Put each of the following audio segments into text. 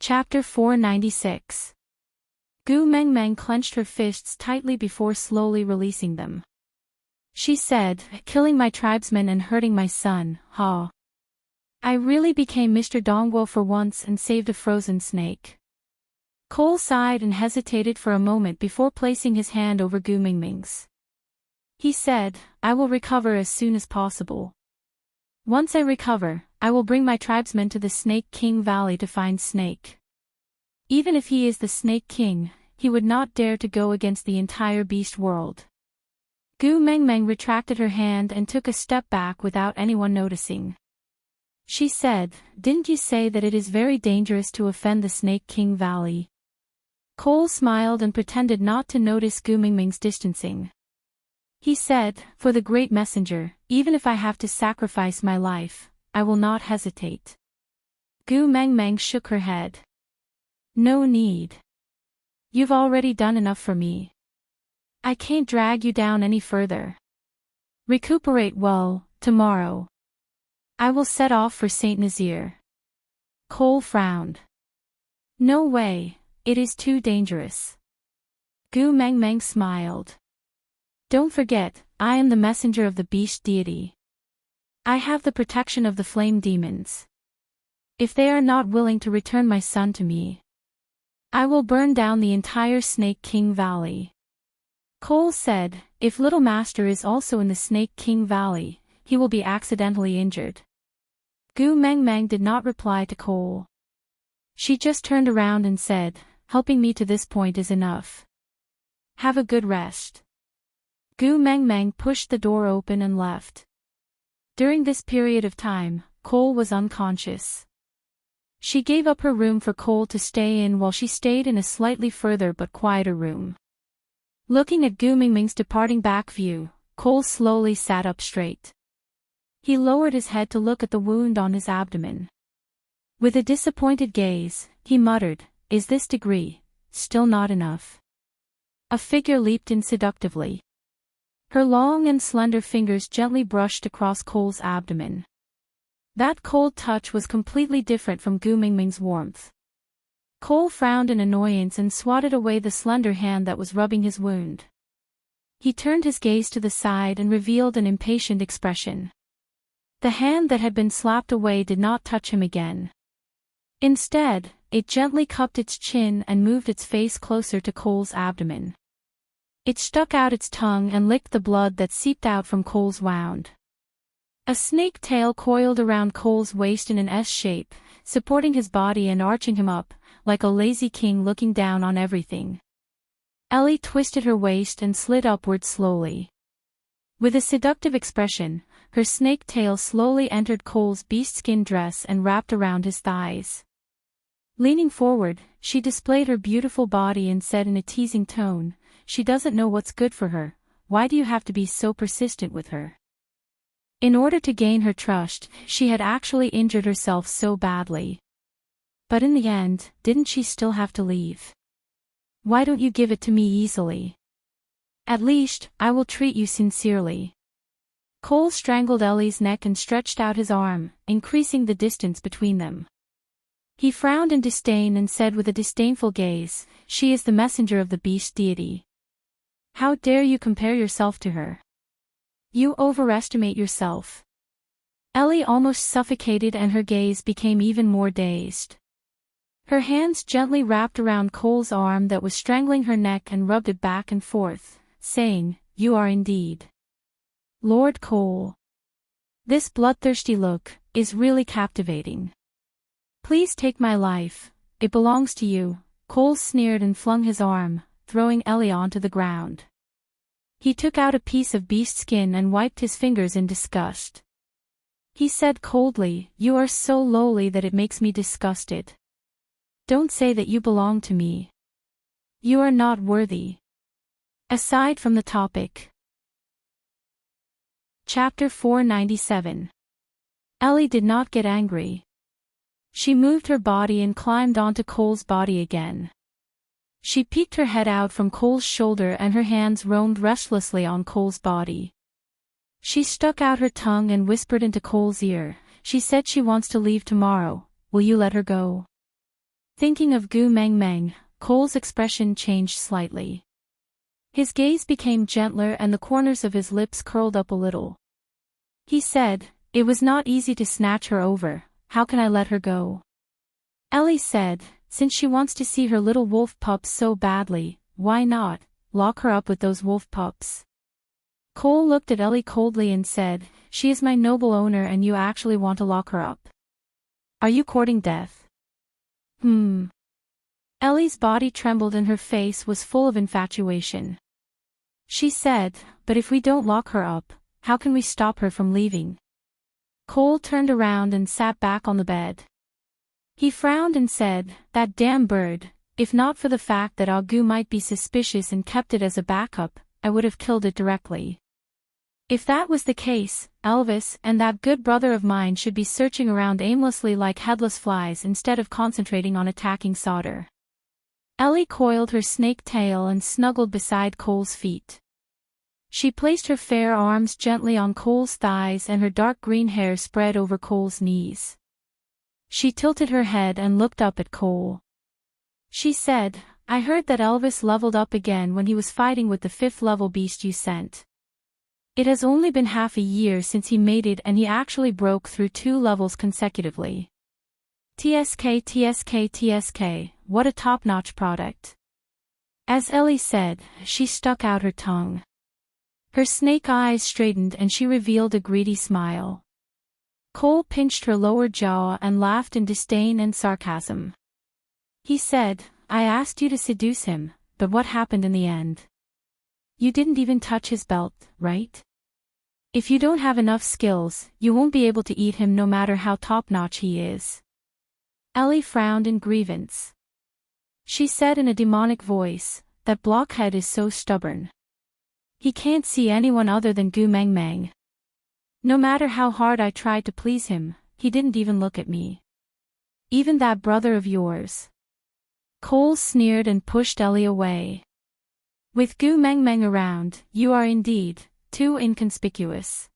Chapter 496. Gu Mengmeng clenched her fists tightly before slowly releasing them. She said, "Killing my tribesmen and hurting my son, ha. I really became Mr. Dongguo for once and saved a frozen snake." Cole sighed and hesitated for a moment before placing his hand over Gu Mengmeng's. He said, "I will recover as soon as possible. Once I recover, I will bring my tribesmen to the Snake King Valley to find Snake. Even if he is the Snake King, he would not dare to go against the entire beast world." Gu Mengmeng retracted her hand and took a step back without anyone noticing. She said, "Didn't you say that it is very dangerous to offend the Snake King Valley?" Cole smiled and pretended not to notice Gu Mengmeng's distancing. He said, "For the great messenger, even if I have to sacrifice my life, I will not hesitate." Gu Mengmeng shook her head. "No need. You've already done enough for me. I can't drag you down any further. Recuperate well, tomorrow. I will set off for Saint Nazaire." Cole frowned. "No way, it is too dangerous." Gu Mengmeng smiled. "Don't forget, I am the messenger of the beast deity. I have the protection of the flame demons. If they are not willing to return my son to me, I will burn down the entire Snake King Valley." Cole said, "If Little Master is also in the Snake King Valley, he will be accidentally injured." Gu Mengmeng did not reply to Cole. She just turned around and said, "Helping me to this point is enough. Have a good rest." Gu Mengmeng pushed the door open and left. During this period of time, Cole was unconscious. She gave up her room for Cole to stay in while she stayed in a slightly further but quieter room. Looking at Gu Mengmeng's departing back view, Cole slowly sat up straight. He lowered his head to look at the wound on his abdomen. With a disappointed gaze, he muttered, "Is this degree still not enough?" A figure leaped in seductively. Her long and slender fingers gently brushed across Cole's abdomen. That cold touch was completely different from Gu Mengmeng's warmth. Cole frowned in annoyance and swatted away the slender hand that was rubbing his wound. He turned his gaze to the side and revealed an impatient expression. The hand that had been slapped away did not touch him again. Instead, it gently cupped its chin and moved its face closer to Cole's abdomen. It stuck out its tongue and licked the blood that seeped out from Cole's wound. A snake tail coiled around Cole's waist in an S shape, supporting his body and arching him up, like a lazy king looking down on everything. Ellie twisted her waist and slid upward slowly. With a seductive expression, her snake tail slowly entered Cole's beast-skin dress and wrapped around his thighs. Leaning forward, she displayed her beautiful body and said in a teasing tone, "She doesn't know what's good for her, why do you have to be so persistent with her?" In order to gain her trust, she had actually injured herself so badly. But in the end, didn't she still have to leave? "Why don't you give it to me easily? At least, I will treat you sincerely." Cole strangled Ellie's neck and stretched out his arm, increasing the distance between them. He frowned in disdain and said with a disdainful gaze, "She is the messenger of the beast deity. How dare you compare yourself to her? You overestimate yourself." Ellie almost suffocated and her gaze became even more dazed. Her hands gently wrapped around Cole's arm that was strangling her neck and rubbed it back and forth, saying, "You are indeed Lord Cole. This bloodthirsty look is really captivating. Please take my life, it belongs to you." Cole sneered and flung his arm, throwing Ellie onto the ground. He took out a piece of beast skin and wiped his fingers in disgust. He said coldly, "You are so lowly that it makes me disgusted. Don't say that you belong to me. You are not worthy." Aside from the topic. Chapter 497. Ellie did not get angry. She moved her body and climbed onto Cole's body again. She peeked her head out from Cole's shoulder and her hands roamed restlessly on Cole's body. She stuck out her tongue and whispered into Cole's ear, "She said she wants to leave tomorrow, will you let her go?" Thinking of Gu Meng Meng, Cole's expression changed slightly. His gaze became gentler and the corners of his lips curled up a little. He said, "It was not easy to snatch her over, how can I let her go?" Ellie said, "Since she wants to see her little wolf pups so badly, why not lock her up with those wolf pups?" Cole looked at Ellie coldly and said, "She is my noble owner and you actually want to lock her up? Are you courting death?" Ellie's body trembled and her face was full of infatuation. She said, "But if we don't lock her up, how can we stop her from leaving?" Cole turned around and sat back on the bed. He frowned and said, "That damn bird, if not for the fact that Agu might be suspicious and kept it as a backup, I would have killed it directly. If that was the case, Elvis and that good brother of mine should be searching around aimlessly like headless flies instead of concentrating on attacking Sauter." Ellie coiled her snake tail and snuggled beside Cole's feet. She placed her fair arms gently on Cole's thighs and her dark green hair spread over Cole's knees. She tilted her head and looked up at Cole. She said, "I heard that Elvis leveled up again when he was fighting with the 5th level beast you sent. It has only been half a year since he made it and he actually broke through 2 levels consecutively. TSK TSK TSK, what a top-notch product." As Ellie said, she stuck out her tongue. Her snake eyes straightened and she revealed a greedy smile. Cole pinched her lower jaw and laughed in disdain and sarcasm. He said, "I asked you to seduce him, but what happened in the end? You didn't even touch his belt, right? If you don't have enough skills, you won't be able to eat him no matter how top-notch he is." Ellie frowned in grievance. She said in a demonic voice, "That blockhead is so stubborn. He can't see anyone other than Gu Meng Meng. No matter how hard I tried to please him, he didn't even look at me. Even that brother of yours." Cole sneered and pushed Ellie away. "With Gu Meng Meng around, you are indeed too inconspicuous."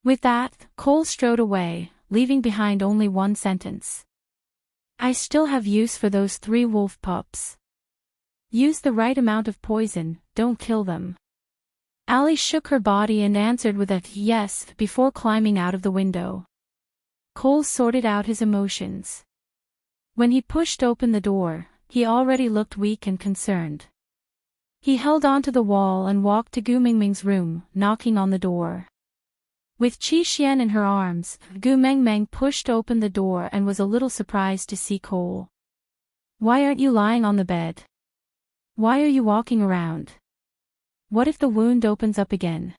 With that, Cole strode away, leaving behind only one sentence. "I still have use for those 3 wolf pups. Use the right amount of poison, don't kill them." Allie shook her body and answered with a yes before climbing out of the window. Cole sorted out his emotions. When he pushed open the door, he already looked weak and concerned. He held onto the wall and walked to Gu Mingming's room, knocking on the door. With Qi Xian in her arms, Gu Meng Meng pushed open the door and was a little surprised to see Cole. "Why aren't you lying on the bed? Why are you walking around? What if the wound opens up again?"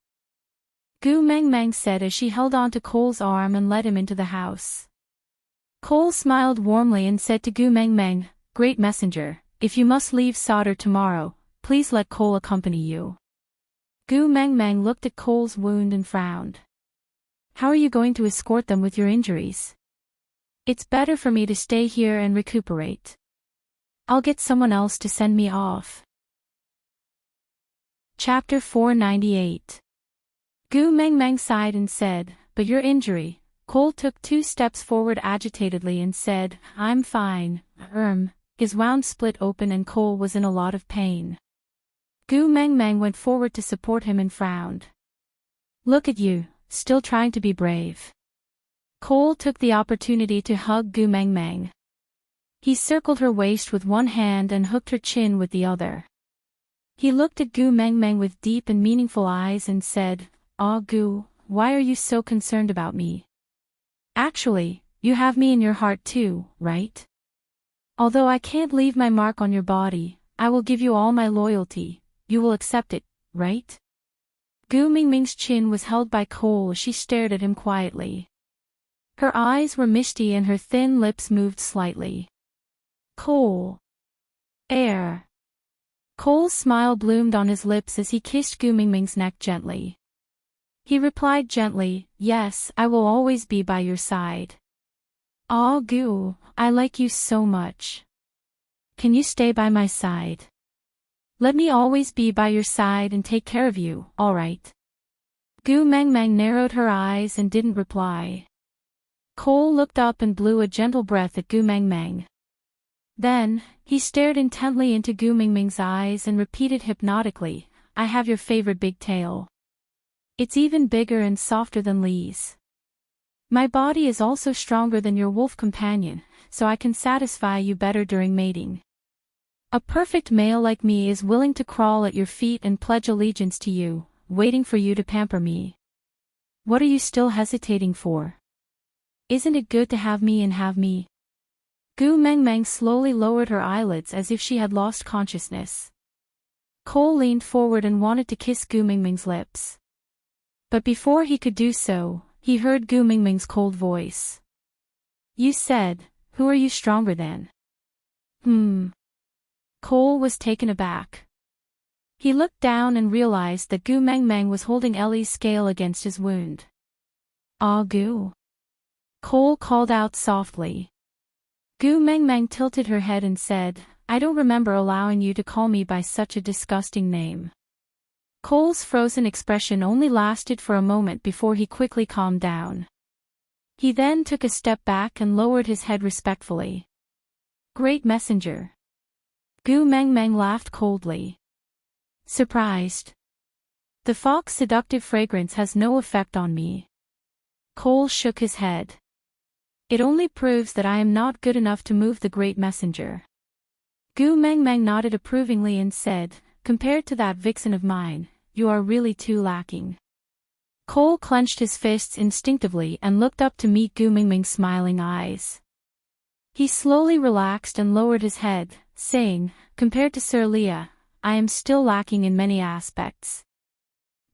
Gu Meng Meng said as she held onto Cole's arm and led him into the house. Cole smiled warmly and said to Gu Meng Meng, "Great messenger, if you must leave Sauter tomorrow, please let Cole accompany you." Gu Meng Meng looked at Cole's wound and frowned. "How are you going to escort them with your injuries? It's better for me to stay here and recuperate. I'll get someone else to send me off." Chapter 498. Gu Meng Meng sighed and said, "But your injury." Cole took 2 steps forward agitatedly and said, "I'm fine." His wound split open and Cole was in a lot of pain. Gu Meng Meng went forward to support him and frowned. "Look at you, still trying to be brave." Cole took the opportunity to hug Gu Meng Meng. He circled her waist with one hand and hooked her chin with the other. He looked at Gu Meng Meng with deep and meaningful eyes and said, "Ah Gu, why are you so concerned about me? Actually, you have me in your heart too, right? Although I can't leave my mark on your body, I will give you all my loyalty, you will accept it, right?" Gu Mingming's chin was held by Cole as she stared at him quietly. Her eyes were misty and her thin lips moved slightly. "Cole. Air." Cole's smile bloomed on his lips as he kissed Gu Mingming's neck gently. He replied gently, "Yes, I will always be by your side." "Aw Gu, I like you so much. Can you stay by my side? Let me always be by your side and take care of you, alright?" Gu Meng Meng narrowed her eyes and didn't reply. Cole looked up and blew a gentle breath at Gu Meng Meng. Then, he stared intently into Gu Mingming's eyes and repeated hypnotically, I have your favorite big tail. It's even bigger and softer than Li's. My body is also stronger than your wolf companion, so I can satisfy you better during mating. A perfect male like me is willing to crawl at your feet and pledge allegiance to you, waiting for you to pamper me. What are you still hesitating for? Isn't it good to have me and have me? Gu Mengmeng slowly lowered her eyelids as if she had lost consciousness. Cole leaned forward and wanted to kiss Gu Mingming's lips. But before he could do so, he heard Gu Mingming's cold voice. You said, who are you stronger than? Cole was taken aback. He looked down and realized that Gu Mengmeng was holding Ellie's scale against his wound. Ah, Gu. Cole called out softly. Gu Mengmeng tilted her head and said, I don't remember allowing you to call me by such a disgusting name. Cole's frozen expression only lasted for a moment before he quickly calmed down. He then took a step back and lowered his head respectfully. Great messenger. Gu Mengmeng laughed coldly. Surprised. The fox's seductive fragrance has no effect on me. Cole shook his head. It only proves that I am not good enough to move the great messenger. Gu Mengmeng nodded approvingly and said, compared to that vixen of mine, you are really too lacking. Cole clenched his fists instinctively and looked up to meet Gu Mingming's smiling eyes. He slowly relaxed and lowered his head, saying, compared to Sir Leah, I am still lacking in many aspects.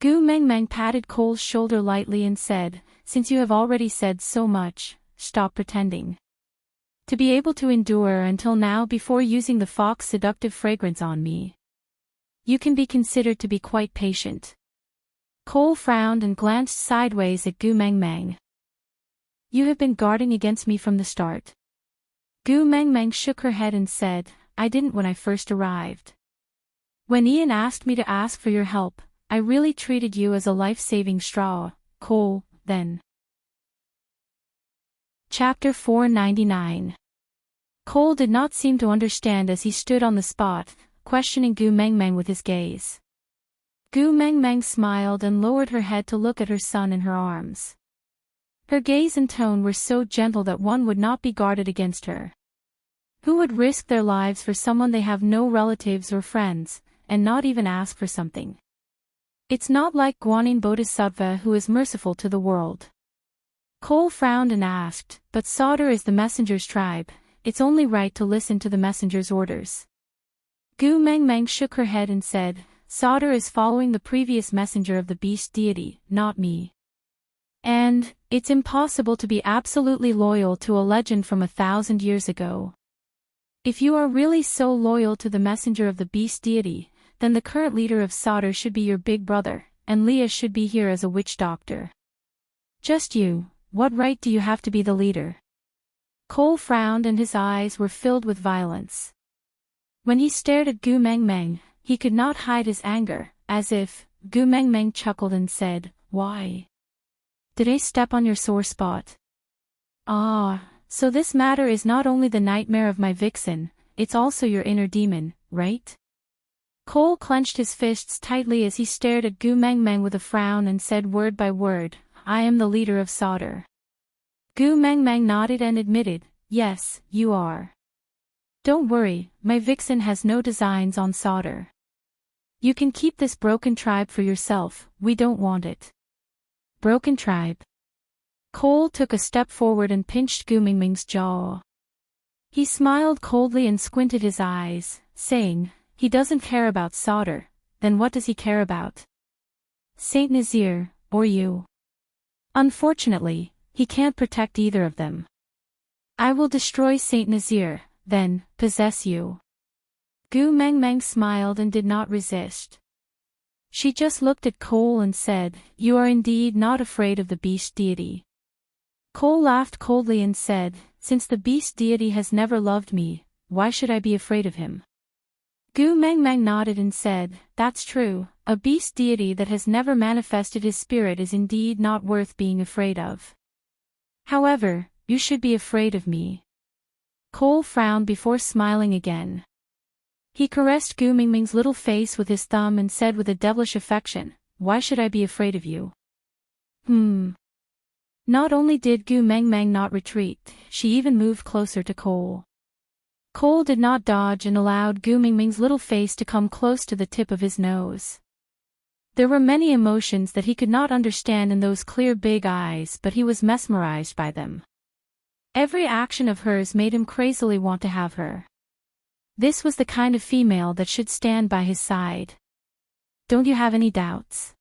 Gu Mengmeng patted Cole's shoulder lightly and said, since you have already said so much, stop pretending. To be able to endure until now before using the fox's seductive fragrance on me. You can be considered to be quite patient. Cole frowned and glanced sideways at Gu Mengmeng. You have been guarding against me from the start. Gu Mengmeng shook her head and said, I didn't when I first arrived. When Ian asked me to ask for your help, I really treated you as a life-saving straw, Cole, then. Chapter 499. Cole did not seem to understand as he stood on the spot, questioning Gu Mengmeng with his gaze. Gu Mengmeng smiled and lowered her head to look at her son in her arms. Her gaze and tone were so gentle that one would not be guarded against her. Who would risk their lives for someone they have no relatives or friends, and not even ask for something? It's not like Guanyin Bodhisattva who is merciful to the world. Cole frowned and asked, but Sauter is the messenger's tribe, it's only right to listen to the messenger's orders. Gu Mengmeng shook her head and said, Sauter is following the previous messenger of the beast deity, not me. And, it's impossible to be absolutely loyal to a legend from 1,000 years ago. If you are really so loyal to the messenger of the beast deity, then the current leader of Sauter should be your big brother, and Leah should be here as a witch doctor. Just you, what right do you have to be the leader? Cole frowned and his eyes were filled with violence. When he stared at Gu Mengmeng, he could not hide his anger, as if, Gu Mengmeng chuckled and said, why? Did I step on your sore spot? Ah, so this matter is not only the nightmare of my vixen, it's also your inner demon, right? Cole clenched his fists tightly as he stared at Gu Mengmeng with a frown and said word by word, I am the leader of Sauter. Gu Mengmeng nodded and admitted, yes, you are. Don't worry, my vixen has no designs on Sauter. You can keep this broken tribe for yourself, we don't want it. Broken tribe. Cole took a step forward and pinched Gu Mingming's jaw. He smiled coldly and squinted his eyes, saying, he doesn't care about Sauter, then what does he care about? Saint Nazir, or you? Unfortunately, he can't protect either of them. I will destroy Saint Nazir, then, possess you. Gu Mengmeng smiled and did not resist. She just looked at Cole and said, you are indeed not afraid of the beast deity. Cole laughed coldly and said, since the beast deity has never loved me, why should I be afraid of him? Gu Mengmeng nodded and said, that's true, a beast deity that has never manifested his spirit is indeed not worth being afraid of. However, you should be afraid of me. Cole frowned before smiling again. He caressed Gu Mingming's little face with his thumb and said with a devilish affection, "Why should I be afraid of you?" Not only did Gu Mengmeng not retreat, she even moved closer to Cole. Cole did not dodge and allowed Gu Mingming's little face to come close to the tip of his nose. There were many emotions that he could not understand in those clear big eyes, but he was mesmerized by them. Every action of hers made him crazily want to have her. This was the kind of female that should stand by his side. Don't you have any doubts?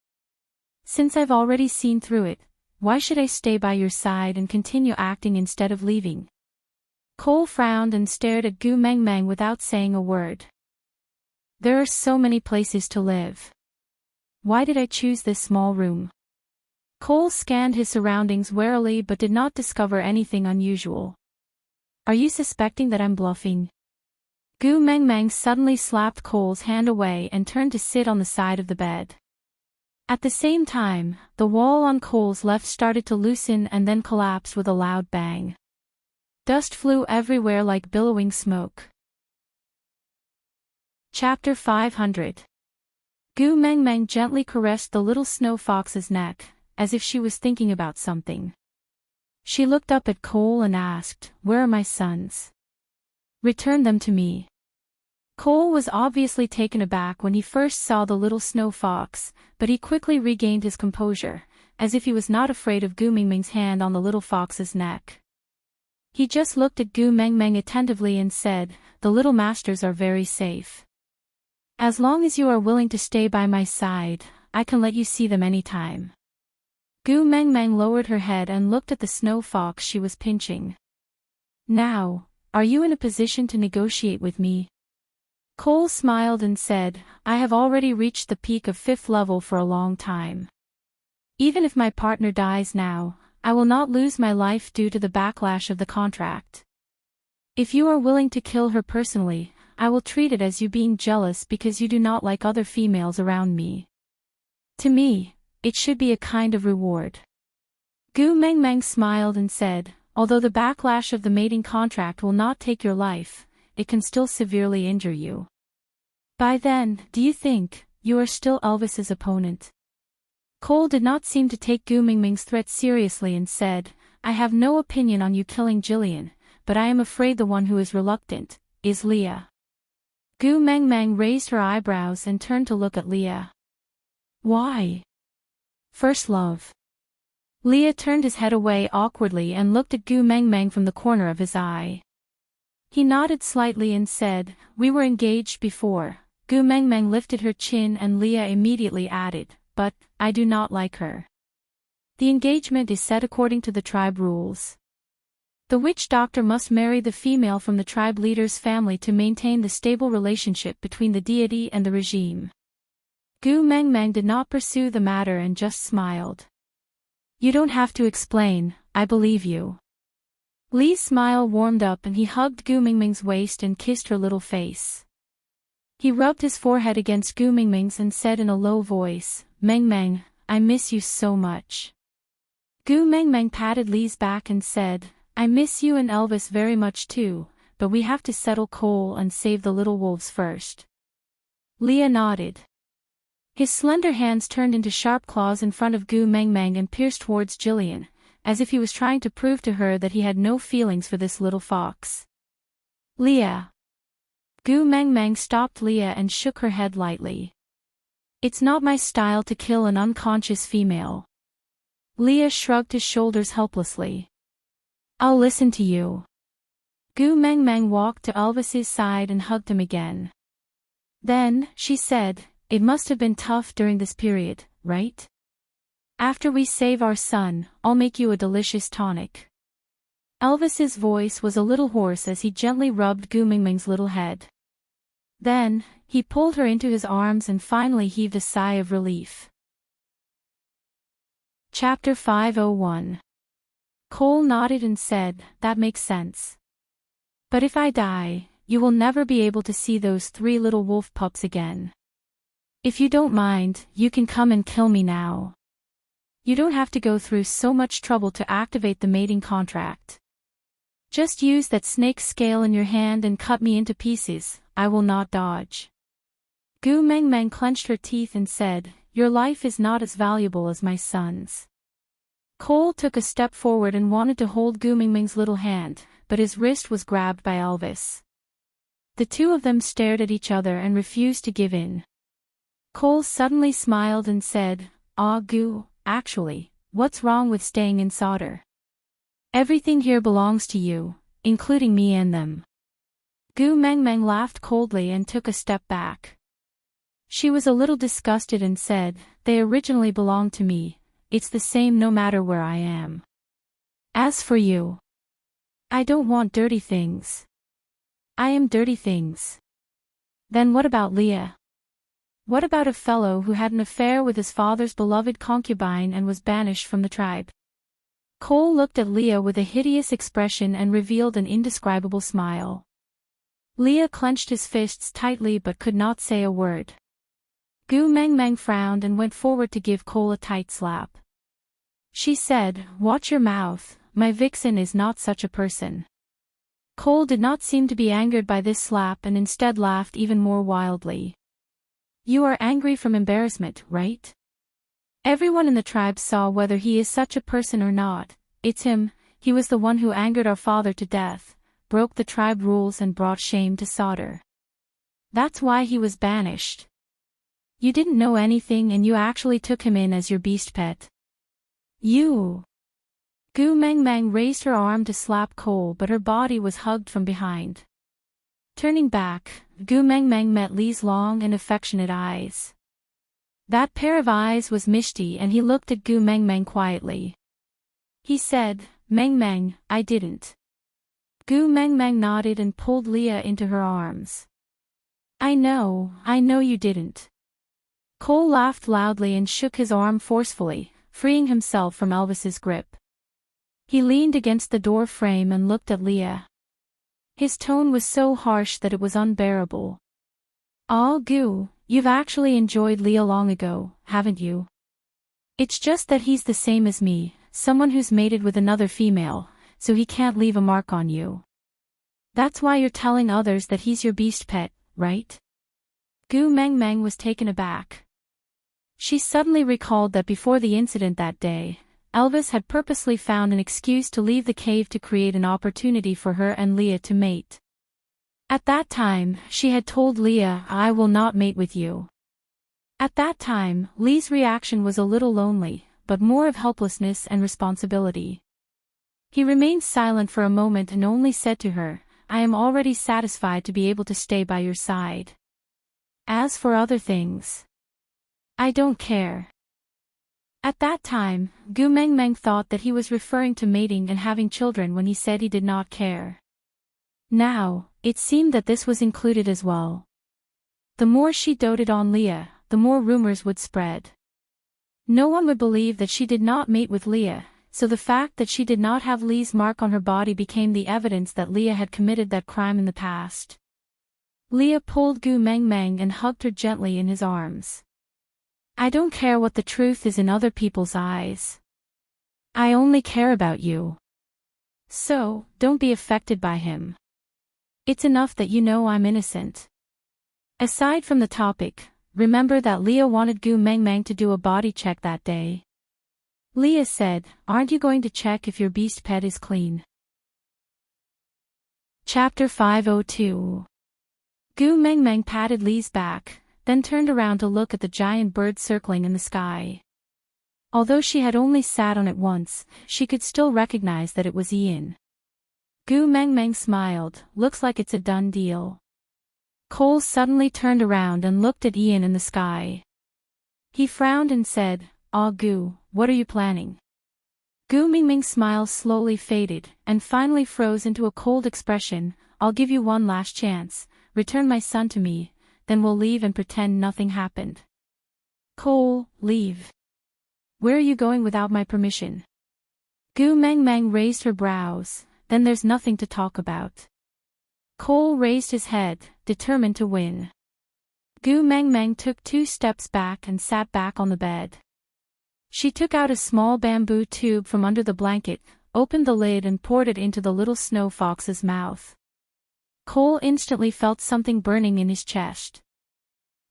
Since I've already seen through it, why should I stay by your side and continue acting instead of leaving? Cole frowned and stared at Gu Mengmeng without saying a word. There are so many places to live. Why did I choose this small room? Cole scanned his surroundings warily but did not discover anything unusual. Are you suspecting that I'm bluffing? Gu Mengmeng suddenly slapped Cole's hand away and turned to sit on the side of the bed. At the same time, the wall on Cole's left started to loosen and then collapsed with a loud bang. Dust flew everywhere like billowing smoke. Chapter 500. Gu Mengmeng gently caressed the little snow fox's neck, as if she was thinking about something. She looked up at Cole and asked, "Where are my sons? Return them to me." Cole was obviously taken aback when he first saw the little snow fox, but he quickly regained his composure, as if he was not afraid of Gu Mingming's hand on the little fox's neck. He just looked at Gu Mengmeng attentively and said, "The little masters are very safe. As long as you are willing to stay by my side, I can let you see them anytime." Gu Mengmeng lowered her head and looked at the snow fox she was pinching. "Now, are you in a position to negotiate with me?" Cole smiled and said, "I have already reached the peak of 5th level for a long time. Even if my partner dies now, I will not lose my life due to the backlash of the contract. If you are willing to kill her personally, I will treat it as you being jealous because you do not like other females around me. To me, it should be a kind of reward." Gu Mengmeng smiled and said, "Although the backlash of the mating contract will not take your life, it can still severely injure you. By then, do you think you are still Elvis's opponent?" Cole did not seem to take Gu Mingming's threat seriously and said, "I have no opinion on you killing Jillian, but I am afraid the one who is reluctant is Leah." Gu Mengmeng raised her eyebrows and turned to look at Leah. "Why?" "First love." Leah turned his head away awkwardly and looked at Gu Mengmeng from the corner of his eye. He nodded slightly and said, "We were engaged before." Gu Mengmeng lifted her chin and Leah immediately added, "But I do not like her. The engagement is set according to the tribe rules. The witch doctor must marry the female from the tribe leader's family to maintain the stable relationship between the deity and the regime." Gu Mengmeng did not pursue the matter and just smiled. "You don't have to explain, I believe you." Lee's smile warmed up and he hugged Gu Mingming's waist and kissed her little face. He rubbed his forehead against Gu Mingming's and said in a low voice, "Mengmeng, I miss you so much." Gu Mengmeng patted Lee's back and said, "I miss you and Elvis very much too, but we have to settle Cole and save the little wolves first." Leah nodded. His slender hands turned into sharp claws in front of Gu Mengmeng and pierced towards Jillian, as if he was trying to prove to her that he had no feelings for this little fox. "Leah." Gu Mengmeng stopped Leah and shook her head lightly. "It's not my style to kill an unconscious female." Leah shrugged his shoulders helplessly. "I'll listen to you." Gu Mengmeng walked to Elvis's side and hugged him again. Then, she said, "It must have been tough during this period, right? After we save our son, I'll make you a delicious tonic." Elvis's voice was a little hoarse as he gently rubbed Gu Mingming's little head. Then, he pulled her into his arms and finally heaved a sigh of relief. Chapter 501. Cole nodded and said, "That makes sense. But if I die, you will never be able to see those 3 little wolf pups again. If you don't mind, you can come and kill me now. You don't have to go through so much trouble to activate the mating contract." Just use that snake's scale in your hand and cut me into pieces, I will not dodge. Gu Mengmeng clenched her teeth and said, your life is not as valuable as my son's. Cole took a step forward and wanted to hold Gu Mengmeng's little hand, but his wrist was grabbed by Elvis. The two of them stared at each other and refused to give in. Cole suddenly smiled and said, "Ah, Gu, actually, what's wrong with staying in solder? Everything here belongs to you, including me and them." Gu Mengmeng laughed coldly and took a step back. She was a little disgusted and said, "They originally belonged to me, it's the same no matter where I am. As for you, I don't want dirty things. I am dirty things." Then what about Leah? What about a fellow who had an affair with his father's beloved concubine and was banished from the tribe? Cole looked at Leah with a hideous expression and revealed an indescribable smile. Leah clenched his fists tightly but could not say a word. Gu Mengmeng frowned and went forward to give Cole a tight slap. She said, "Watch your mouth, my vixen is not such a person." Cole did not seem to be angered by this slap and instead laughed even more wildly. "You are angry from embarrassment, right? Everyone in the tribe saw whether he is such a person or not. It's him, he was the one who angered our father to death, broke the tribe rules and brought shame to Sodder. That's why he was banished. You didn't know anything and you actually took him in as your beast pet. You." Gu Mengmeng raised her arm to slap Cole but her body was hugged from behind. Turning back, Gu Mengmeng met Li's long and affectionate eyes. That pair of eyes was misty and he looked at Gu Mengmeng quietly. He said, "Mengmeng, I didn't." Gu Mengmeng nodded and pulled Leah into her arms. I know you didn't." Cole laughed loudly and shook his arm forcefully, freeing himself from Elvis's grip. He leaned against the door frame and looked at Leah. His tone was so harsh that it was unbearable. "Ah, Gu, you've actually enjoyed Leah long ago, haven't you? It's just that he's the same as me, someone who's mated with another female, so he can't leave a mark on you. That's why you're telling others that he's your beast pet, right?" Gu Mengmeng was taken aback. She suddenly recalled that before the incident that day, Elvis had purposely found an excuse to leave the cave to create an opportunity for her and Leah to mate. At that time, she had told Leah, "I will not mate with you." At that time, Lee's reaction was a little lonely, but more of helplessness and responsibility. He remained silent for a moment and only said to her, "I am already satisfied to be able to stay by your side. As for other things, I don't care." At that time, Gu Mengmeng thought that he was referring to mating and having children when he said he did not care. Now, it seemed that this was included as well. The more she doted on Leah, the more rumors would spread. No one would believe that she did not mate with Leah, so the fact that she did not have Lee's mark on her body became the evidence that Leah had committed that crime in the past. Leah pulled Gu Mengmeng and hugged her gently in his arms. "I don't care what the truth is in other people's eyes. I only care about you. So, don't be affected by him. It's enough that you know I'm innocent." Aside from the topic, remember that Leah wanted Gu Mengmeng to do a body check that day. Leah said, "Aren't you going to check if your beast pet is clean?" Chapter 502. Gu Mengmeng patted Lee's back, then turned around to look at the giant bird circling in the sky. Although she had only sat on it once, she could still recognize that it was Ian. Gu Mengmeng smiled, "Looks like it's a done deal." Cole suddenly turned around and looked at Ian in the sky. He frowned and said, "Ah, Gu, what are you planning?" Gu Mengmeng's smile slowly faded, and finally froze into a cold expression. "I'll give you one last chance, return my son to me, then we'll leave and pretend nothing happened." "Cole, leave. Where are you going without my permission?" Gu Mengmeng raised her brows. "Then there's nothing to talk about." Cole raised his head, determined to win. Gu Mengmeng took 2 steps back and sat back on the bed. She took out a small bamboo tube from under the blanket, opened the lid and poured it into the little snow fox's mouth. Cole instantly felt something burning in his chest.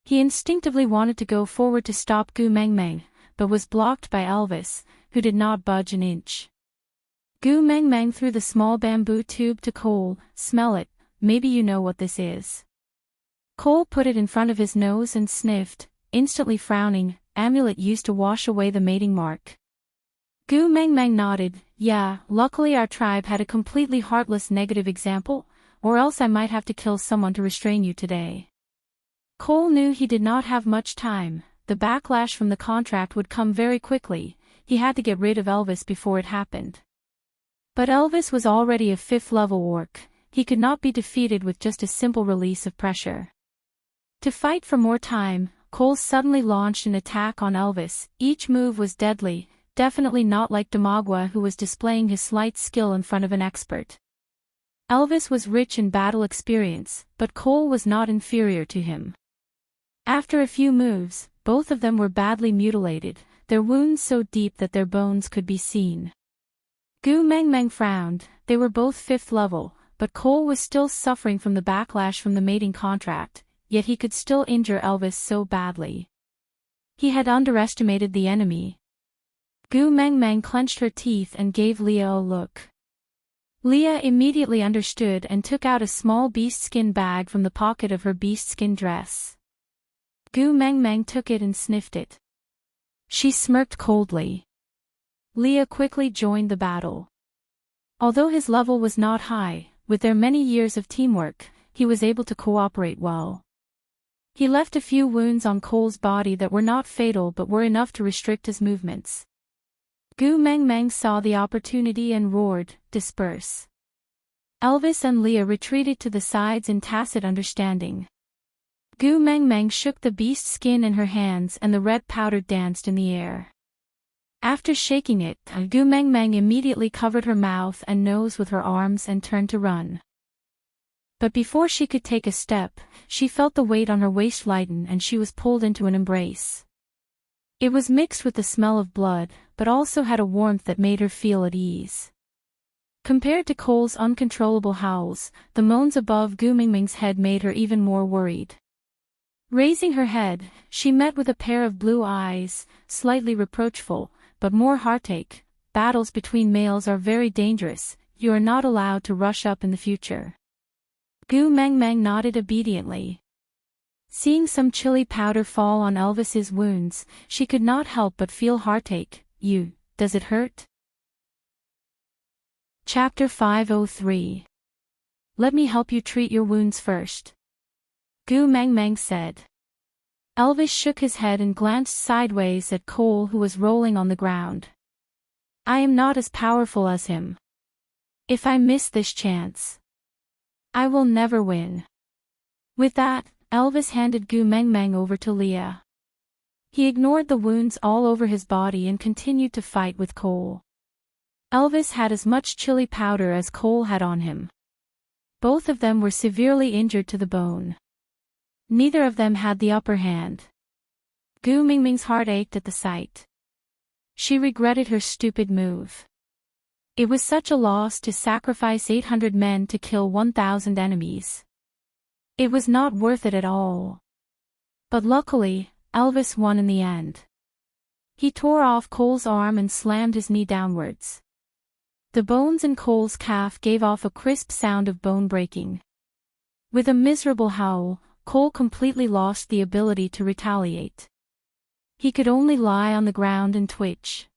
He instinctively wanted to go forward to stop Gu Meng Meng, but was blocked by Elvis, who did not budge an inch. Gu Meng Meng threw the small bamboo tube to Cole. "Smell it, maybe you know what this is." Cole put it in front of his nose and sniffed, instantly frowning. "Amulet used to wash away the mating mark." Gu Meng Meng nodded. "Yeah, luckily our tribe had a completely heartless negative example, or else I might have to kill someone to restrain you today." Cole knew he did not have much time. The backlash from the contract would come very quickly. He had to get rid of Elvis before it happened. But Elvis was already a 5th-level orc. He could not be defeated with just a simple release of pressure. To fight for more time, Cole suddenly launched an attack on Elvis. Each move was deadly, definitely not like Damagua, who was displaying his slight skill in front of an expert. Elvis was rich in battle experience, but Cole was not inferior to him. After a few moves, both of them were badly mutilated, their wounds so deep that their bones could be seen. Gu Meng Meng frowned. They were both 5th level, but Cole was still suffering from the backlash from the mating contract, yet he could still injure Elvis so badly. He had underestimated the enemy. Gu Meng Meng clenched her teeth and gave Leah a look. Leah immediately understood and took out a small beast skin bag from the pocket of her beast skin dress. Gu Meng Meng took it and sniffed it. She smirked coldly. Leah quickly joined the battle. Although his level was not high, with their many years of teamwork, he was able to cooperate well. He left a few wounds on Cole's body that were not fatal but were enough to restrict his movements. Gu Meng Meng saw the opportunity and roared, "Disperse." Elvis and Leah retreated to the sides in tacit understanding. Gu Meng Meng shook the beast skin in her hands and the red powder danced in the air. After shaking it, Gu Meng Meng immediately covered her mouth and nose with her arms and turned to run. But before she could take a step, she felt the weight on her waist lighten and she was pulled into an embrace. It was mixed with the smell of blood, but also had a warmth that made her feel at ease. Compared to Cole's uncontrollable howls, the moans above Gu Meng Meng's head made her even more worried. Raising her head, she met with a pair of blue eyes, slightly reproachful, but more heartache. "Battles between males are very dangerous, you are not allowed to rush up in the future." Gu Meng Meng nodded obediently. Seeing some chili powder fall on Elvis's wounds, she could not help but feel heartache. Does it hurt?" Chapter 503. "Let me help you treat your wounds first," Gu Meng Meng said. Elvis shook his head and glanced sideways at Cole, who was rolling on the ground. "I am not as powerful as him. If I miss this chance, I will never win." With that, Elvis handed Gu Meng Meng over to Leah. He ignored the wounds all over his body and continued to fight with Cole. Elvis had as much chili powder as Cole had on him. Both of them were severely injured to the bone. Neither of them had the upper hand. Gu Meng Meng's heart ached at the sight. She regretted her stupid move. It was such a loss to sacrifice 800 men to kill 1,000 enemies. It was not worth it at all. But luckily, Elvis won in the end. He tore off Cole's arm and slammed his knee downwards. The bones in Cole's calf gave off a crisp sound of bone breaking. With a miserable howl, Cole completely lost the ability to retaliate. He could only lie on the ground and twitch.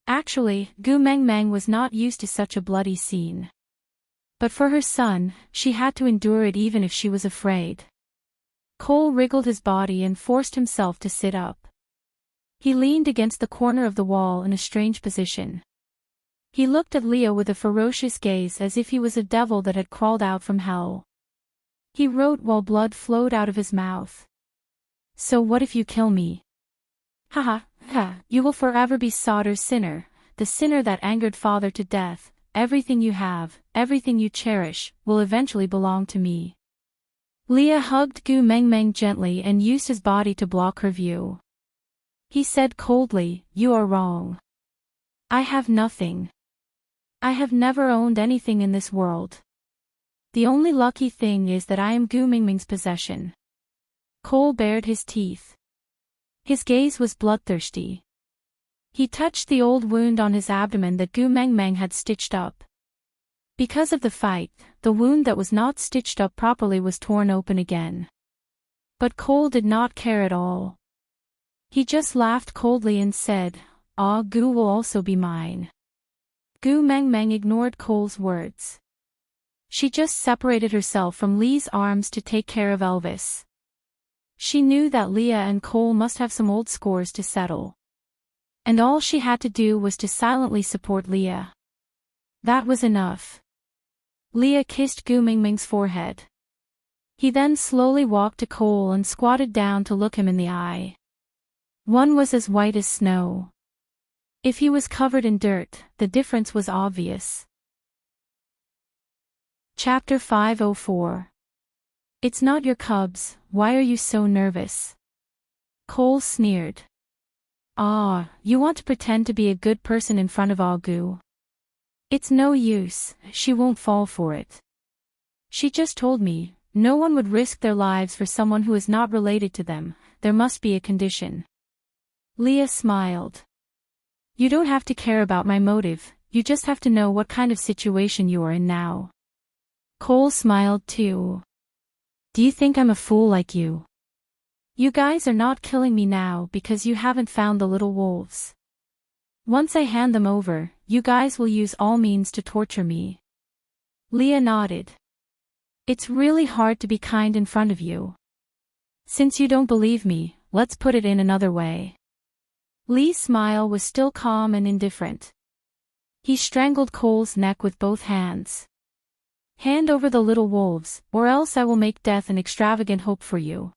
Actually, Gu Meng Meng was not used to such a bloody scene. But for her son, she had to endure it even if she was afraid. Cole wriggled his body and forced himself to sit up. He leaned against the corner of the wall in a strange position. He looked at Leah with a ferocious gaze as if he was a devil that had crawled out from hell. He wrote while blood flowed out of his mouth. "So what if you kill me? Ha ha, you will forever be Sauter's sinner, the sinner that angered father to death. Everything you have, everything you cherish, will eventually belong to me." Leah hugged Gu Meng Meng gently and used his body to block her view. He said coldly, "You are wrong. I have nothing. I have never owned anything in this world. The only lucky thing is that I am Gu Mingming's possession. Cole bared his teeth. His gaze was bloodthirsty. He touched the old wound on his abdomen that Gu Mengmeng had stitched up. Because of the fight, the wound that was not stitched up properly was torn open again. But Cole did not care at all. He just laughed coldly and said, "Ah, Gu will also be mine." Gu Mengmeng ignored Cole's words. She just separated herself from Lee's arms to take care of Elvis. She knew that Leah and Cole must have some old scores to settle. And all she had to do was to silently support Leah. That was enough. Leah kissed Gu Mingming's forehead. He then slowly walked to Cole and squatted down to look him in the eye. One was as white as snow. If he was covered in dirt, the difference was obvious. Chapter 504. It's not your cubs, why are you so nervous? Cole sneered. Ah, you want to pretend to be a good person in front of Gu. It's no use, she won't fall for it. She just told me, no one would risk their lives for someone who is not related to them, there must be a condition. Leah smiled. You don't have to care about my motive, you just have to know what kind of situation you are in now. Cole smiled too. Do you think I'm a fool like you? You guys are not killing me now because you haven't found the little wolves. Once I hand them over, you guys will use all means to torture me. Leah nodded. It's really hard to be kind in front of you. Since you don't believe me, let's put it in another way. Lee's smile was still calm and indifferent. He strangled Cole's neck with both hands. Hand over the little wolves, or else I will make death an extravagant hope for you.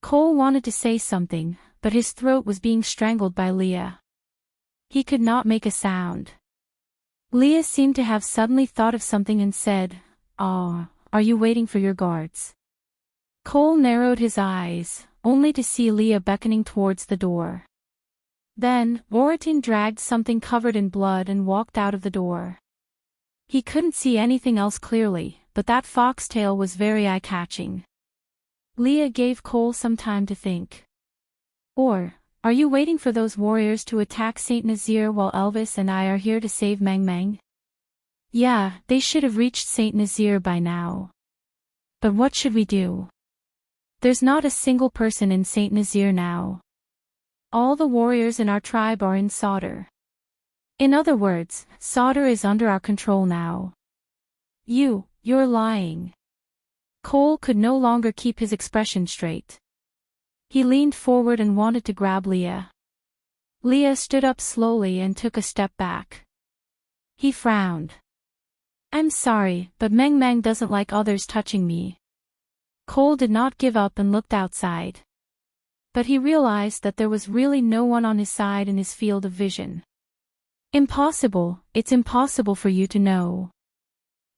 Cole wanted to say something, but his throat was being strangled by Leah. He could not make a sound. Leah seemed to have suddenly thought of something and said, "Ah, are you waiting for your guards?" Cole narrowed his eyes, only to see Leah beckoning towards the door. Then, Oratin dragged something covered in blood and walked out of the door. He couldn't see anything else clearly, but that foxtail was very eye-catching. Leah gave Cole some time to think. Or, are you waiting for those warriors to attack Saint Nazir while Elvis and I are here to save Meng Meng? Yeah, they should have reached Saint Nazir by now. But what should we do? There's not a single person in Saint Nazir now. All the warriors in our tribe are in Sauter. In other words, Sauter is under our control now. You're lying. Cole could no longer keep his expression straight. He leaned forward and wanted to grab Leah. Leah stood up slowly and took a step back. He frowned. I'm sorry, but Meng Meng doesn't like others touching me. Cole did not give up and looked outside. But he realized that there was really no one on his side in his field of vision. Impossible, it's impossible for you to know.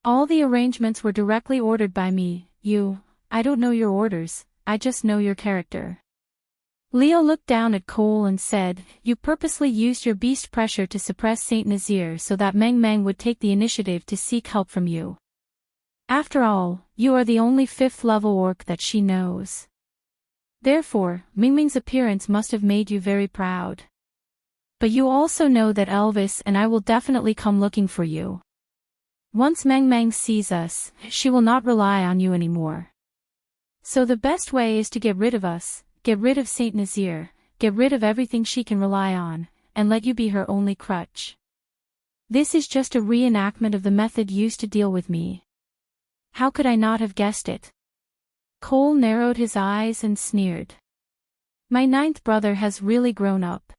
All the arrangements were directly ordered by me, I don't know your orders, I just know your character. Leo looked down at Cole and said, you purposely used your beast pressure to suppress Saint Nazir so that Meng Meng would take the initiative to seek help from you. After all, you are the only 5th level orc that she knows. Therefore, Meng Meng's appearance must have made you very proud. But you also know that Elvis and I will definitely come looking for you. Once Meng Meng sees us, she will not rely on you anymore. So the best way is to get rid of us, get rid of Saint Nazir, get rid of everything she can rely on, and let you be her only crutch. This is just a reenactment of the method used to deal with me. How could I not have guessed it? Cole narrowed his eyes and sneered. My 9th brother has really grown up.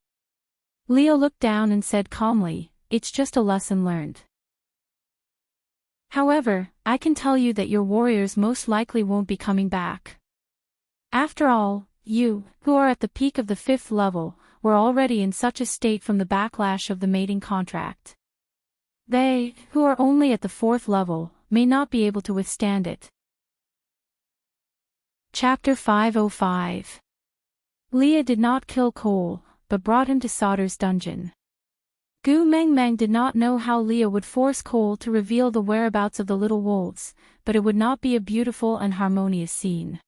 Leo looked down and said calmly, it's just a lesson learned. However, I can tell you that your warriors most likely won't be coming back. After all, you, who are at the peak of the 5th level, were already in such a state from the backlash of the mating contract. They, who are only at the 4th level, may not be able to withstand it. Chapter 505. Leah did not kill Cole, but brought him to Sauter's dungeon. Gu Meng Meng did not know how Leah would force Cole to reveal the whereabouts of the little wolves, but it would not be a beautiful and harmonious scene.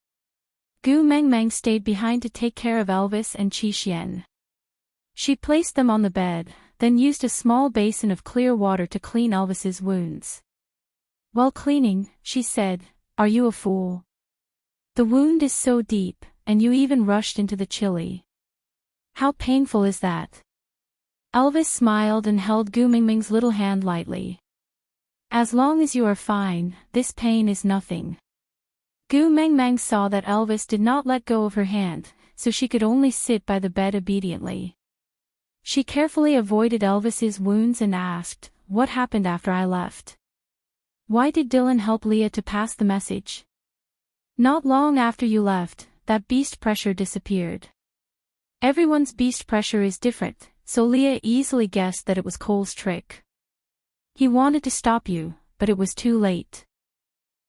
Gu Meng Meng stayed behind to take care of Elvis and Qi Xian. She placed them on the bed, then used a small basin of clear water to clean Elvis's wounds. While cleaning, she said, "Are you a fool? The wound is so deep, and you even rushed into the chili. How painful is that?" Elvis smiled and held Gu Mingming's little hand lightly. "As long as you are fine, this pain is nothing." Gu Mengmeng saw that Elvis did not let go of her hand, so she could only sit by the bed obediently. She carefully avoided Elvis's wounds and asked, "What happened after I left? Why did Dylan help Leah to pass the message?" "Not long after you left, that beast pressure disappeared." Everyone's beast pressure is different, so Leah easily guessed that it was Cole's trick. He wanted to stop you, but it was too late.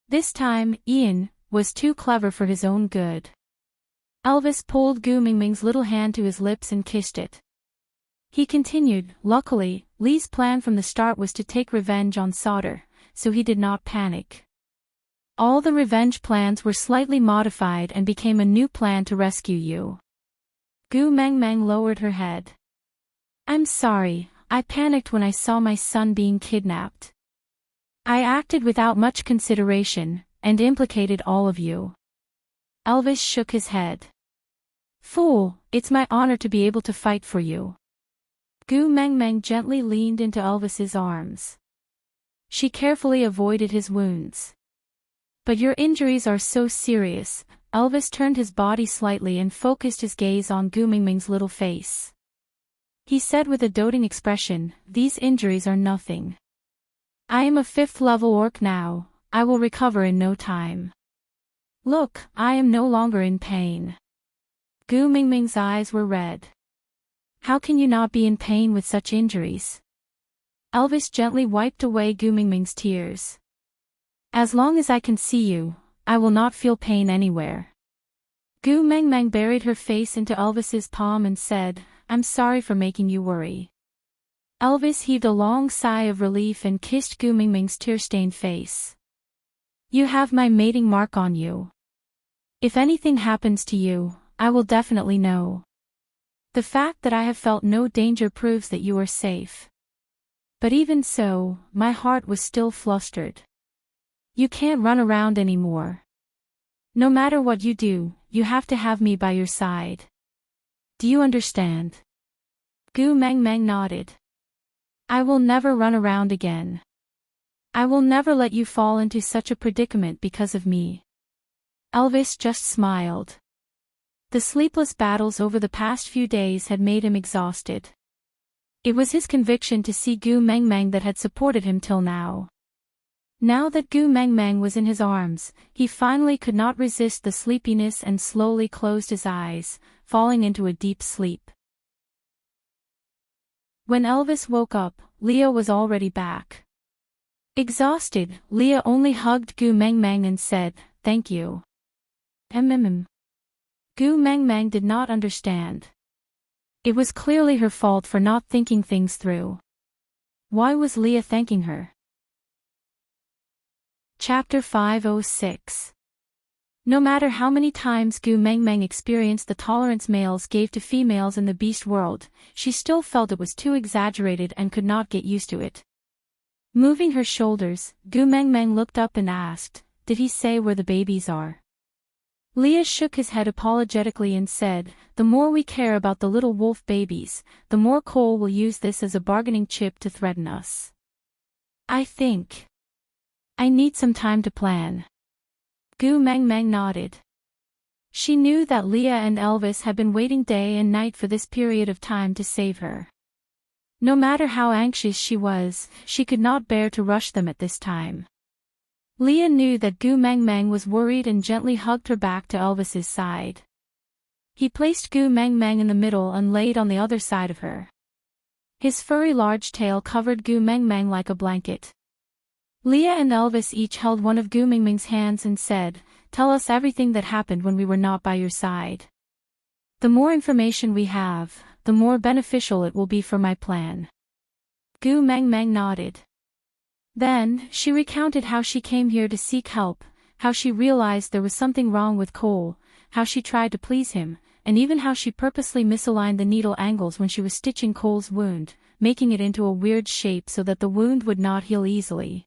This time, Ian was too clever for his own good. Elvis pulled Gu Mingming's little hand to his lips and kissed it. He continued, "Luckily, Lee's plan from the start was to take revenge on Sauter, so he did not panic. All the revenge plans were slightly modified and became a new plan to rescue you." Gu Mengmeng lowered her head. "I'm sorry, I panicked when I saw my son being kidnapped. I acted without much consideration, and implicated all of you." Elvis shook his head. "Fool, it's my honor to be able to fight for you." Gu Mengmeng gently leaned into Elvis's arms. She carefully avoided his wounds. "But your injuries are so serious." Elvis turned his body slightly and focused his gaze on Gu Mingming's little face. He said with a doting expression, "These injuries are nothing. I am a 5th-level orc now, I will recover in no time. Look, I am no longer in pain." Gu Mingming's eyes were red. "How can you not be in pain with such injuries?" Elvis gently wiped away Gu Mingming's tears. "As long as I can see you, I will not feel pain anywhere." Gu Mengmeng buried her face into Elvis's palm and said, "I'm sorry for making you worry." Elvis heaved a long sigh of relief and kissed Gu Mingming's tear-stained face. "You have my mating mark on you. If anything happens to you, I will definitely know. The fact that I have felt no danger proves that you are safe. But even so, my heart was still flustered. You can't run around anymore. No matter what you do, you have to have me by your side. Do you understand?" Gu Mengmeng nodded. "I will never run around again. I will never let you fall into such a predicament because of me." Elvis just smiled. The sleepless battles over the past few days had made him exhausted. It was his conviction to see Gu Mengmeng that had supported him till now. Now that Gu Mengmeng was in his arms, he finally could not resist the sleepiness and slowly closed his eyes, falling into a deep sleep. When Elvis woke up, Leah was already back. Exhausted, Leah only hugged Gu Mengmeng and said, "Thank you." Gu Mengmeng did not understand. It was clearly her fault for not thinking things through. Why was Leah thanking her? Chapter 506. No matter how many times Gu Mengmeng experienced the tolerance males gave to females in the beast world, she still felt it was too exaggerated and could not get used to it. Moving her shoulders, Gu Mengmeng looked up and asked, "Did he say where the babies are?" Leah shook his head apologetically and said, "The more we care about the little wolf babies, the more Cole will use this as a bargaining chip to threaten us. I think I need some time to plan." Gu Mengmeng nodded. She knew that Leah and Elvis had been waiting day and night for this period of time to save her. No matter how anxious she was, she could not bear to rush them at this time. Leah knew that Gu Mengmeng was worried and gently hugged her back to Elvis's side. He placed Gu Mengmeng in the middle and laid on the other side of her. His furry large tail covered Gu Mengmeng like a blanket. Leah and Elvis each held one of Gu Mengmeng's hands and said, "Tell us everything that happened when we were not by your side. The more information we have, the more beneficial it will be for my plan." Gu Mengmeng nodded. Then, she recounted how she came here to seek help, how she realized there was something wrong with Cole, how she tried to please him, and even how she purposely misaligned the needle angles when she was stitching Cole's wound, making it into a weird shape so that the wound would not heal easily.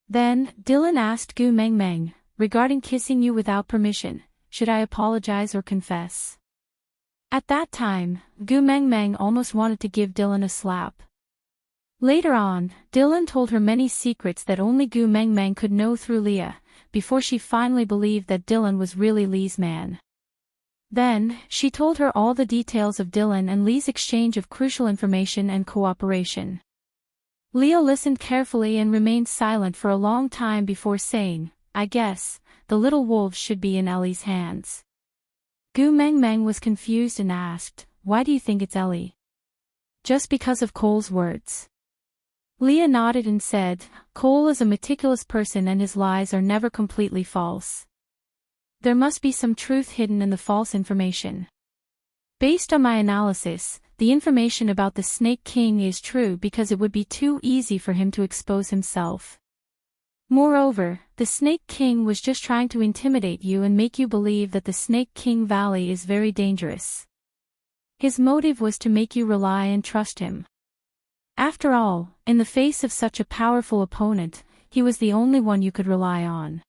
Then, Dylan asked Gu Mengmeng, regarding kissing you without permission, should I apologize or confess? At that time, Gu Mengmeng almost wanted to give Dylan a slap. Later on, Dylan told her many secrets that only Gu Mengmeng could know through Leah, before she finally believed that Dylan was really Lee's man. Then, she told her all the details of Dylan and Lee's exchange of crucial information and cooperation. Leo listened carefully and remained silent for a long time before saying, I guess, the little wolves should be in Ellie's hands. Gu Mengmeng was confused and asked, why do you think it's Ellie? Just because of Cole's words. Leah nodded and said, Cole is a meticulous person and his lies are never completely false. There must be some truth hidden in the false information. Based on my analysis, the information about the Snake King is true because it would be too easy for him to expose himself. Moreover, the Snake King was just trying to intimidate you and make you believe that the Snake King Valley is very dangerous. His motive was to make you rely and trust him. After all, in the face of such a powerful opponent, he was the only one you could rely on.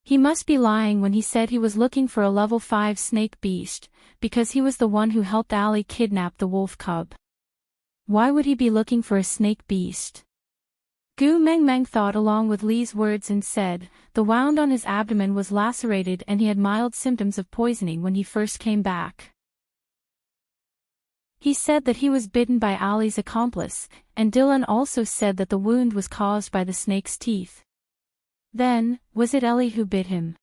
He must be lying when he said he was looking for a level 5 snake beast, because he was the one who helped Allie kidnap the wolf cub. Why would he be looking for a snake beast? Gu Mengmeng thought along with Lee's words and said, the wound on his abdomen was lacerated and he had mild symptoms of poisoning when he first came back. He said that he was bitten by Allie's accomplice, and Dylan also said that the wound was caused by the snake's teeth. Then, was it Ellie who bit him?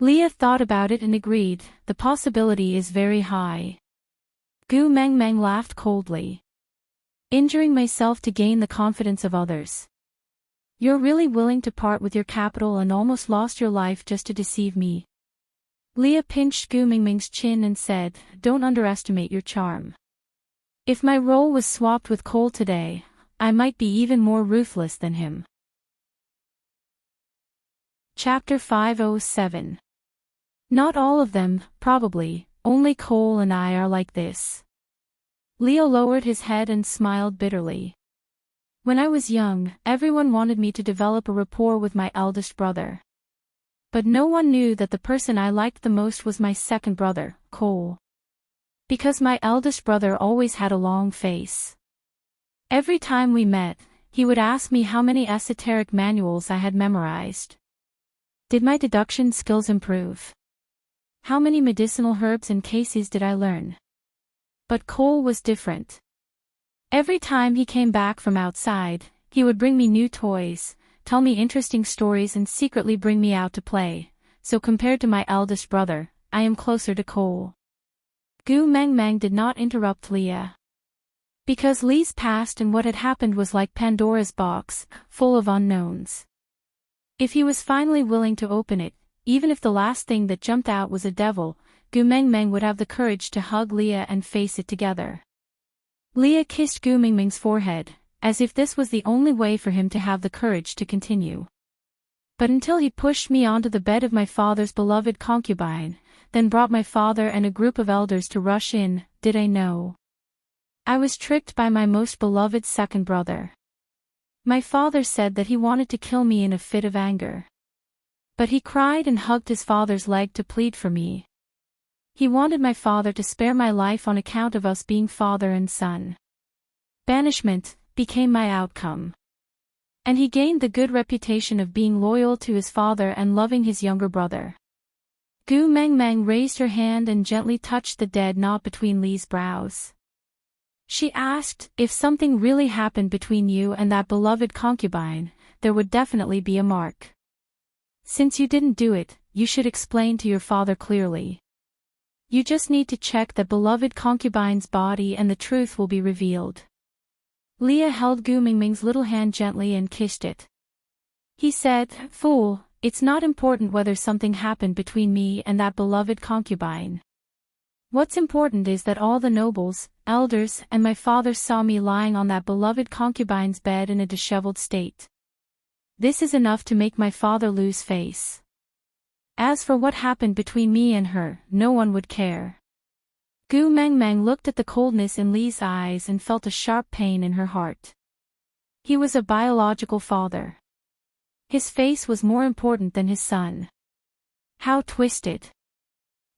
Leah thought about it and agreed, the possibility is very high. Gu Mengmeng laughed coldly. Injuring myself to gain the confidence of others. You're really willing to part with your capital and almost lost your life just to deceive me. Leah pinched Gu Mengmeng's chin and said, don't underestimate your charm. If my role was swapped with Cole today, I might be even more ruthless than him. Chapter 507. Not all of them, probably, only Cole and I are like this. Leo lowered his head and smiled bitterly. When I was young, everyone wanted me to develop a rapport with my eldest brother. But no one knew that the person I liked the most was my second brother, Cole. Because my eldest brother always had a long face. Every time we met, he would ask me how many esoteric manuals I had memorized. Did my deduction skills improve? How many medicinal herbs and cases did I learn? But Cole was different. Every time he came back from outside, he would bring me new toys, tell me interesting stories and secretly bring me out to play, so compared to my eldest brother, I am closer to Cole. Gu Mengmeng did not interrupt Leah. Because Lee's past and what had happened was like Pandora's box, full of unknowns. If he was finally willing to open it, even if the last thing that jumped out was a devil, Gu Mengmeng would have the courage to hug Leah and face it together. Leah kissed Gu Mengmeng's forehead, as if this was the only way for him to have the courage to continue. But until he pushed me onto the bed of my father's beloved concubine, then brought my father and a group of elders to rush in, did I know. I was tricked by my most beloved second brother. My father said that he wanted to kill me in a fit of anger. But he cried and hugged his father's leg to plead for me. He wanted my father to spare my life on account of us being father and son. Banishment became my outcome. And he gained the good reputation of being loyal to his father and loving his younger brother. Gu Mengmeng raised her hand and gently touched the dead knot between Lee's brows. She asked, if something really happened between you and that beloved concubine, there would definitely be a mark. Since you didn't do it, you should explain to your father clearly. You just need to check that beloved concubine's body and the truth will be revealed. Leah held Gu Mengmeng's little hand gently and kissed it. He said, fool, it's not important whether something happened between me and that beloved concubine. What's important is that all the nobles, elders, and my father saw me lying on that beloved concubine's bed in a disheveled state. This is enough to make my father lose face. As for what happened between me and her, no one would care. Gu Mengmeng looked at the coldness in Li's eyes and felt a sharp pain in her heart. He was a biological father. His face was more important than his son. How twisted.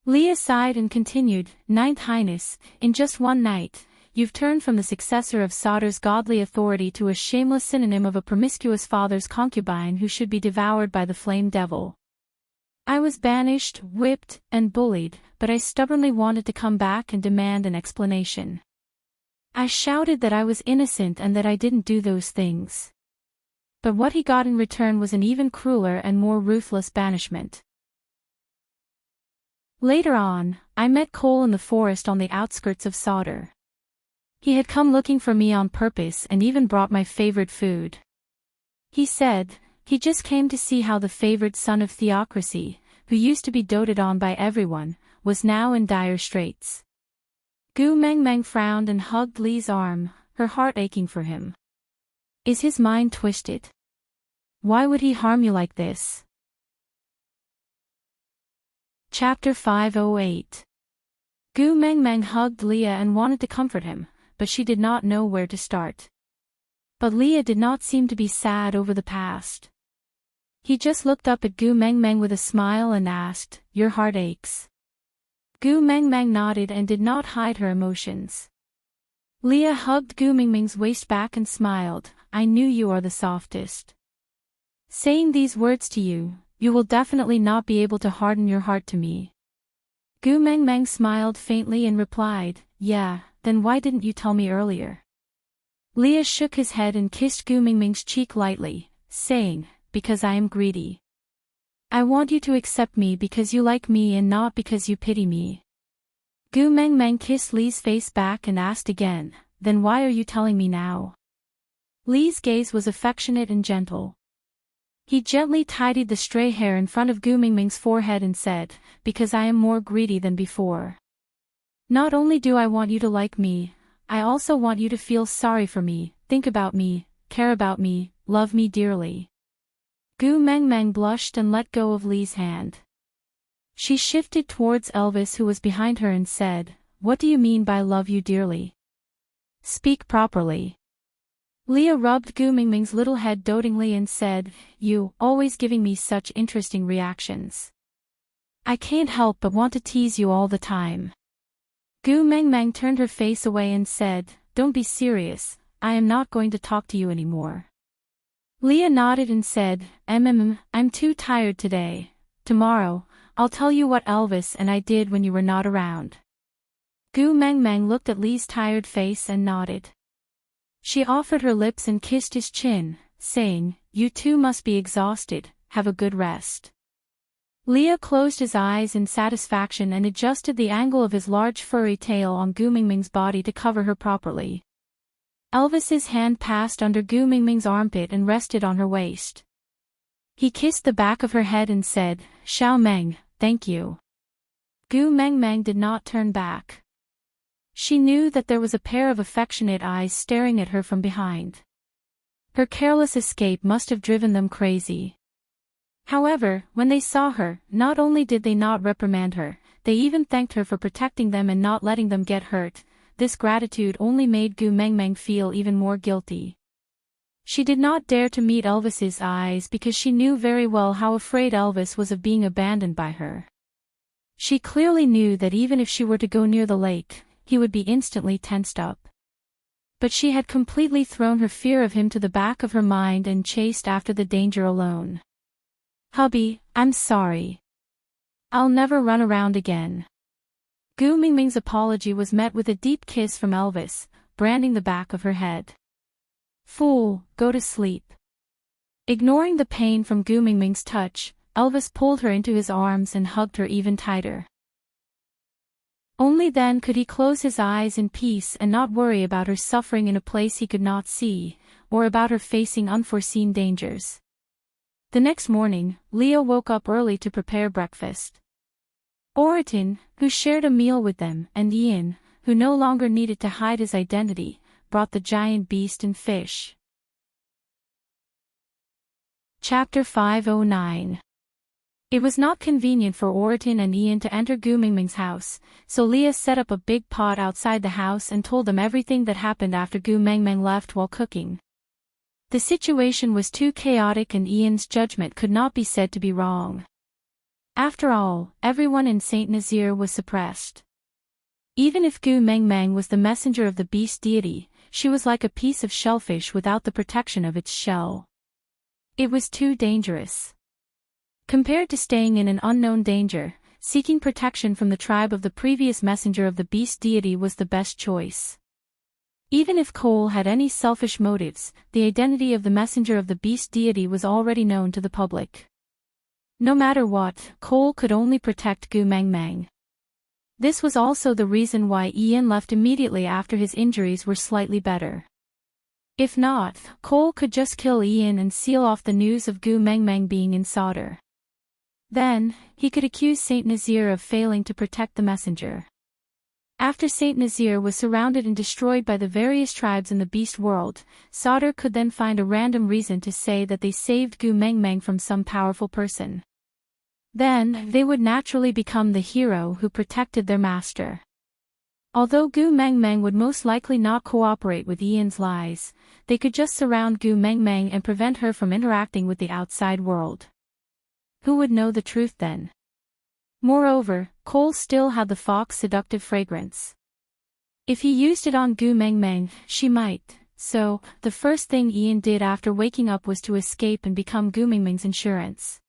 Li sighed and continued, Ninth Highness, in just one night, you've turned from the successor of Sauter's godly authority to a shameless synonym of a promiscuous father's concubine who should be devoured by the flame devil. I was banished, whipped, and bullied, but I stubbornly wanted to come back and demand an explanation. I shouted that I was innocent and that I didn't do those things. But what he got in return was an even crueler and more ruthless banishment. Later on, I met Cole in the forest on the outskirts of Sauter. He had come looking for me on purpose and even brought my favorite food. He said, he just came to see how the favored son of theocracy, who used to be doted on by everyone, was now in dire straits. Gu Mengmeng frowned and hugged Li's arm, her heart aching for him. Is his mind twisted? Why would he harm you like this? Chapter 508. Gu Mengmeng hugged Leah and wanted to comfort him, but she did not know where to start. But Leah did not seem to be sad over the past. He just looked up at Gu Mengmeng with a smile and asked, Your heart aches? Gu Mengmeng nodded and did not hide her emotions. Leah hugged Gu Mengmeng's waist back and smiled, I knew you are the softest. Saying these words to you, you will definitely not be able to harden your heart to me. Gu Mengmeng smiled faintly and replied, Yeah, then why didn't you tell me earlier? Leah shook his head and kissed Gu Mengmeng's cheek lightly, saying, Because I am greedy. I want you to accept me because you like me and not because you pity me. Gu Mengmeng kissed Li's face back and asked again, Then why are you telling me now? Li's gaze was affectionate and gentle. He gently tidied the stray hair in front of Gu Mengmeng's forehead and said, Because I am more greedy than before. Not only do I want you to like me, I also want you to feel sorry for me, think about me, care about me, love me dearly. Gu Mengmeng blushed and let go of Li's hand. She shifted towards Elvis who was behind her and said, What do you mean by love you dearly? Speak properly. Leah rubbed Gu Mengmeng's little head dotingly and said, You, always giving me such interesting reactions. I can't help but want to tease you all the time. Gu Mengmeng turned her face away and said, Don't be serious, I am not going to talk to you anymore. Leah nodded and said, I'm too tired today. Tomorrow, I'll tell you what Elvis and I did when you were not around. Gu Mengmeng looked at Li's tired face and nodded. She offered her lips and kissed his chin, saying, You too must be exhausted, have a good rest. Leah closed his eyes in satisfaction and adjusted the angle of his large furry tail on Gu Mengmeng's body to cover her properly. Elvis's hand passed under Gu Mengmeng's armpit and rested on her waist. He kissed the back of her head and said, Xiao Meng, thank you. Gu Mengmeng did not turn back. She knew that there was a pair of affectionate eyes staring at her from behind. Her careless escape must have driven them crazy. However, when they saw her, not only did they not reprimand her, they even thanked her for protecting them and not letting them get hurt. This gratitude only made Gu Mengmeng feel even more guilty. She did not dare to meet Elvis's eyes because she knew very well how afraid Elvis was of being abandoned by her. She clearly knew that even if she were to go near the lake, he would be instantly tensed up. But she had completely thrown her fear of him to the back of her mind and chased after the danger alone. Hubby, I'm sorry. I'll never run around again. Gu Mengmeng's apology was met with a deep kiss from Elvis, branding the back of her head. Fool, go to sleep. Ignoring the pain from Gu Mengmeng's touch, Elvis pulled her into his arms and hugged her even tighter. Only then could he close his eyes in peace and not worry about her suffering in a place he could not see, or about her facing unforeseen dangers. The next morning, Leah woke up early to prepare breakfast. Oriton, who shared a meal with them, and Ian, who no longer needed to hide his identity, brought the giant beast and fish. Chapter 509. It was not convenient for Oriton and Ian to enter Gu Mingming's house, so Leah set up a big pot outside the house and told them everything that happened after Gu Mingming left while cooking. The situation was too chaotic and Ian's judgment could not be said to be wrong. After all, everyone in Saint Nazaire was suppressed. Even if Gu Mingming was the messenger of the beast deity, she was like a piece of shellfish without the protection of its shell. It was too dangerous. Compared to staying in an unknown danger, seeking protection from the tribe of the previous messenger of the beast deity was the best choice. Even if Cole had any selfish motives, the identity of the messenger of the beast deity was already known to the public. No matter what, Cole could only protect Gu Mingming. This was also the reason why Ian left immediately after his injuries were slightly better. If not, Cole could just kill Ian and seal off the news of Gu Mingming being in Sauder. Then, he could accuse Saint Nazaire of failing to protect the messenger. After Saint Nazaire was surrounded and destroyed by the various tribes in the beast world, Sauder could then find a random reason to say that they saved Gu Mingming from some powerful person. Then, they would naturally become the hero who protected their master. Although Gu Mingming would most likely not cooperate with Ian's lies, they could just surround Gu Mingming and prevent her from interacting with the outside world. Who would know the truth then? Moreover, Cole still had the fox seductive fragrance. If he used it on Gu Mingming, she might. So, the first thing Ian did after waking up was to escape and become Gu Mingming's insurance.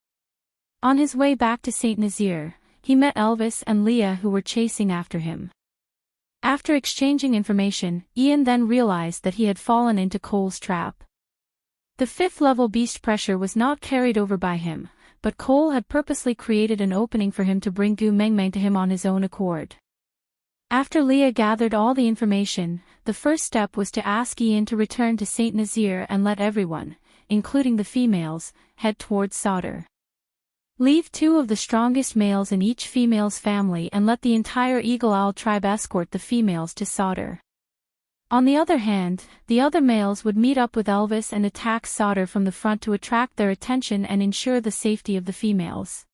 On his way back to Saint Nazaire, he met Elvis and Leah who were chasing after him. After exchanging information, Ian then realized that he had fallen into Cole's trap. The 5th level beast pressure was not carried over by him, but Cole had purposely created an opening for him to bring Gu Mingming to him on his own accord. After Leah gathered all the information, the first step was to ask Ian to return to Saint Nazaire and let everyone, including the females, head towards Sauder. Leave 2 of the strongest males in each female's family and let the entire Eagle Owl tribe escort the females to Sauder. On the other hand, the other males would meet up with Elvis and attack Sauder from the front to attract their attention and ensure the safety of the females.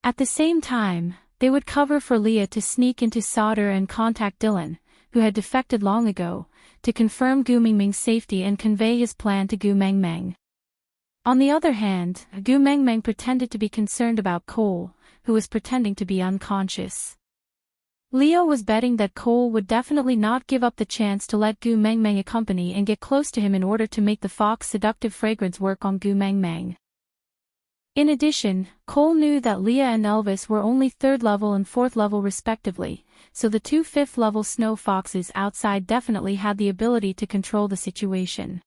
At the same time, they would cover for Leah to sneak into Sauder and contact Dylan, who had defected long ago, to confirm Gu Mingming's safety and convey his plan to Gu Mingming. On the other hand, Gu Mingming pretended to be concerned about Cole, who was pretending to be unconscious. Leo was betting that Cole would definitely not give up the chance to let Gu Mingming accompany and get close to him in order to make the fox seductive fragrance work on Gu Mingming. In addition, Cole knew that Leah and Elvis were only 3rd level and 4th level respectively, so the 2 5th level snow foxes outside definitely had the ability to control the situation.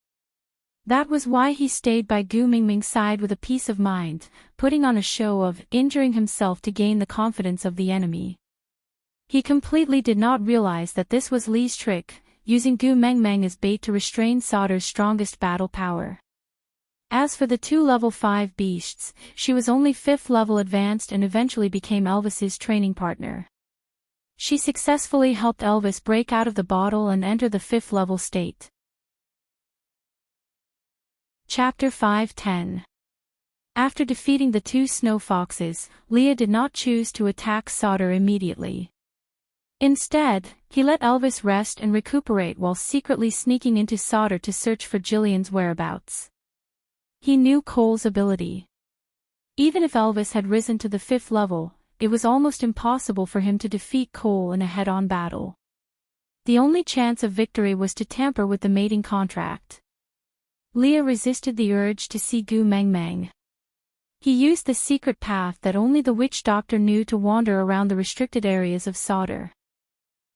That was why he stayed by Gu Mingming's side with a peace of mind, putting on a show of injuring himself to gain the confidence of the enemy. He completely did not realize that this was Lee's trick, using Gu Mingming as bait to restrain Sauder's strongest battle power. As for the 2 level 5 beasts, she was only 5th level advanced and eventually became Elvis's training partner. She successfully helped Elvis break out of the bottle and enter the 5th level state. Chapter 510. After defeating the 2 snow foxes, Leah did not choose to attack Sauder immediately. Instead, he let Elvis rest and recuperate while secretly sneaking into Sauder to search for Jillian's whereabouts. He knew Cole's ability. Even if Elvis had risen to the 5th level, it was almost impossible for him to defeat Cole in a head-on battle. The only chance of victory was to tamper with the mating contract. Leah resisted the urge to see Gu Mingming. He used the secret path that only the witch doctor knew to wander around the restricted areas of Sauder.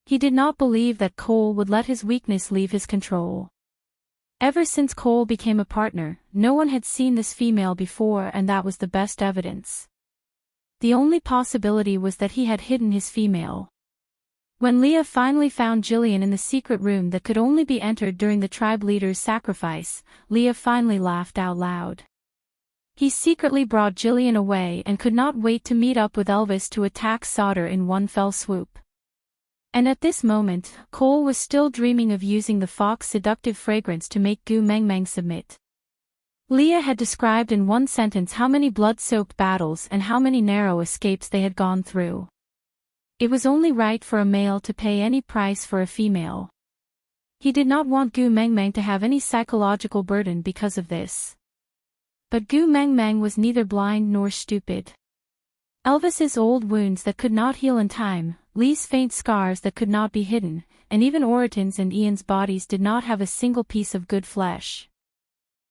He did not believe that Cole would let his weakness leave his control. Ever since Cole became a partner, no one had seen this female before, and that was the best evidence. The only possibility was that he had hidden his female. When Leah finally found Jillian in the secret room that could only be entered during the tribe leader's sacrifice, Leah finally laughed out loud. He secretly brought Jillian away and could not wait to meet up with Elvis to attack Sauter in one fell swoop. And at this moment, Cole was still dreaming of using the fox's seductive fragrance to make Gu Meng Meng submit. Leah had described in one sentence how many blood-soaked battles and how many narrow escapes they had gone through. It was only right for a male to pay any price for a female. He did not want Gu Meng Meng to have any psychological burden because of this. But Gu Meng Meng was neither blind nor stupid. Elvis's old wounds that could not heal in time, Lee's faint scars that could not be hidden, and even Oratin's and Ian's bodies did not have a single piece of good flesh.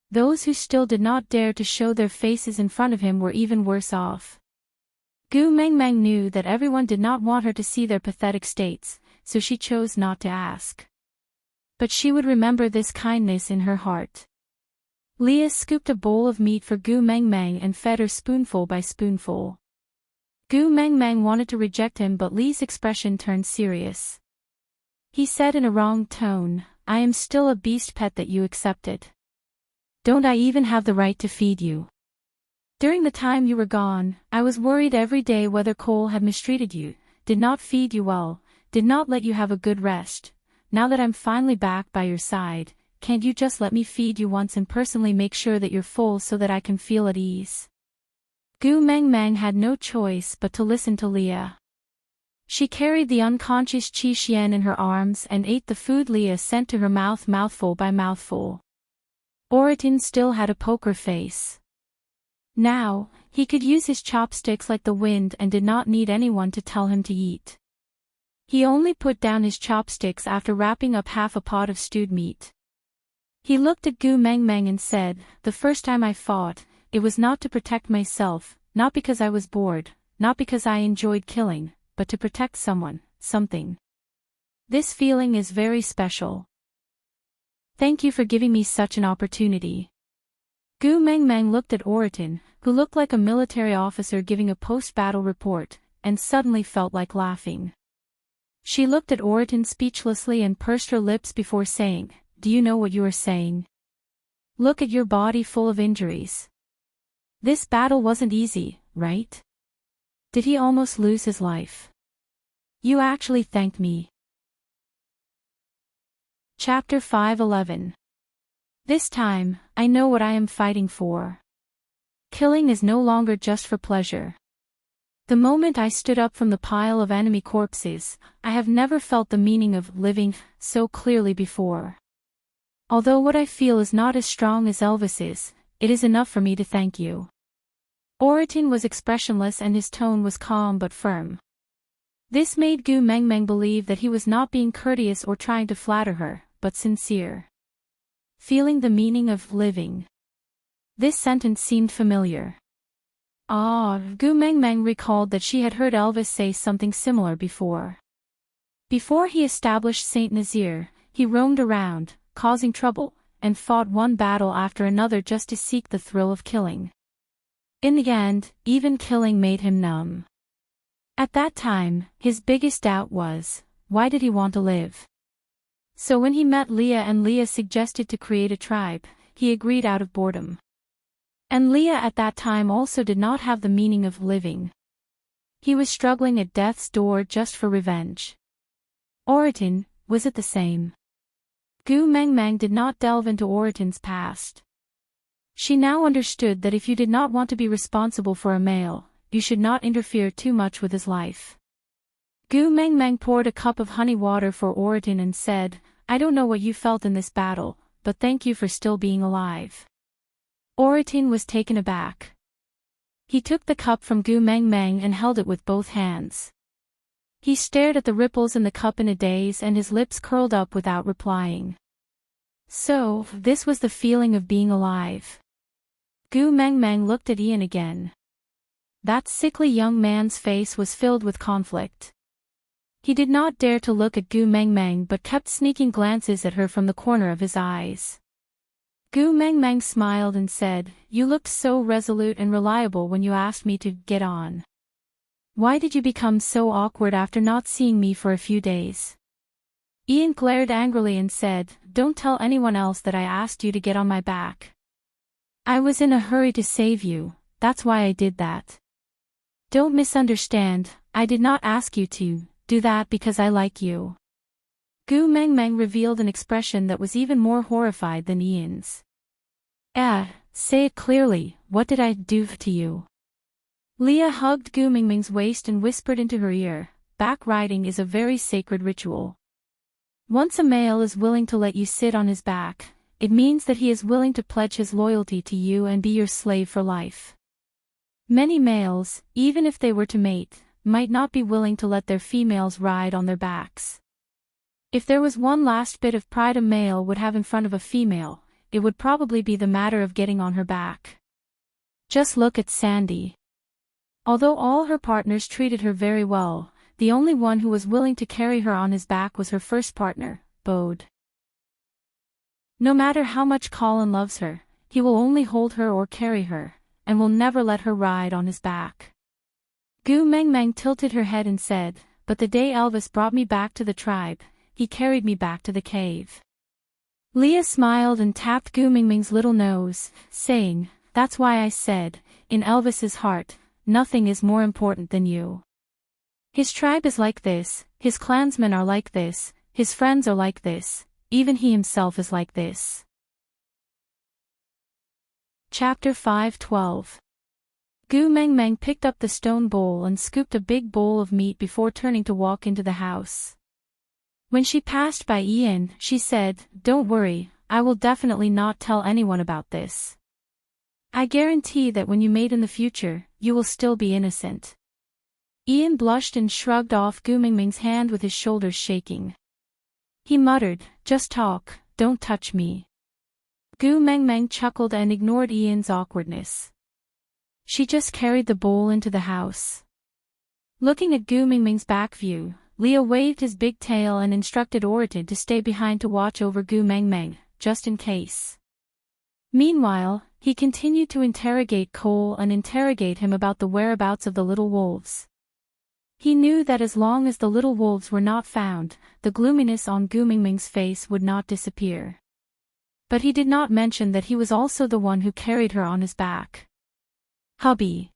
Those who still did not dare to show their faces in front of him were even worse off. Gu Meng Meng knew that everyone did not want her to see their pathetic states, so she chose not to ask. But she would remember this kindness in her heart. Leah scooped a bowl of meat for Gu Meng Meng and fed her spoonful by spoonful. Gu Meng Meng wanted to reject him, but Lee's expression turned serious. He said in a wrong tone, "I am still a beast pet that you accepted. Don't I even have the right to feed you? During the time you were gone, I was worried every day whether Cole had mistreated you, did not feed you well, did not let you have a good rest. Now that I'm finally back by your side, can't you just let me feed you once and personally make sure that you're full so that I can feel at ease?" Gu Meng Meng had no choice but to listen to Leah. She carried the unconscious Qi Xian in her arms and ate the food Leah sent to her mouth mouthful by mouthful. Oratin still had a poker face. Now, he could use his chopsticks like the wind and did not need anyone to tell him to eat. He only put down his chopsticks after wrapping up half a pot of stewed meat. He looked at Gu Meng Meng and said, "The first time I fought, it was not to protect myself, not because I was bored, not because I enjoyed killing, but to protect someone, something. This feeling is very special. Thank you for giving me such an opportunity." Gu Meng Meng looked at Oratin, who looked like a military officer giving a post-battle report, and suddenly felt like laughing. She looked at Oratin speechlessly and pursed her lips before saying, "Do you know what you are saying? Look at your body full of injuries. This battle wasn't easy, right? Did he almost lose his life? You actually thanked me." Chapter 5:11. This time, I know what I am fighting for. Killing is no longer just for pleasure. The moment I stood up from the pile of enemy corpses, I have never felt the meaning of living so clearly before. Although what I feel is not as strong as Elvis's, it is enough for me to thank you. Oratin was expressionless and his tone was calm but firm. This made Gu Meng Meng believe that he was not being courteous or trying to flatter her, but sincere. Feeling the meaning of living. This sentence seemed familiar. Gu Meng Meng recalled that she had heard Elvis say something similar before. Before he established Saint Nazaire, he roamed around, causing trouble, and fought one battle after another just to seek the thrill of killing. In the end, even killing made him numb. At that time, his biggest doubt was, why did he want to live? So when he met Leah and Leah suggested to create a tribe, he agreed out of boredom. And Leah at that time also did not have the meaning of living. He was struggling at death's door just for revenge. Oratin, was it the same? Gu Meng Meng did not delve into Oratin's past. She now understood that if you did not want to be responsible for a male, you should not interfere too much with his life. Gu Meng Meng poured a cup of honey water for Oratin and said, "I don't know what you felt in this battle, but thank you for still being alive." Oratin was taken aback. He took the cup from Gu Meng Meng and held it with both hands. He stared at the ripples in the cup in a daze and his lips curled up without replying. So, this was the feeling of being alive. Gu Meng Meng looked at Ian again. That sickly young man's face was filled with conflict. He did not dare to look at Gu Meng Meng but kept sneaking glances at her from the corner of his eyes. Gu Meng Meng smiled and said, "You looked so resolute and reliable when you asked me to get on. Why did you become so awkward after not seeing me for a few days?" Ian glared angrily and said, "Don't tell anyone else that I asked you to get on my back." I was in a hurry to save you, that's why I did that. Don't misunderstand, I did not ask you to do that because I like you. Gu Mengmeng revealed an expression that was even more horrified than Ian's. Say it clearly, what did I do to you? Leah hugged Gu Mengmeng's waist and whispered into her ear, back riding is a very sacred ritual. Once a male is willing to let you sit on his back, it means that he is willing to pledge his loyalty to you and be your slave for life. Many males, even if they were to mate, might not be willing to let their females ride on their backs. If there was one last bit of pride a male would have in front of a female, it would probably be the matter of getting on her back. Just look at Sandy. Although all her partners treated her very well, the only one who was willing to carry her on his back was her first partner, Bode. No matter how much Colin loves her, he will only hold her or carry her, and will never let her ride on his back. Gu Mengmeng tilted her head and said, but the day Elvis brought me back to the tribe, he carried me back to the cave. Leah smiled and tapped Gu Mengmeng's little nose, saying, that's why I said, in Elvis's heart, nothing is more important than you. His tribe is like this, his clansmen are like this, his friends are like this, even he himself is like this. Chapter 5:12. Gu Mengmeng picked up the stone bowl and scooped a big bowl of meat before turning to walk into the house. When she passed by Ian, she said, don't worry, I will definitely not tell anyone about this. I guarantee that when you mate in the future, you will still be innocent. Ian blushed and shrugged off Gu Mengmeng's hand with his shoulders shaking. He muttered, just talk, don't touch me. Gu Mengmeng chuckled and ignored Ian's awkwardness. She just carried the bowl into the house. Looking at Gu Mengmeng's back view, Leo waved his big tail and instructed Oritin to stay behind to watch over Gu Mengmeng, just in case. Meanwhile, he continued to interrogate Cole and interrogate him about the whereabouts of the little wolves. He knew that as long as the little wolves were not found, the gloominess on Gu Mengmeng's face would not disappear. But he did not mention that he was also the one who carried her on his back. Hubby.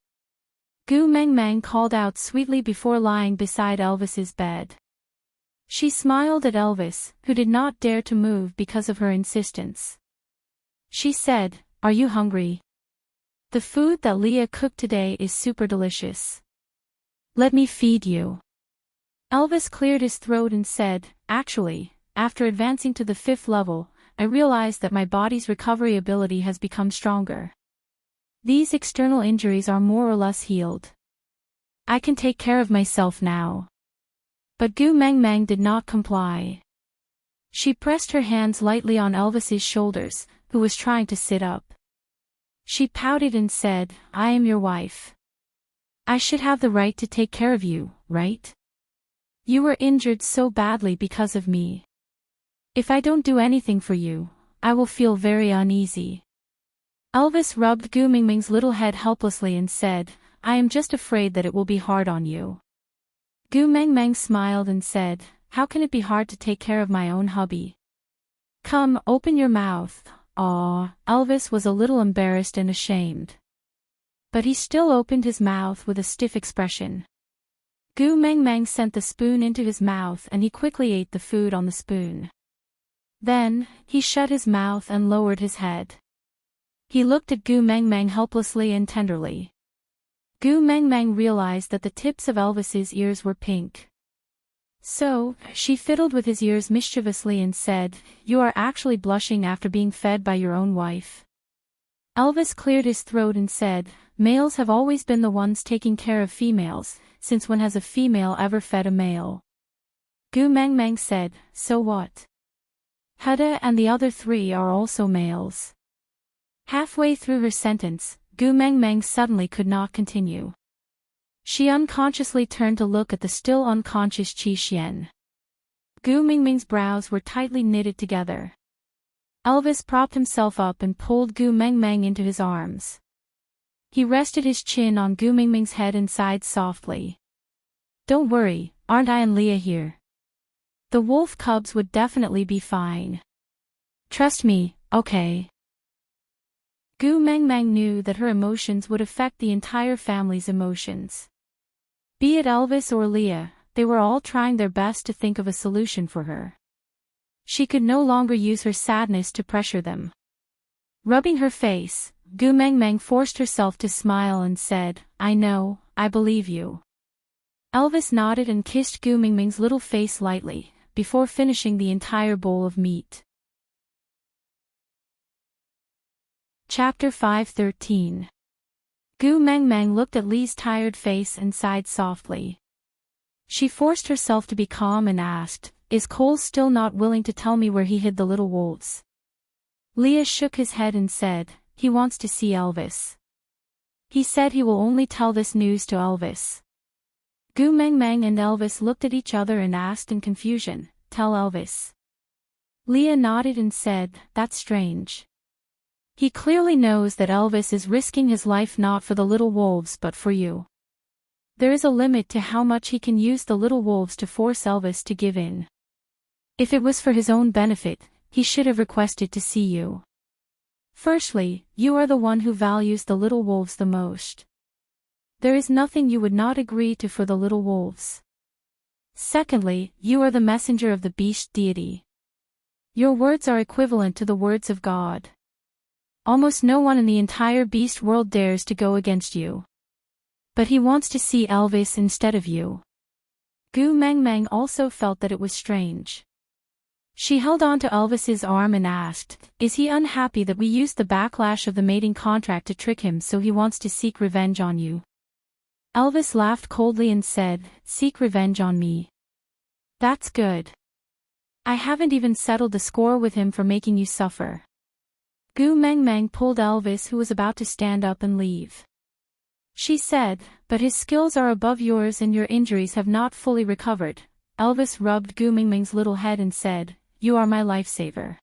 Gu Mengmeng called out sweetly before lying beside Elvis's bed. She smiled at Elvis, who did not dare to move because of her insistence. She said, are you hungry? The food that Leah cooked today is super delicious. Let me feed you. Elvis cleared his throat and said, actually, after advancing to the 5th level, I realized that my body's recovery ability has become stronger. These external injuries are more or less healed. I can take care of myself now. But Gu Mengmeng did not comply. She pressed her hands lightly on Elvis's shoulders, who was trying to sit up. She pouted and said, I am your wife. I should have the right to take care of you, right? You were injured so badly because of me. If I don't do anything for you, I will feel very uneasy. Elvis rubbed Gu Mengmeng's little head helplessly and said, I am just afraid that it will be hard on you. Gu Mengmeng smiled and said, how can it be hard to take care of my own hubby? Come, open your mouth. Elvis was a little embarrassed and ashamed. But he still opened his mouth with a stiff expression. Gu Mengmeng sent the spoon into his mouth and he quickly ate the food on the spoon. Then, he shut his mouth and lowered his head. He looked at Gu Mengmeng helplessly and tenderly. Gu Mengmeng realized that the tips of Elvis's ears were pink. So, she fiddled with his ears mischievously and said, you are actually blushing after being fed by your own wife. Elvis cleared his throat and said, males have always been the ones taking care of females, since when has a female ever fed a male? Gu Mengmeng said, so what? Huda and the other 3 are also males. Halfway through her sentence, Gu Mengmeng suddenly could not continue. She unconsciously turned to look at the still unconscious Qi Xian. Gu Mengmeng's brows were tightly knitted together. Elvis propped himself up and pulled Gu Mengmeng into his arms. He rested his chin on Gu Mengmeng's head and sighed softly. Don't worry, aren't I and Leah here? The wolf cubs would definitely be fine. Trust me, okay? Gu Mengmeng knew that her emotions would affect the entire family's emotions. Be it Elvis or Leah, they were all trying their best to think of a solution for her. She could no longer use her sadness to pressure them. Rubbing her face, Gu Mengmeng forced herself to smile and said, "I know, I believe you." Elvis nodded and kissed Gu Mengmeng's little face lightly, before finishing the entire bowl of meat. Chapter 5:13. Gu Mengmeng looked at Li's tired face and sighed softly. She forced herself to be calm and asked, "Is Cole still not willing to tell me where he hid the little wolves?" Leah shook his head and said, "He wants to see Elvis. He said he will only tell this news to Elvis." Gu Mengmeng and Elvis looked at each other and asked in confusion, "Tell Elvis?" Leah nodded and said, "That's strange. He clearly knows that Elvis is risking his life not for the little wolves but for you. There is a limit to how much he can use the little wolves to force Elvis to give in. If it was for his own benefit, he should have requested to see you. Firstly, you are the one who values the little wolves the most. There is nothing you would not agree to for the little wolves. Secondly, you are the messenger of the beast deity. Your words are equivalent to the words of God. Almost no one in the entire beast world dares to go against you. But he wants to see Elvis instead of you." Gu Mengmeng also felt that it was strange. She held on to Elvis's arm and asked, "Is he unhappy that we used the backlash of the mating contract to trick him, so he wants to seek revenge on you?" Elvis laughed coldly and said, "Seek revenge on me? That's good. I haven't even settled the score with him for making you suffer." Gu Mengmeng pulled Elvis, who was about to stand up and leave. She said, "But his skills are above yours and your injuries have not fully recovered." Elvis rubbed Gu Mengmeng's little head and said, "You are my lifesaver.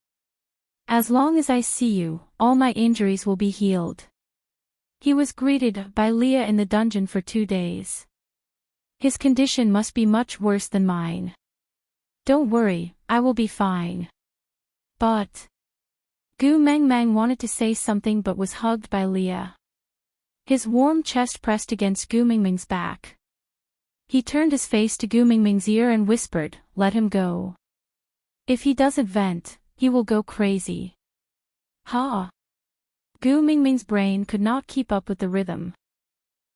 As long as I see you, all my injuries will be healed." He was greeted by Leah in the dungeon for 2 days. "His condition must be much worse than mine." "Don't worry, I will be fine." "But..." Gu Mengmeng wanted to say something but was hugged by Leah. His warm chest pressed against Gu Mengmeng's back. He turned his face to Gu Mengmeng's ear and whispered, "Let him go. If he doesn't vent, he will go crazy." Ha! Gu Mengmeng's brain could not keep up with the rhythm.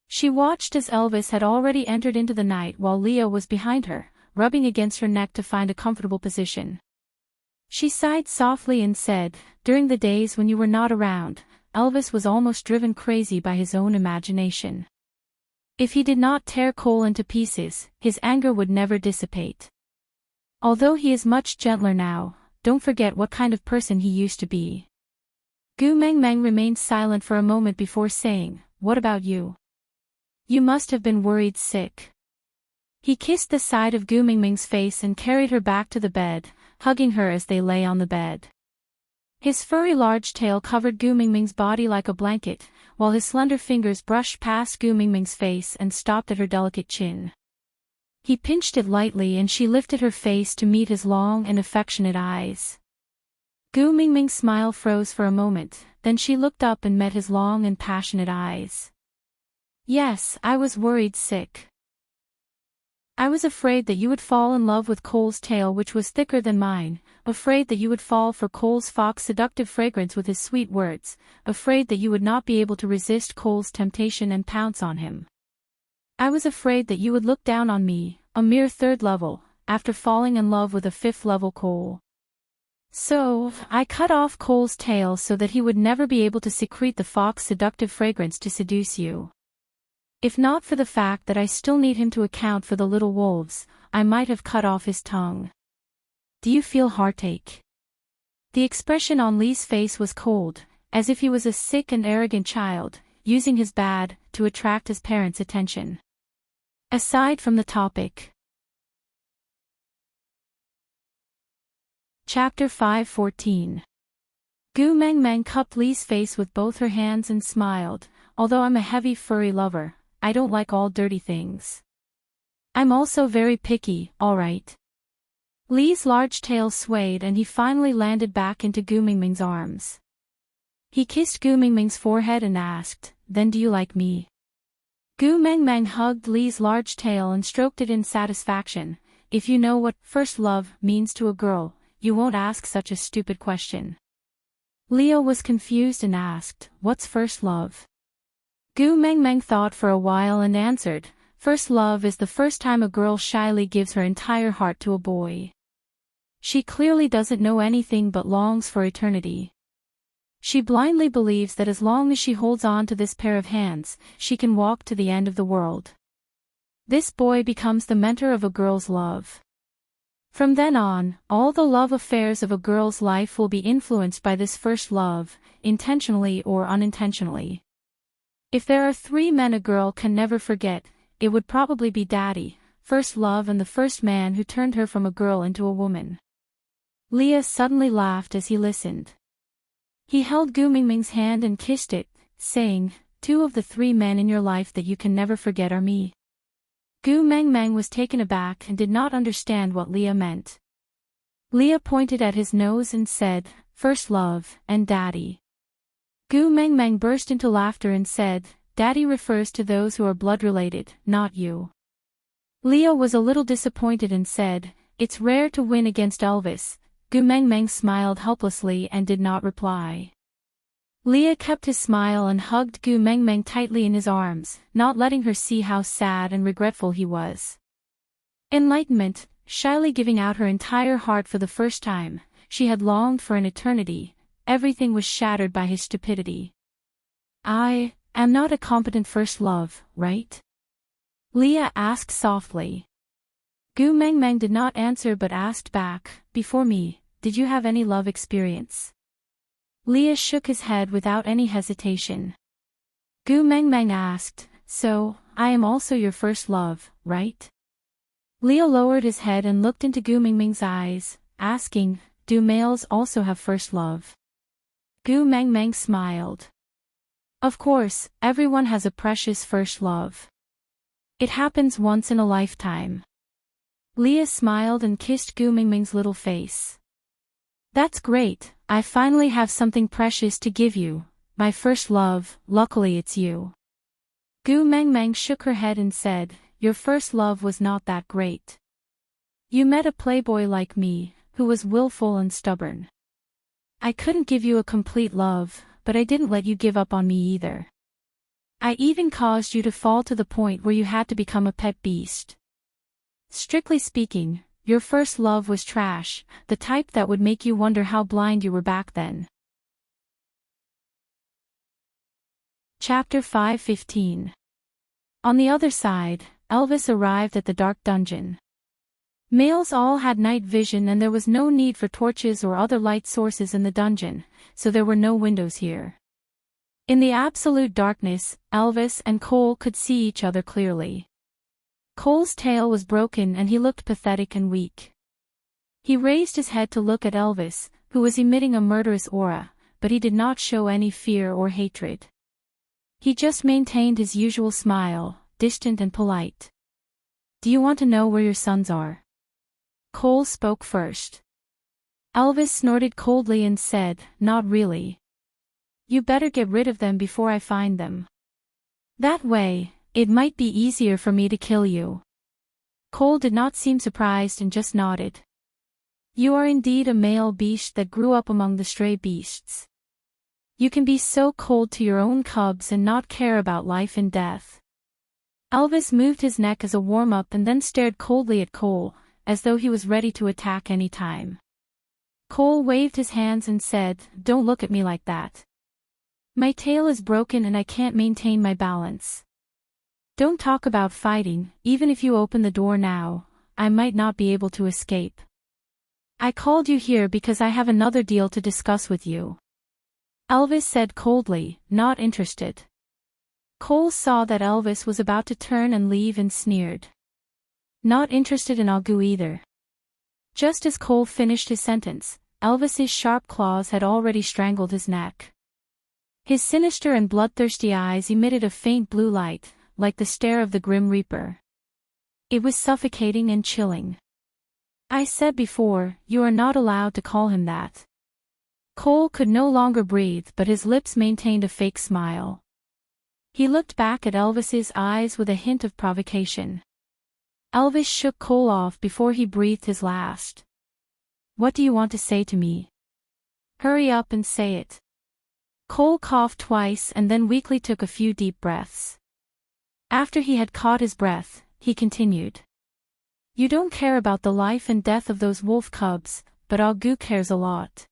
She watched as Elvis had already entered into the night while Leah was behind her, rubbing against her neck to find a comfortable position. She sighed softly and said, "During the days when you were not around, Elvis was almost driven crazy by his own imagination. If he did not tear Cole into pieces, his anger would never dissipate. Although he is much gentler now, don't forget what kind of person he used to be." Gu Mengmeng remained silent for a moment before saying, "What about you? You must have been worried sick." He kissed the side of Gu Mengmeng's face and carried her back to the bed, hugging her as they lay on the bed. His furry large tail covered Gu Mengmeng's body like a blanket, while his slender fingers brushed past Gu Mengmeng's face and stopped at her delicate chin. He pinched it lightly and she lifted her face to meet his long and affectionate eyes. Gu Mengmeng's smile froze for a moment, then she looked up and met his long and passionate eyes. "Yes, I was worried sick. I was afraid that you would fall in love with Cole's tail, which was thicker than mine, afraid that you would fall for Cole's fox seductive fragrance with his sweet words, afraid that you would not be able to resist Cole's temptation and pounce on him. I was afraid that you would look down on me, a mere 3rd level, after falling in love with a 5th level Cole. So, I cut off Cole's tail so that he would never be able to secrete the fox seductive fragrance to seduce you. If not for the fact that I still need him to account for the little wolves, I might have cut off his tongue. Do you feel heartache?" The expression on Li's face was cold, as if he was a sick and arrogant child, using his bad to attract his parents' attention. Aside from the topic. Chapter 5:14. Gu Mengmeng cupped Li's face with both her hands and smiled, "Although I'm a heavy furry lover, I don't like all dirty things. I'm also very picky, alright." Li's large tail swayed and he finally landed back into Gu Mengmeng's arms. He kissed Gu Mingming's forehead and asked, "Then do you like me?" Gu Mengmeng hugged Li's large tail and stroked it in satisfaction. "If you know what first love means to a girl, you won't ask such a stupid question." Leo was confused and asked, "What's first love?" Gu Mengmeng thought for a while and answered, "First love is the first time a girl shyly gives her entire heart to a boy. She clearly doesn't know anything but longs for eternity. She blindly believes that as long as she holds on to this pair of hands, she can walk to the end of the world. This boy becomes the mentor of a girl's love. From then on, all the love affairs of a girl's life will be influenced by this first love, intentionally or unintentionally. If there are 3 men a girl can never forget, it would probably be Daddy, first love, and the first man who turned her from a girl into a woman." Leah suddenly laughed as he listened. He held Gu Mingming's hand and kissed it, saying, "2 of the 3 men in your life that you can never forget are me." Gu Mengmeng was taken aback and did not understand what Leah meant. Leah pointed at his nose and said, "First love, and Daddy." Gu Mengmeng burst into laughter and said, "Daddy refers to those who are blood-related, not you." Leah was a little disappointed and said, "It's rare to win against Elvis." Gu Mengmeng smiled helplessly and did not reply. Leah kept his smile and hugged Gu Mengmeng tightly in his arms, not letting her see how sad and regretful he was. Enlightenment, shyly giving out her entire heart for the first time, she had longed for an eternity. Everything was shattered by his stupidity. "I am not a competent first love, right?" Leah asked softly. Gu Mengmeng did not answer but asked back, "Before me, did you have any love experience?" Leah shook his head without any hesitation. Gu Mengmeng asked, "So, I am also your first love, right?" Leah lowered his head and looked into Gu Mengmeng's eyes, asking, "Do males also have first love?" Gu Mengmeng smiled. "Of course, everyone has a precious first love. It happens once in a lifetime." Leah smiled and kissed Gu Mingming's little face. "That's great, I finally have something precious to give you, my first love. Luckily it's you." Gu Mengmeng shook her head and said, "Your first love was not that great. You met a playboy like me, who was willful and stubborn. I couldn't give you a complete love, but I didn't let you give up on me either. I even caused you to fall to the point where you had to become a pet beast. Strictly speaking, your first love was trash, the type that would make you wonder how blind you were back then." Chapter 5:15. On the other side, Elvis arrived at the dark dungeon. Males all had night vision and there was no need for torches or other light sources in the dungeon, so there were no windows here. In the absolute darkness, Elvis and Cole could see each other clearly. Cole's tail was broken and he looked pathetic and weak. He raised his head to look at Elvis, who was emitting a murderous aura, but he did not show any fear or hatred. He just maintained his usual smile, distant and polite. "Do you want to know where your sons are?" Cole spoke first. Elvis snorted coldly and said, "Not really. You better get rid of them before I find them. That way, it might be easier for me to kill you." Cole did not seem surprised and just nodded. "You are indeed a male beast that grew up among the stray beasts. You can be so cold to your own cubs and not care about life and death." Elvis moved his neck as a warm-up and then stared coldly at Cole, as though he was ready to attack any time. Cole waved his hands and said, "Don't look at me like that. My tail is broken and I can't maintain my balance. Don't talk about fighting. Even if you open the door now, I might not be able to escape. I called you here because I have another deal to discuss with you." Elvis said coldly, not interested. Cole saw that Elvis was about to turn and leave and sneered. "Not interested in Agu either." Just as Cole finished his sentence, Elvis's sharp claws had already strangled his neck. His sinister and bloodthirsty eyes emitted a faint blue light, like the stare of the Grim Reaper. It was suffocating and chilling. "I said before, you are not allowed to call him that." Cole could no longer breathe, but his lips maintained a fake smile. He looked back at Elvis's eyes with a hint of provocation. Elvis shook Cole off before he breathed his last. "What do you want to say to me? Hurry up and say it." Cole coughed twice and then weakly took a few deep breaths. After he had caught his breath, he continued. "You don't care about the life and death of those wolf cubs, but Agu cares a lot.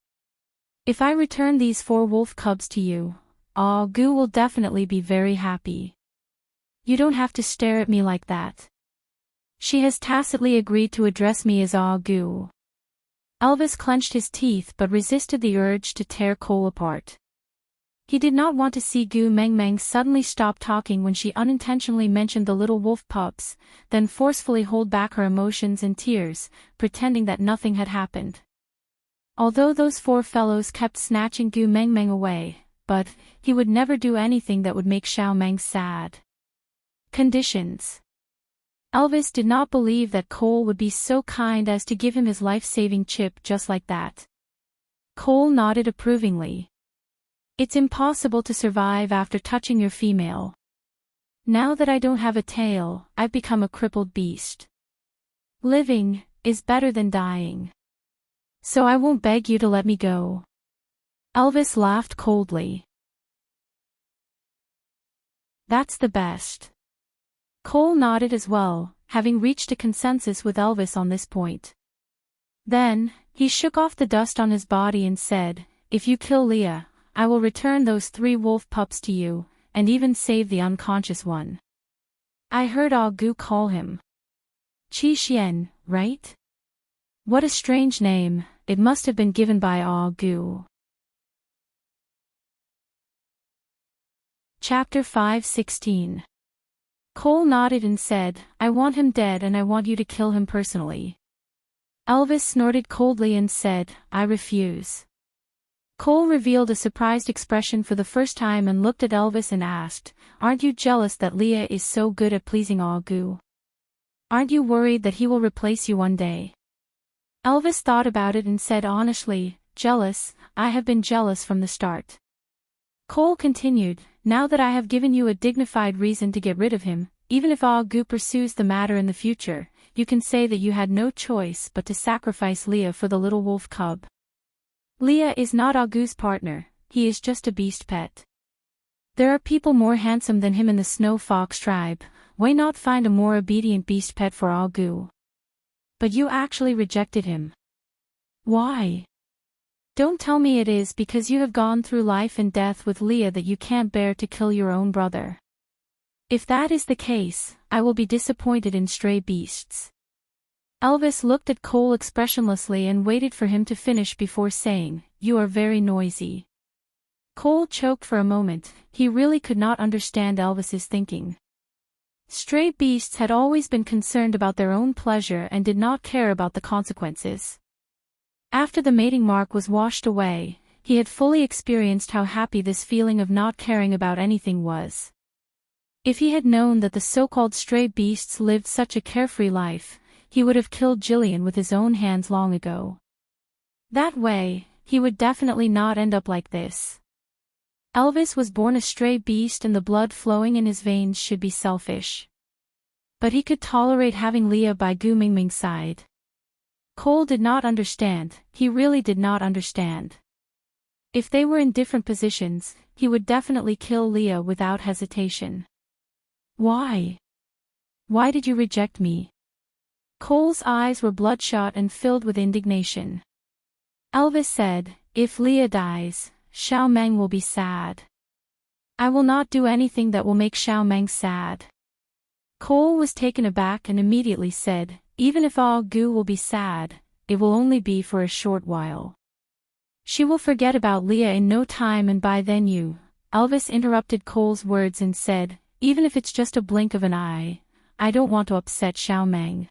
If I return these 4 wolf cubs to you, Agu will definitely be very happy. You don't have to stare at me like that. She has tacitly agreed to address me as Agu." Elvis clenched his teeth but resisted the urge to tear Cole apart. He did not want to see Gu Mengmeng suddenly stop talking when she unintentionally mentioned the little wolf pups, then forcefully hold back her emotions and tears, pretending that nothing had happened. Although those 4 fellows kept snatching Gu Mengmeng away, but he would never do anything that would make Xiao Meng sad. Conditions. Elvis did not believe that Cole would be so kind as to give him his life-saving chip just like that. Cole nodded approvingly. "It's impossible to survive after touching your female. Now that I don't have a tail, I've become a crippled beast. Living is better than dying. So I won't beg you to let me go." Elvis laughed coldly. "That's the best." Cole nodded as well, having reached a consensus with Elvis on this point. Then, he shook off the dust on his body and said, "If you kill Leah, I will return those 3 wolf pups to you, and even save the unconscious one. I heard Agu call him Qi Xian, right? What a strange name, it must have been given by Agu." Chapter 5:16. Cole nodded and said, "I want him dead and I want you to kill him personally." Elvis snorted coldly and said, "I refuse." Cole revealed a surprised expression for the first time and looked at Elvis and asked, "Aren't you jealous that Leah is so good at pleasing Agu? Aren't you worried that he will replace you one day?" Elvis thought about it and said honestly, "Jealous, I have been jealous from the start." Cole continued, "Now that I have given you a dignified reason to get rid of him, even if Agu pursues the matter in the future, you can say that you had no choice but to sacrifice Leah for the little wolf cub. Leah is not Agu's partner, he is just a beast pet. There are people more handsome than him in the Snow Fox tribe, why not find a more obedient beast pet for Agu? But you actually rejected him. Why? Don't tell me it is because you have gone through life and death with Leah that you can't bear to kill your own brother. If that is the case, I will be disappointed in stray beasts." Elvis looked at Cole expressionlessly and waited for him to finish before saying, "You are very noisy." Cole choked for a moment, he really could not understand Elvis's thinking. Stray beasts had always been concerned about their own pleasure and did not care about the consequences. After the mating mark was washed away, he had fully experienced how happy this feeling of not caring about anything was. If he had known that the so-called stray beasts lived such a carefree life, he would have killed Jillian with his own hands long ago. That way, he would definitely not end up like this. Elvis was born a stray beast and the blood flowing in his veins should be selfish. But he could tolerate having Leah by Gu Mingming's side. Cole did not understand, he really did not understand. If they were in different positions, he would definitely kill Leah without hesitation. Why? Why did you reject me? Cole's eyes were bloodshot and filled with indignation. Elvis said, "If Leah dies, Xiao Meng will be sad. I will not do anything that will make Xiao Meng sad." Cole was taken aback and immediately said, "Even if Agu will be sad, it will only be for a short while. She will forget about Leah in no time and by then you." Elvis interrupted Cole's words and said, "Even if it's just a blink of an eye, I don't want to upset Xiao Meng.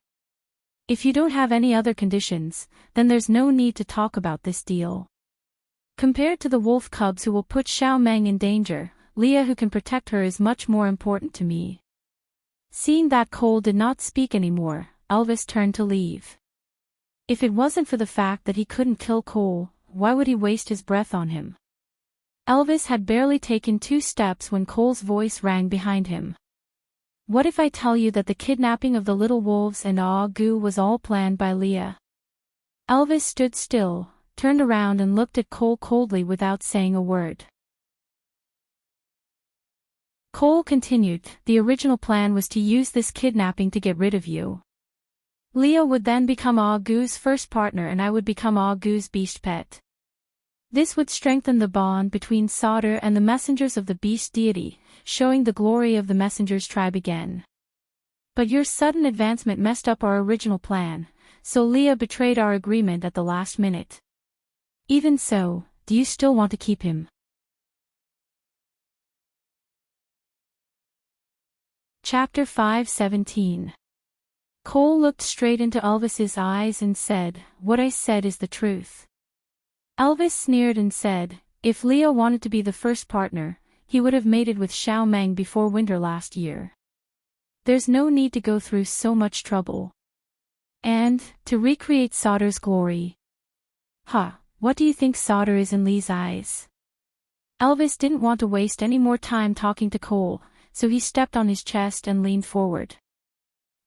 If you don't have any other conditions, then there's no need to talk about this deal. Compared to the wolf cubs who will put Xiao Meng in danger, Leah who can protect her is much more important to me." Seeing that Cole did not speak anymore, Elvis turned to leave. If it wasn't for the fact that he couldn't kill Cole, why would he waste his breath on him? Elvis had barely taken 2 steps when Cole's voice rang behind him. What if I tell you that the kidnapping of the little wolves and Goo was all planned by Leah? Elvis stood still, turned around and looked at Cole coldly without saying a word. Cole continued, the original plan was to use this kidnapping to get rid of you. Leah would then become Goo's first partner and I would become Goo's beast pet. This would strengthen the bond between Sauter and the messengers of the beast deity, showing the glory of the messengers tribe again. But your sudden advancement messed up our original plan, so Leah betrayed our agreement at the last minute. Even so, do you still want to keep him? Chapter 5:17. Cole looked straight into Elvis's eyes and said, what I said is the truth. Elvis sneered and said, if Leah wanted to be the first partner, he would have mated with Xiao Meng before winter last year. There's no need to go through so much trouble. And, to recreate Sauter's glory. What do you think Sauter is in Lee's eyes? Elvis didn't want to waste any more time talking to Cole, so he stepped on his chest and leaned forward.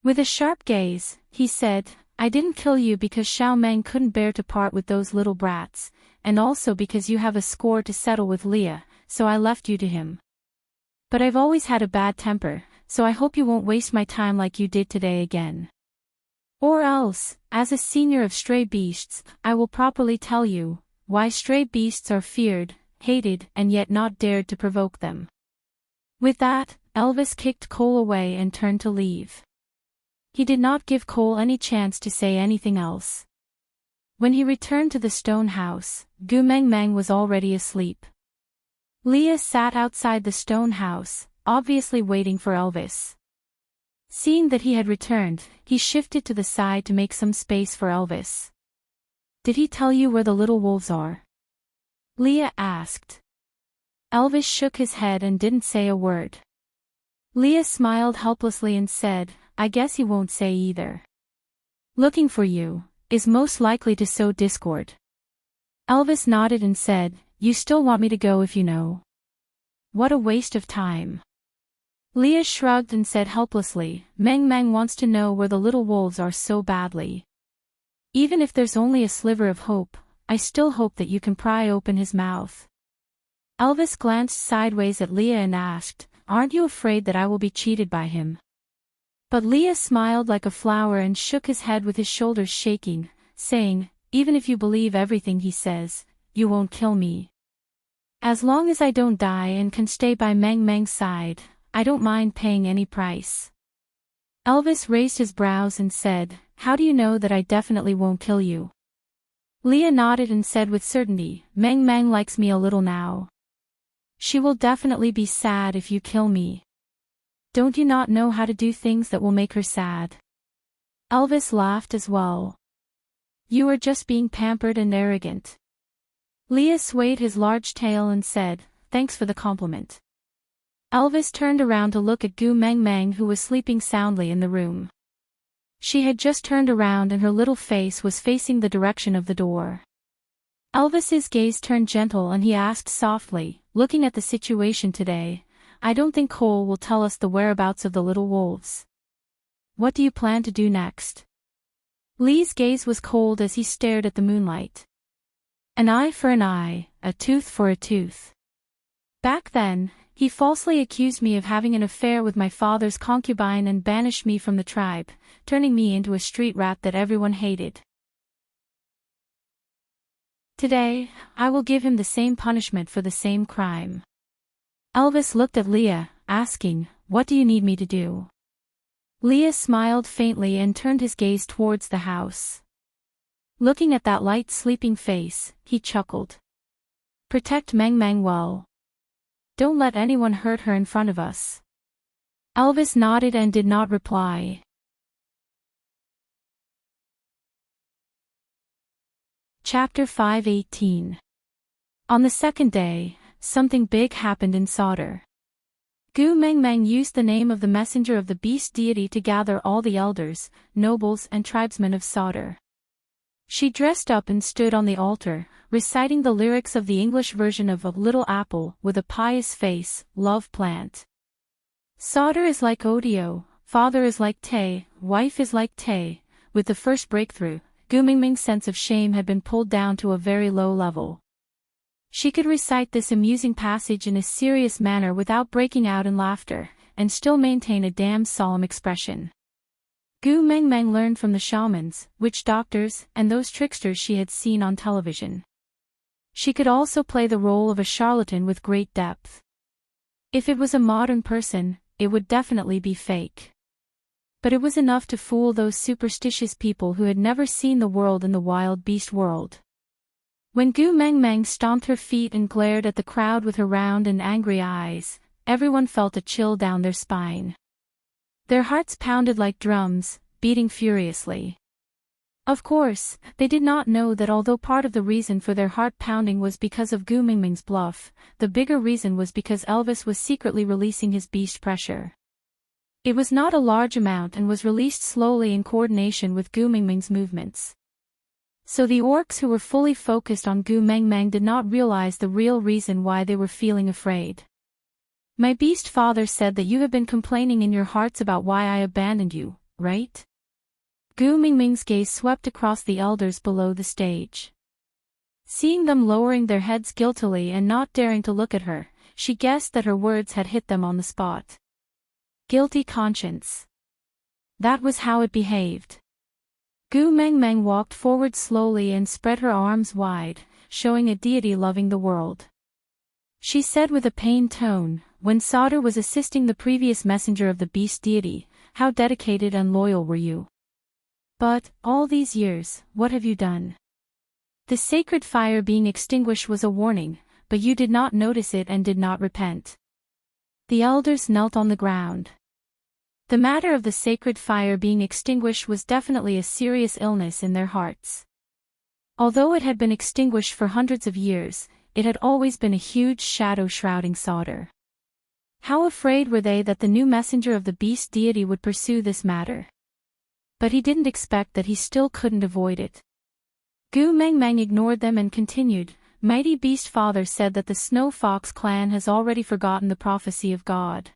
With a sharp gaze, he said, I didn't kill you because Xiao Meng couldn't bear to part with those little brats, and also because you have a score to settle with Leah, so I left you to him. But I've always had a bad temper, so I hope you won't waste my time like you did today again. Or else, as a senior of stray beasts, I will properly tell you why stray beasts are feared, hated, and yet not dared to provoke them. With that, Elvis kicked Cole away and turned to leave. He did not give Cole any chance to say anything else. When he returned to the stone house, Gu Meng was already asleep. Leah sat outside the stone house, obviously waiting for Elvis. Seeing that he had returned, he shifted to the side to make some space for Elvis. Did he tell you where the little wolves are? Leah asked. Elvis shook his head and didn't say a word. Leah smiled helplessly and said, I guess he won't say either. Looking for you is most likely to sow discord. Elvis nodded and said, you still want me to go if you know. What a waste of time. Leah shrugged and said helplessly, Meng wants to know where the little wolves are so badly. Even if there's only a sliver of hope, I still hope that you can pry open his mouth. Elvis glanced sideways at Leah and asked, aren't you afraid that I will be cheated by him? But Leah smiled like a flower and shook his head with his shoulders shaking, saying, even if you believe everything he says, you won't kill me. As long as I don't die and can stay by Meng's side, I don't mind paying any price. Elvis raised his brows and said, how do you know that I definitely won't kill you? Leah nodded and said with certainty, Meng likes me a little now. She will definitely be sad if you kill me. Don't you not know how to do things that will make her sad? Elvis laughed as well. You are just being pampered and arrogant. Leah swayed his large tail and said, thanks for the compliment. Elvis turned around to look at Gu Meng who was sleeping soundly in the room. She had just turned around and her little face was facing the direction of the door. Elvis's gaze turned gentle and he asked softly, looking at the situation today, I don't think Cole will tell us the whereabouts of the little wolves. What do you plan to do next? Lee's gaze was cold as he stared at the moonlight. An eye for an eye, a tooth for a tooth. Back then, he falsely accused me of having an affair with my father's concubine and banished me from the tribe, turning me into a street rat that everyone hated. Today, I will give him the same punishment for the same crime. Elvis looked at Leah, asking, what do you need me to do? Leah smiled faintly and turned his gaze towards the house. Looking at that light sleeping face, he chuckled. Protect Meng well. Don't let anyone hurt her in front of us. Elvis nodded and did not reply. Chapter 5:18. On the second day, something big happened in Sauter. Gu Meng used the name of the messenger of the beast deity to gather all the elders, nobles and tribesmen of Sauter. She dressed up and stood on the altar, reciting the lyrics of the English version of A Little Apple with a pious face, love plant. Sauter is like Odio, father is like Tay, wife is like Tay. With the first breakthrough, Gu Mingming's sense of shame had been pulled down to a very low level. She could recite this amusing passage in a serious manner without breaking out in laughter, and still maintain a damn solemn expression. Gu Mengmeng learned from the shamans, witch doctors, and those tricksters she had seen on television. She could also play the role of a charlatan with great depth. If it was a modern person, it would definitely be fake. But it was enough to fool those superstitious people who had never seen the world in the wild beast world. When Gu Mengmeng stomped her feet and glared at the crowd with her round and angry eyes, everyone felt a chill down their spine. Their hearts pounded like drums, beating furiously. Of course, they did not know that although part of the reason for their heart pounding was because of Gu Mingming's bluff, the bigger reason was because Elvis was secretly releasing his beast pressure. It was not a large amount and was released slowly in coordination with Gu Mingming's movements. So the orcs who were fully focused on Gu Mengmeng did not realize the real reason why they were feeling afraid. My beast father said that you have been complaining in your hearts about why I abandoned you, right? Gu Mingming's gaze swept across the elders below the stage. Seeing them lowering their heads guiltily and not daring to look at her, she guessed that her words had hit them on the spot. Guilty conscience. That was how it behaved. Gu Mengmeng walked forward slowly and spread her arms wide, showing a deity loving the world. She said with a pained tone, when Sauter was assisting the previous messenger of the beast deity, how dedicated and loyal were you? But, all these years, what have you done? The sacred fire being extinguished was a warning, but you did not notice it and did not repent. The elders knelt on the ground. The matter of the sacred fire being extinguished was definitely a serious illness in their hearts. Although it had been extinguished for hundreds of years, it had always been a huge shadow shrouding Sauter. How afraid were they that the new messenger of the beast deity would pursue this matter? But he didn't expect that he still couldn't avoid it. Gu Mengmeng ignored them and continued, Mighty Beast Father said that the Snow Fox clan has already forgotten the prophecy of God.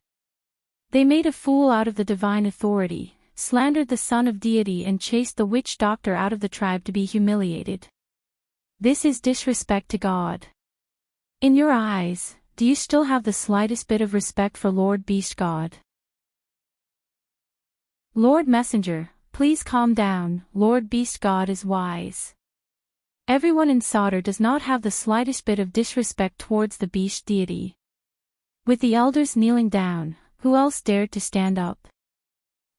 They made a fool out of the divine authority, slandered the son of deity and chased the witch doctor out of the tribe to be humiliated. This is disrespect to God. In your eyes, do you still have the slightest bit of respect for Lord Beast God? Lord Messenger, please calm down, Lord Beast God is wise. Everyone in Sauter does not have the slightest bit of disrespect towards the beast deity. With the elders kneeling down, who else dared to stand up?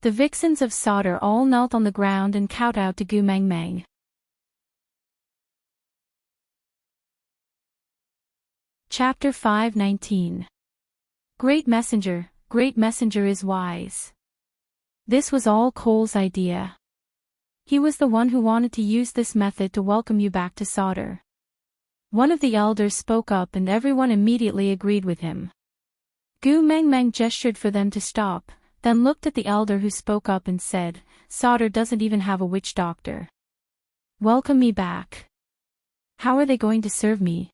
The vixens of Sauter all knelt on the ground and kowtowed to Gu Mengmeng. Chapter 5:19. Great Messenger is wise. This was all Cole's idea. He was the one who wanted to use this method to welcome you back to Sauter. One of the elders spoke up and everyone immediately agreed with him. Gu Mengmeng gestured for them to stop, then looked at the elder who spoke up and said, Sauter doesn't even have a witch doctor. Welcome me back. How are they going to serve me?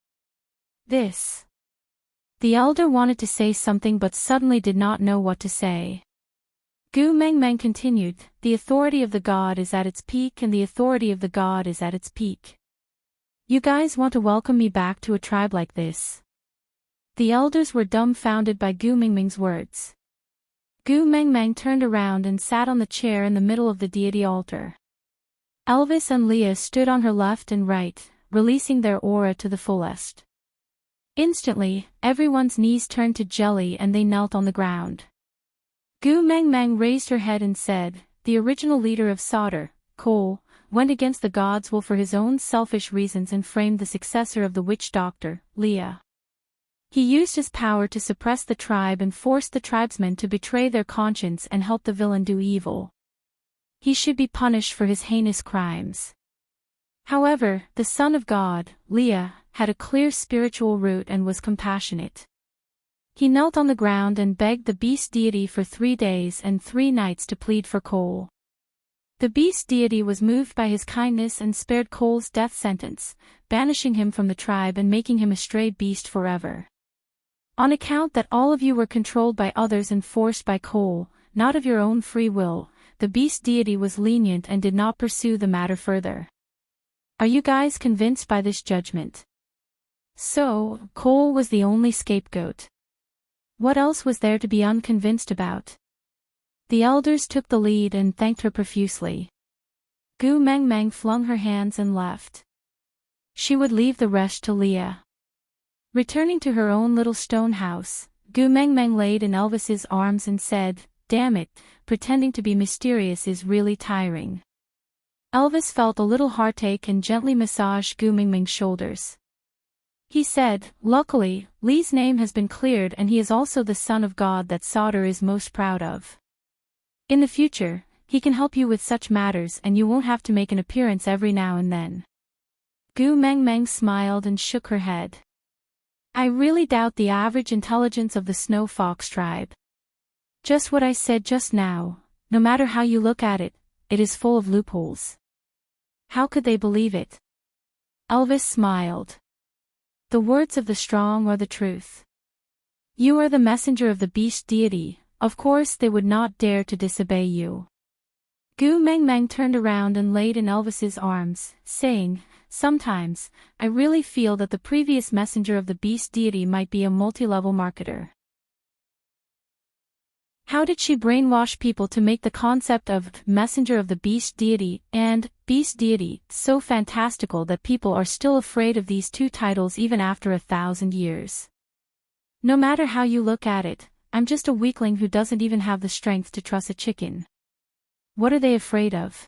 This. The elder wanted to say something but suddenly did not know what to say. Gu Mengmeng continued, the authority of the god is at its peak and the authority of the god is at its peak. You guys want to welcome me back to a tribe like this? The elders were dumbfounded by Gu Mingming's words. Gu Mengmeng turned around and sat on the chair in the middle of the deity altar. Elvis and Leah stood on her left and right, releasing their aura to the fullest. Instantly, everyone's knees turned to jelly and they knelt on the ground. Gu Mengmeng raised her head and said, the original leader of Sauter, Cole, went against the god's will for his own selfish reasons and framed the successor of the witch doctor, Leah. He used his power to suppress the tribe and forced the tribesmen to betray their conscience and help the villain do evil. He should be punished for his heinous crimes. However, the Son of God, Leah, had a clear spiritual root and was compassionate. He knelt on the ground and begged the beast deity for 3 days and 3 nights to plead for Cole. The beast deity was moved by his kindness and spared Cole's death sentence, banishing him from the tribe and making him a stray beast forever. On account that all of you were controlled by others and forced by Cole, not of your own free will, the beast deity was lenient and did not pursue the matter further. Are you guys convinced by this judgment? So, Cole was the only scapegoat. What else was there to be unconvinced about? The elders took the lead and thanked her profusely. Gu Meng Meng flung her hands and left. She would leave the rest to Leah. Returning to her own little stone house, Gu Meng Meng laid in Elvis's arms and said, "Damn it, pretending to be mysterious is really tiring." Elvis felt a little heartache and gently massaged Gu Meng Meng's shoulders. He said, "Luckily, Lee's name has been cleared and he is also the son of God that Sauter is most proud of. In the future, he can help you with such matters and you won't have to make an appearance every now and then." Gu Meng Meng smiled and shook her head. "I really doubt the average intelligence of the Snow Fox tribe. Just what I said just now, no matter how you look at it, it is full of loopholes." How could they believe it? Elvis smiled. "The words of the strong are the truth. You are the messenger of the beast deity, of course they would not dare to disobey you." Gu Meng Meng turned around and laid in Elvis's arms, saying, "Sometimes, I really feel that the previous messenger of the beast deity might be a multi-level marketer." How did she brainwash people to make the concept of messenger of the beast deity and beast deity so fantastical that people are still afraid of these two titles even after 1,000 years? No matter how you look at it, I'm just a weakling who doesn't even have the strength to truss a chicken. What are they afraid of?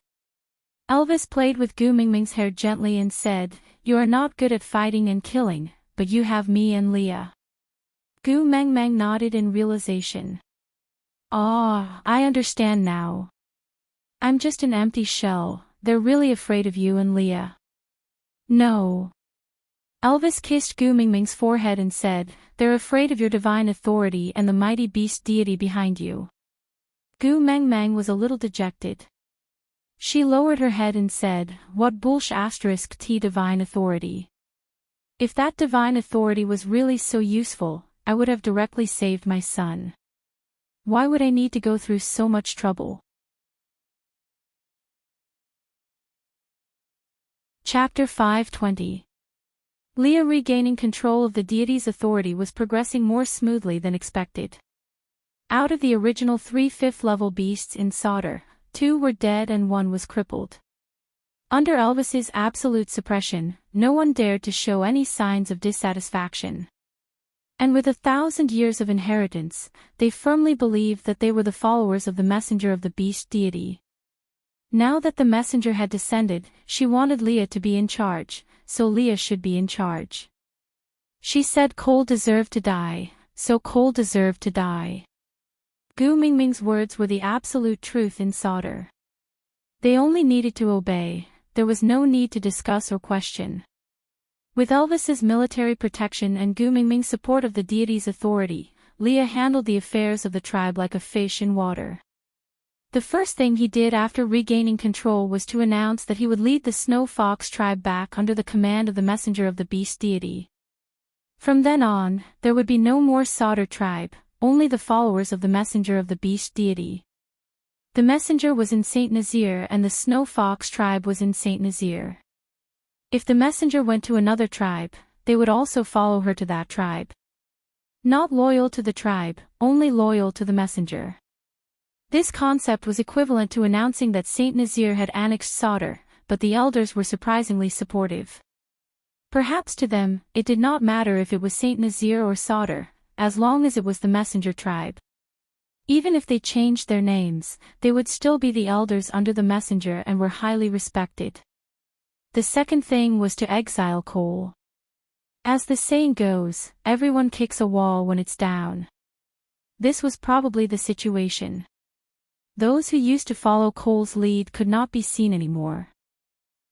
Elvis played with Gu Meng Meng's hair gently and said, "You are not good at fighting and killing, but you have me and Leah." Gu Meng Meng nodded in realization. "Ah, I understand now. I'm just an empty shell, they're really afraid of you and Leah." "No." Elvis kissed Gu Meng Meng's forehead and said, "They're afraid of your divine authority and the mighty beast deity behind you." Gu Meng Meng was a little dejected. She lowered her head and said, "What bullsh** t divine authority? If that divine authority was really so useful, I would have directly saved my son. Why would I need to go through so much trouble?" Chapter 520. Leah regaining control of the deity's authority was progressing more smoothly than expected. Out of the original 3 fifth-level beasts in Sauter, 2 were dead and 1 was crippled. Under Elvis's absolute suppression, no one dared to show any signs of dissatisfaction. And with 1,000 years of inheritance, they firmly believed that they were the followers of the messenger of the beast deity. Now that the messenger had descended, she wanted Leah to be in charge, so Leah should be in charge. She said Cole deserved to die, so Cole deserved to die. Gu Meng Meng's words were the absolute truth in Sauter. They only needed to obey, there was no need to discuss or question. With Elvis's military protection and Gu Meng Meng's support of the deity's authority, Leah handled the affairs of the tribe like a fish in water. The first thing he did after regaining control was to announce that he would lead the Snow Fox tribe back under the command of the messenger of the beast deity. From then on, there would be no more Sauter tribe, only the followers of the messenger of the beast deity. The messenger was in Saint Nazaire and the Snow Fox tribe was in Saint Nazaire. If the messenger went to another tribe, they would also follow her to that tribe. Not loyal to the tribe, only loyal to the messenger. This concept was equivalent to announcing that Saint Nazaire had annexed Sauter, but the elders were surprisingly supportive. Perhaps to them, it did not matter if it was Saint Nazaire or Sauter, as long as it was the messenger tribe. Even if they changed their names, they would still be the elders under the messenger and were highly respected. The second thing was to exile Cole. As the saying goes, everyone kicks a wall when it's down. This was probably the situation. Those who used to follow Cole's lead could not be seen anymore.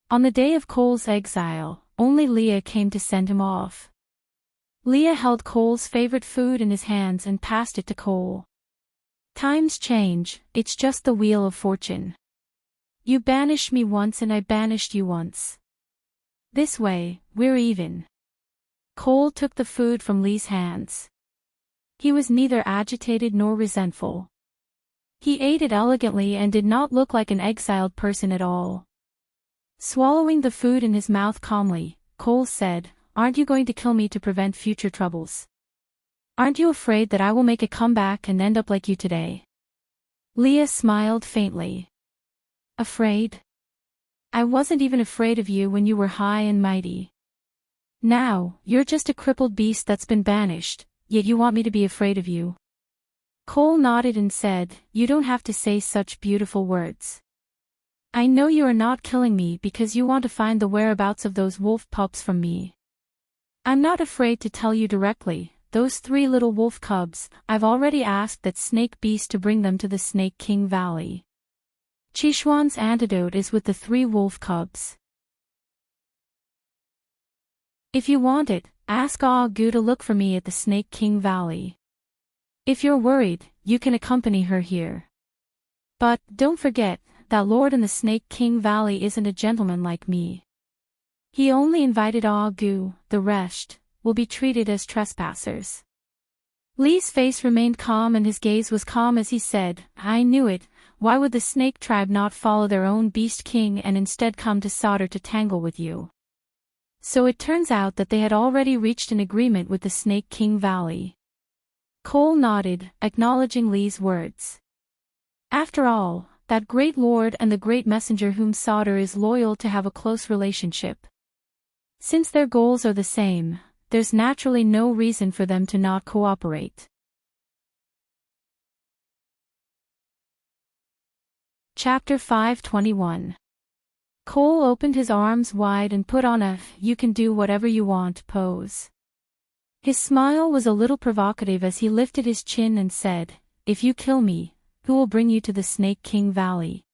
On the day of Cole's exile, only Leah came to send him off. Leah held Cole's favorite food in his hands and passed it to Cole. Times change, it's just the wheel of fortune. You banished me once and I banished you once. This way, we're even. Cole took the food from Lee's hands. He was neither agitated nor resentful. He ate it elegantly and did not look like an exiled person at all. Swallowing the food in his mouth calmly, Cole said, "Aren't you going to kill me to prevent future troubles? Aren't you afraid that I will make a comeback and end up like you today?" Leah smiled faintly. Afraid? I wasn't even afraid of you when you were high and mighty. Now, you're just a crippled beast that's been banished, yet you want me to be afraid of you. Cole nodded and said, "You don't have to say such beautiful words. I know you are not killing me because you want to find the whereabouts of those wolf pups from me. I'm not afraid to tell you directly, those 3 little wolf cubs, I've already asked that snake beast to bring them to the Snake King Valley. Chishuan's antidote is with the 3 wolf cubs. If you want it, ask Gu to look for me at the Snake King Valley. If you're worried, you can accompany her here. But, don't forget, that Lord in the Snake King Valley isn't a gentleman like me. He only invited Gu, the rest will be treated as trespassers." Lee's face remained calm and his gaze was calm as he said, "I knew it, why would the snake tribe not follow their own beast king and instead come to Sauter to tangle with you?" So it turns out that they had already reached an agreement with the Snake King Valley. Cole nodded, acknowledging Lee's words. After all, that great lord and the great messenger whom Sauter is loyal to have a close relationship. Since their goals are the same, there's naturally no reason for them to not cooperate. Chapter 521. Cole opened his arms wide and put on a "you can do whatever you want" pose. His smile was a little provocative as he lifted his chin and said, "If you kill me, who will bring you to the Snake King Valley?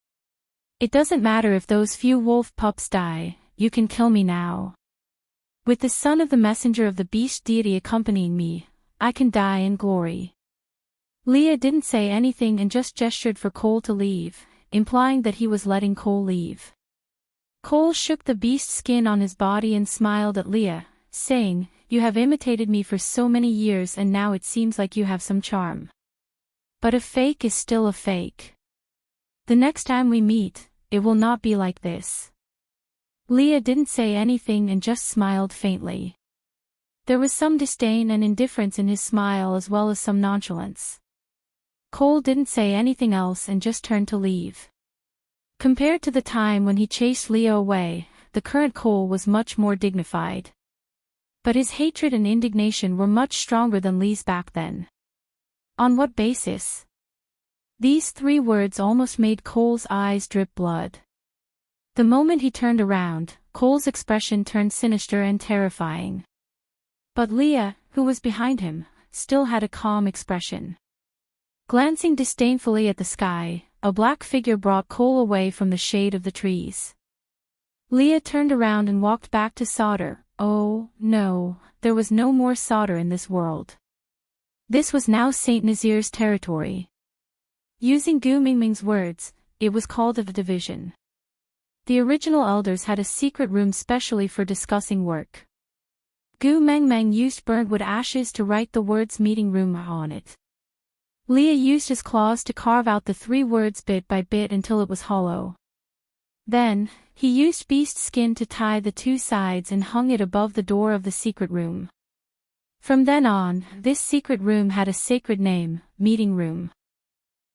It doesn't matter if those few wolf pups die, you can kill me now. With the son of the messenger of the beast deity accompanying me, I can die in glory." Leah didn't say anything and just gestured for Cole to leave, implying that he was letting Cole leave. Cole shook the beast skin on his body and smiled at Leah, saying, "You have imitated me for so many years and now it seems like you have some charm. But a fake is still a fake. The next time we meet, it will not be like this." Leah didn't say anything and just smiled faintly. There was some disdain and indifference in his smile as well as some nonchalance. Cole didn't say anything else and just turned to leave. Compared to the time when he chased Leah away, the current Cole was much more dignified. But his hatred and indignation were much stronger than Lee's back then. On what basis? These 3 words almost made Cole's eyes drip blood. The moment he turned around, Cole's expression turned sinister and terrifying. But Leah, who was behind him, still had a calm expression. Glancing disdainfully at the sky, a black figure brought Cole away from the shade of the trees. Leah turned around and walked back to Sauter. Oh, no, there was no more Sauter in this world. This was now Saint Nazir's territory. Using Gu Mingming's words, it was called a division. The original elders had a secret room specially for discussing work. Gu Mengmeng used burnt wood ashes to write the words meeting room on it. Leah used his claws to carve out the 3 words bit by bit until it was hollow. Then, he used beast skin to tie the 2 sides and hung it above the door of the secret room. From then on, this secret room had a sacred name, meeting room.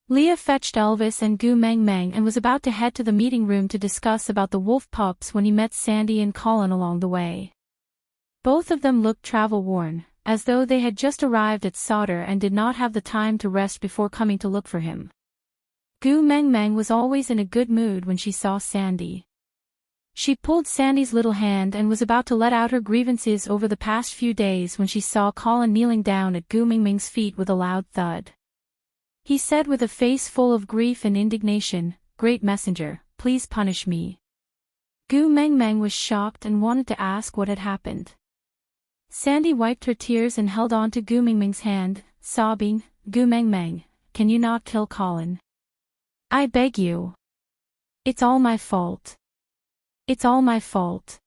Leah fetched Elvis and Gu Mengmeng and was about to head to the meeting room to discuss about the wolf pups when he met Sandy and Colin along the way. Both of them looked travel-worn, as though they had just arrived at Sauter and did not have the time to rest before coming to look for him. Gu Mengmeng was always in a good mood when she saw Sandy. She pulled Sandy's little hand and was about to let out her grievances over the past few days when she saw Colin kneeling down at Gu Mingming's feet with a loud thud. He said with a face full of grief and indignation, "Great messenger, please punish me." Gu Mengmeng was shocked and wanted to ask what had happened. Sandy wiped her tears and held on to Gu Mingming's hand, sobbing, "Gu Mengmeng, can you not kill Colin? I beg you." It's all my fault. It's all my fault.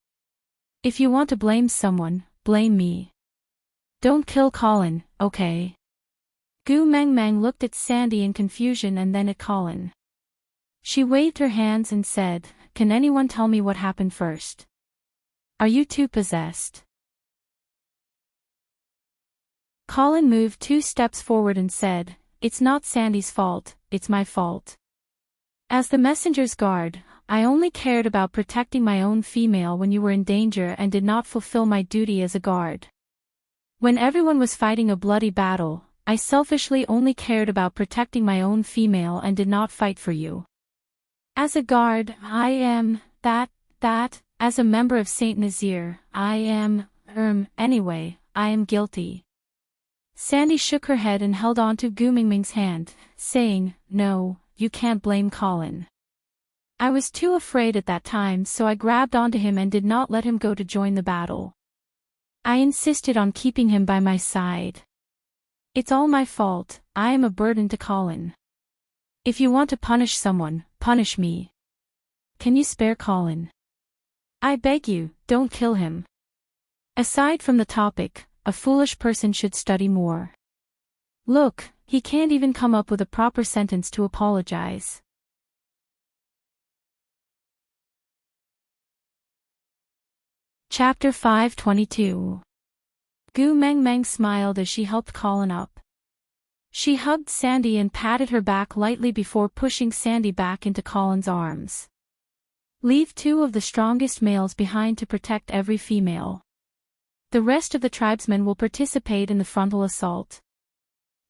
If you want to blame someone, blame me. Don't kill Colin, okay? Gu Meng Meng looked at Sandy in confusion and then at Colin. She waved her hands and said, "Can anyone tell me what happened first? Are you two possessed?" Colin moved 2 steps forward and said, "It's not Sandy's fault, it's my fault. As the messenger's guard, I only cared about protecting my own female when you were in danger and did not fulfill my duty as a guard. When everyone was fighting a bloody battle, I selfishly only cared about protecting my own female and did not fight for you. As a guard, I am, that, as a member of Saint Nazir, I am, anyway, I am guilty." Sandy shook her head and held on to Gu Mingming's hand, saying, "No, you can't blame Colin. I was too afraid at that time, so I grabbed onto him and did not let him go to join the battle. I insisted on keeping him by my side. It's all my fault, I am a burden to Colin. If you want to punish someone, punish me. Can you spare Colin? I beg you, don't kill him. Aside from the topic, a foolish person should study more. Look, he can't even come up with a proper sentence to apologize." Chapter 522. Gu Meng Meng smiled as she helped Colin up. She hugged Sandy and patted her back lightly before pushing Sandy back into Colin's arms. "Leave 2 of the strongest males behind to protect every female. The rest of the tribesmen will participate in the frontal assault.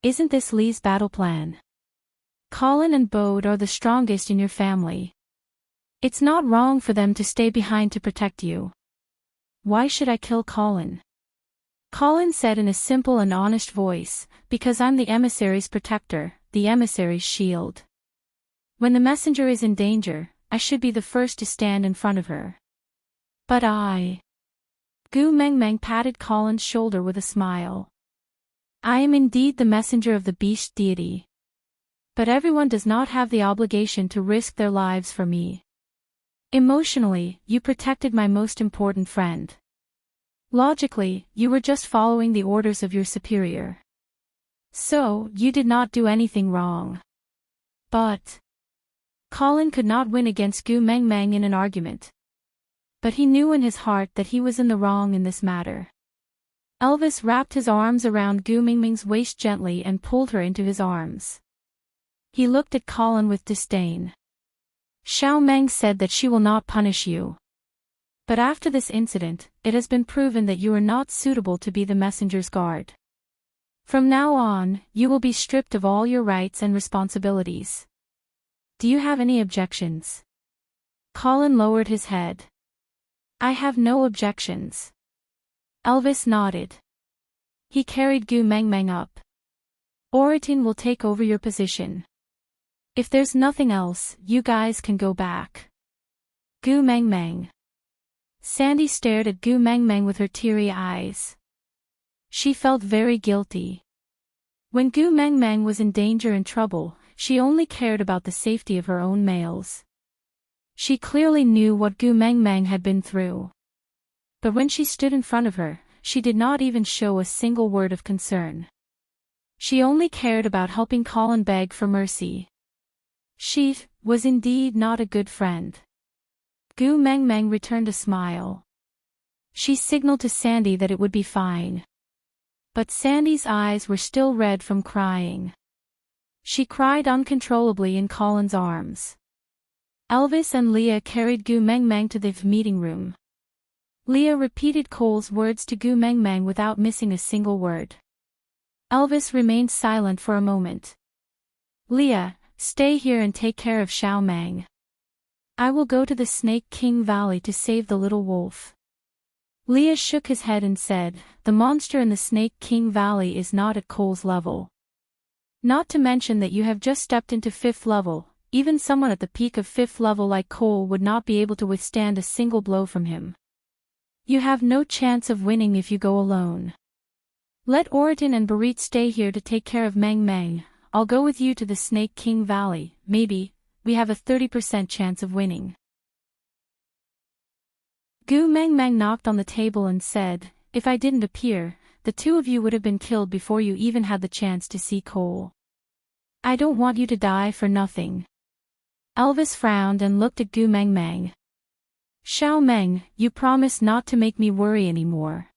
Isn't this Lee's battle plan? Colin and Bode are the strongest in your family. It's not wrong for them to stay behind to protect you. Why should I kill Colin?" Colin said in a simple and honest voice, "Because I'm the emissary's protector, the emissary's shield. When the messenger is in danger, I should be the first to stand in front of her." "But I..." Gu Meng Meng patted Colin's shoulder with a smile. "I am indeed the messenger of the beast deity. But everyone does not have the obligation to risk their lives for me. Emotionally, you protected my most important friend. Logically, you were just following the orders of your superior. So, you did not do anything wrong. But..." Colin could not win against Gu Meng Meng in an argument. But he knew in his heart that he was in the wrong in this matter. Elvis wrapped his arms around Gu Mingming's waist gently and pulled her into his arms. He looked at Colin with disdain. "Xiao Meng said that she will not punish you. But after this incident, it has been proven that you are not suitable to be the messenger's guard. From now on, you will be stripped of all your rights and responsibilities. Do you have any objections?" Colin lowered his head. "I have no objections." Elvis nodded. He carried Gu Meng Meng up. "Oritin will take over your position. If there's nothing else, you guys can go back." Gu Meng Meng. Sandy stared at Gu Meng Meng with her teary eyes. She felt very guilty. When Gu Meng Meng was in danger and trouble, she only cared about the safety of her own males. She clearly knew what Gu Meng Meng had been through. But when she stood in front of her, she did not even show a single word of concern. She only cared about helping Colin beg for mercy. She was indeed not a good friend. Gu Meng Meng returned a smile. She signaled to Sandy that it would be fine. But Sandy's eyes were still red from crying. She cried uncontrollably in Colin's arms. Elvis and Leah carried Gu Meng Meng to the meeting room. Leah repeated Cole's words to Gu Meng Meng without missing a single word. Elvis remained silent for a moment. "Leah, stay here and take care of Xiao Meng. I will go to the Snake King Valley to save the little wolf." Leah shook his head and said, "The monster in the Snake King Valley is not at Cole's level. Not to mention that you have just stepped into 5th level, even someone at the peak of 5th level like Cole would not be able to withstand a single blow from him. You have no chance of winning if you go alone. Let Oritin and Barit stay here to take care of Meng Meng. I'll go with you to the Snake King Valley, maybe, we have a 30% chance of winning. Gu Meng knocked on the table and said, if I didn't appear, the two of you would have been killed before you even had the chance to see coal. I don't want you to die for nothing. Elvis frowned and looked at Gu Meng. Xiao Meng, you promise not to make me worry anymore.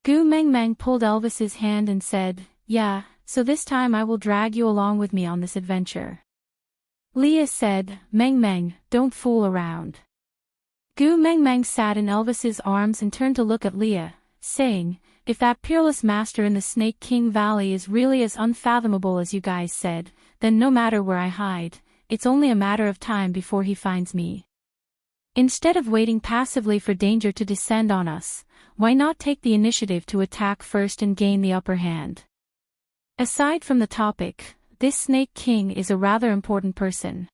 Gu Meng pulled Elvis's hand and said, yeah, so this time I will drag you along with me on this adventure. Leah said, Meng, don't fool around. Gu Meng sat in Elvis's arms and turned to look at Leah, saying, if that peerless master in the Snake King Valley is really as unfathomable as you guys said, then no matter where I hide, it's only a matter of time before he finds me. Instead of waiting passively for danger to descend on us, why not take the initiative to attack first and gain the upper hand? Aside from the topic, this Snake King is a rather important person.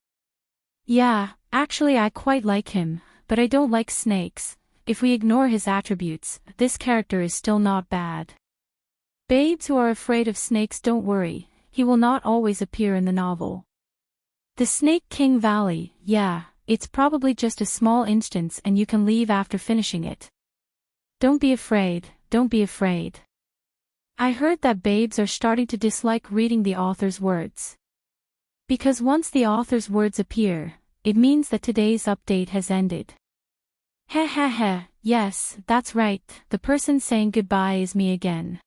Yeah, actually I quite like him, but I don't like snakes. If we ignore his attributes, this character is still not bad. Babes who are afraid of snakes, don't worry, he will not always appear in the novel. The Snake King Valley, yeah, it's probably just a small instance and you can leave after finishing it. Don't be afraid, don't be afraid. I heard that babes are starting to dislike reading the author's words. Because once the author's words appear, it means that today's update has ended. Heh, yes, that's right, the person saying goodbye is me again.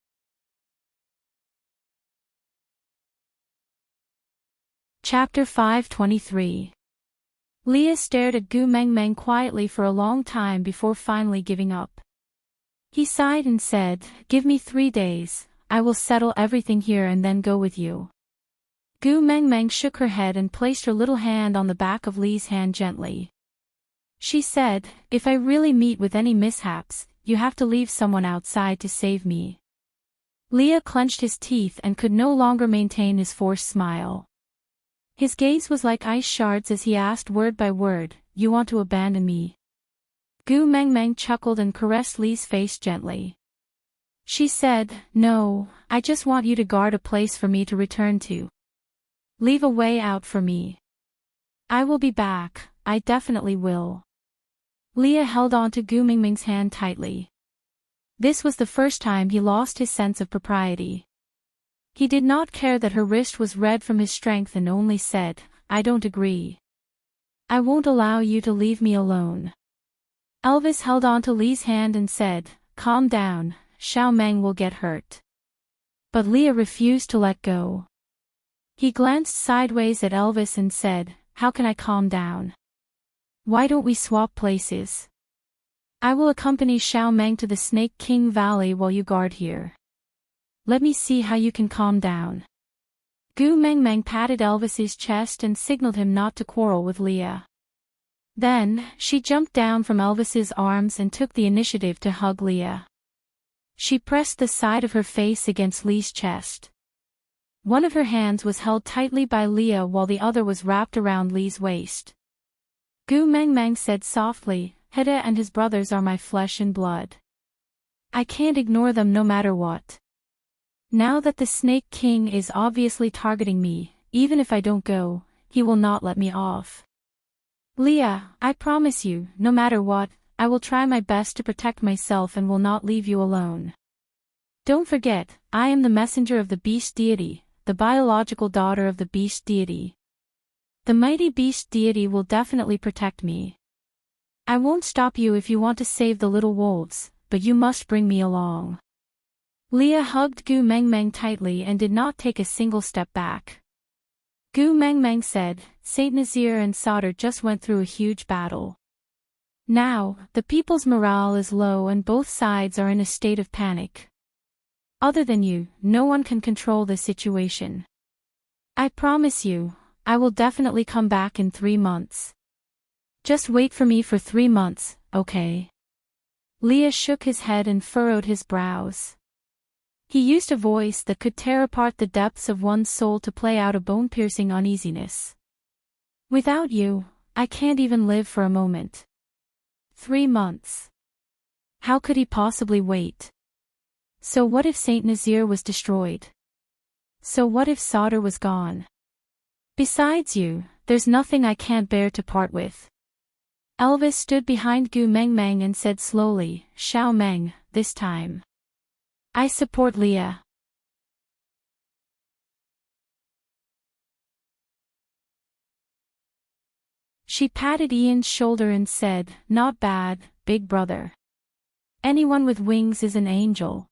Chapter 523. Leah stared at Gu Meng quietly for a long time before finally giving up. He sighed and said, give me 3 days, I will settle everything here and then go with you. Gu Meng shook her head and placed her little hand on the back of Lee's hand gently. She said, if I really meet with any mishaps, you have to leave someone outside to save me. Leah clenched his teeth and could no longer maintain his forced smile. His gaze was like ice shards as he asked word by word, you want to abandon me? Gu Meng chuckled and caressed Lee's face gently. She said, no, I just want you to guard a place for me to return to. Leave a way out for me. I will be back, I definitely will. Leah held on to Gu Meng's hand tightly. This was the first time he lost his sense of propriety. He did not care that her wrist was red from his strength and only said, I don't agree. I won't allow you to leave me alone. Elvis held on to Lee's hand and said, calm down, Xiao Meng will get hurt. But Leah refused to let go. He glanced sideways at Elvis and said, how can I calm down? Why don't we swap places? I will accompany Xiao Meng to the Snake King Valley while you guard here. Let me see how you can calm down. Gu Meng patted Elvis's chest and signaled him not to quarrel with Leah. Then, she jumped down from Elvis's arms and took the initiative to hug Leah. She pressed the side of her face against Lee's chest. One of her hands was held tightly by Leah while the other was wrapped around Lee's waist. Gu Meng said softly, Hede and his brothers are my flesh and blood. I can't ignore them no matter what. Now that the Snake King is obviously targeting me, even if I don't go, he will not let me off. Leah, I promise you, no matter what, I will try my best to protect myself and will not leave you alone. Don't forget, I am the messenger of the beast deity, the biological daughter of the beast deity. The mighty beast deity will definitely protect me. I won't stop you if you want to save the little wolves, but you must bring me along. Leah hugged Gu Meng tightly and did not take a single step back. Gu Meng said, Saint Nazir and Sauter just went through a huge battle. Now, the people's morale is low and both sides are in a state of panic. Other than you, no one can control the situation. I promise you, I will definitely come back in 3 months. Just wait for me for 3 months, okay? Leah shook his head and furrowed his brows. He used a voice that could tear apart the depths of one's soul to play out a bone-piercing uneasiness. Without you, I can't even live for a moment. 3 months. How could he possibly wait? So what if Saint Nazir was destroyed? So what if Sauter was gone? Besides you, There's nothing I can't bear to part with. Elvis stood behind Gu Meng Meng and said slowly, Xiao Meng, this time I support Leah. She patted Ian's shoulder and said, Not bad, big brother. Anyone with wings is an angel.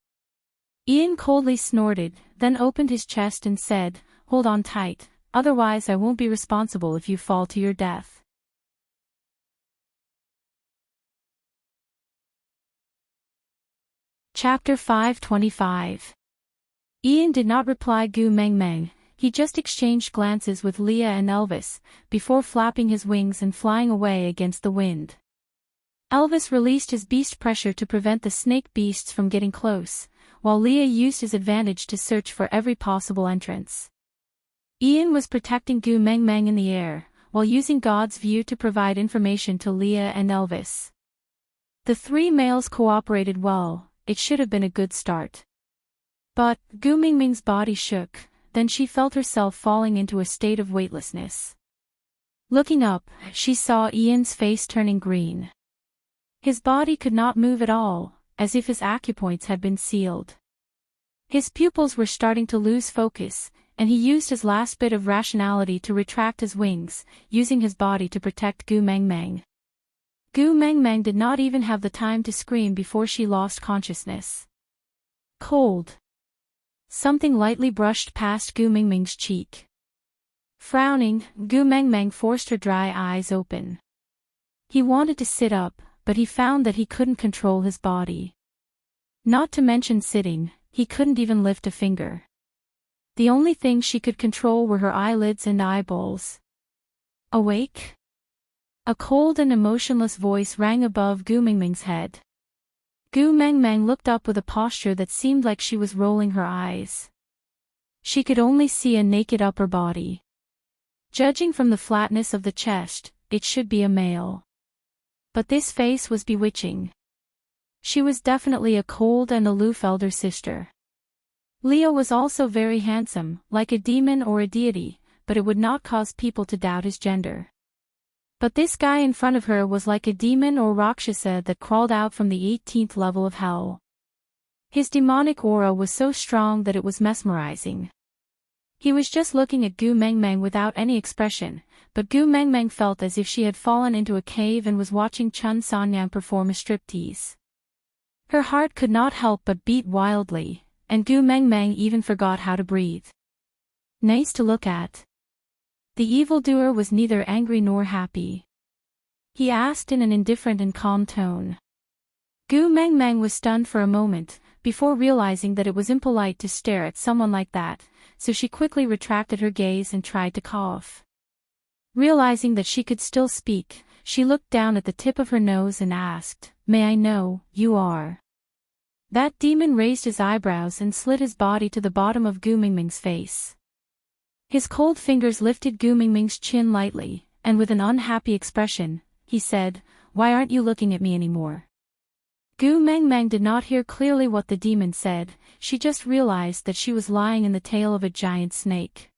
Ian coldly snorted, then opened his chest and said, Hold on tight, otherwise I won't be responsible if you fall to your death. Chapter 525. Ian did not reply Gu Meng Meng. He just exchanged glances with Leah and Elvis, before flapping his wings and flying away against the wind. Elvis released his beast pressure to prevent the snake beasts from getting close, while Leah used his advantage to search for every possible entrance. Ian was protecting Gu Meng Meng in the air, while using God's view to provide information to Leah and Elvis. The three males cooperated well. It should have been a good start. But Gu Meng Meng's body shook. Then she felt herself falling into a state of weightlessness. Looking up, she saw Ian's face turning green. His body could not move at all, as if his acupoints had been sealed. His pupils were starting to lose focus, and he used his last bit of rationality to retract his wings, using his body to protect Gu Meng Meng. Gu Meng Meng did not even have the time to scream before she lost consciousness. Cold. Something lightly brushed past Gu Meng Meng's cheek. Frowning, Gu Meng Meng forced her dry eyes open. He wanted to sit up, but he found that he couldn't control his body. Not to mention sitting, he couldn't even lift a finger. The only thing she could control were her eyelids and eyeballs. Awake? A cold and emotionless voice rang above Gu Meng Meng's head. Gu Meng Meng looked up with a posture that seemed like she was rolling her eyes. She could only see a naked upper body. Judging from the flatness of the chest, it should be a male. But this face was bewitching. She was definitely a cold and aloof elder sister. Leo was also very handsome, like a demon or a deity, but it would not cause people to doubt his gender. But this guy in front of her was like a demon or Rakshasa that crawled out from the 18th level of hell. His demonic aura was so strong that it was mesmerizing. He was just looking at Gu Meng Meng without any expression, but Gu Meng Meng felt as if she had fallen into a cave and was watching Chun Sanyang perform a striptease. Her heart could not help but beat wildly, and Gu Meng Meng even forgot how to breathe. Nice to look at. The evildoer was neither angry nor happy. He asked in an indifferent and calm tone. Gu Meng Meng was stunned for a moment, before realizing that it was impolite to stare at someone like that, so she quickly retracted her gaze and tried to cough. Realizing that she could still speak, she looked down at the tip of her nose and asked, May I know, you are? That demon raised his eyebrows and slid his body to the bottom of Gu Meng Meng's face. His cold fingers lifted Gu Meng Meng's chin lightly, and with an unhappy expression, he said, Why aren't you looking at me anymore? Gu Meng Meng did not hear clearly what the demon said, she just realized that she was lying in the tail of a giant snake.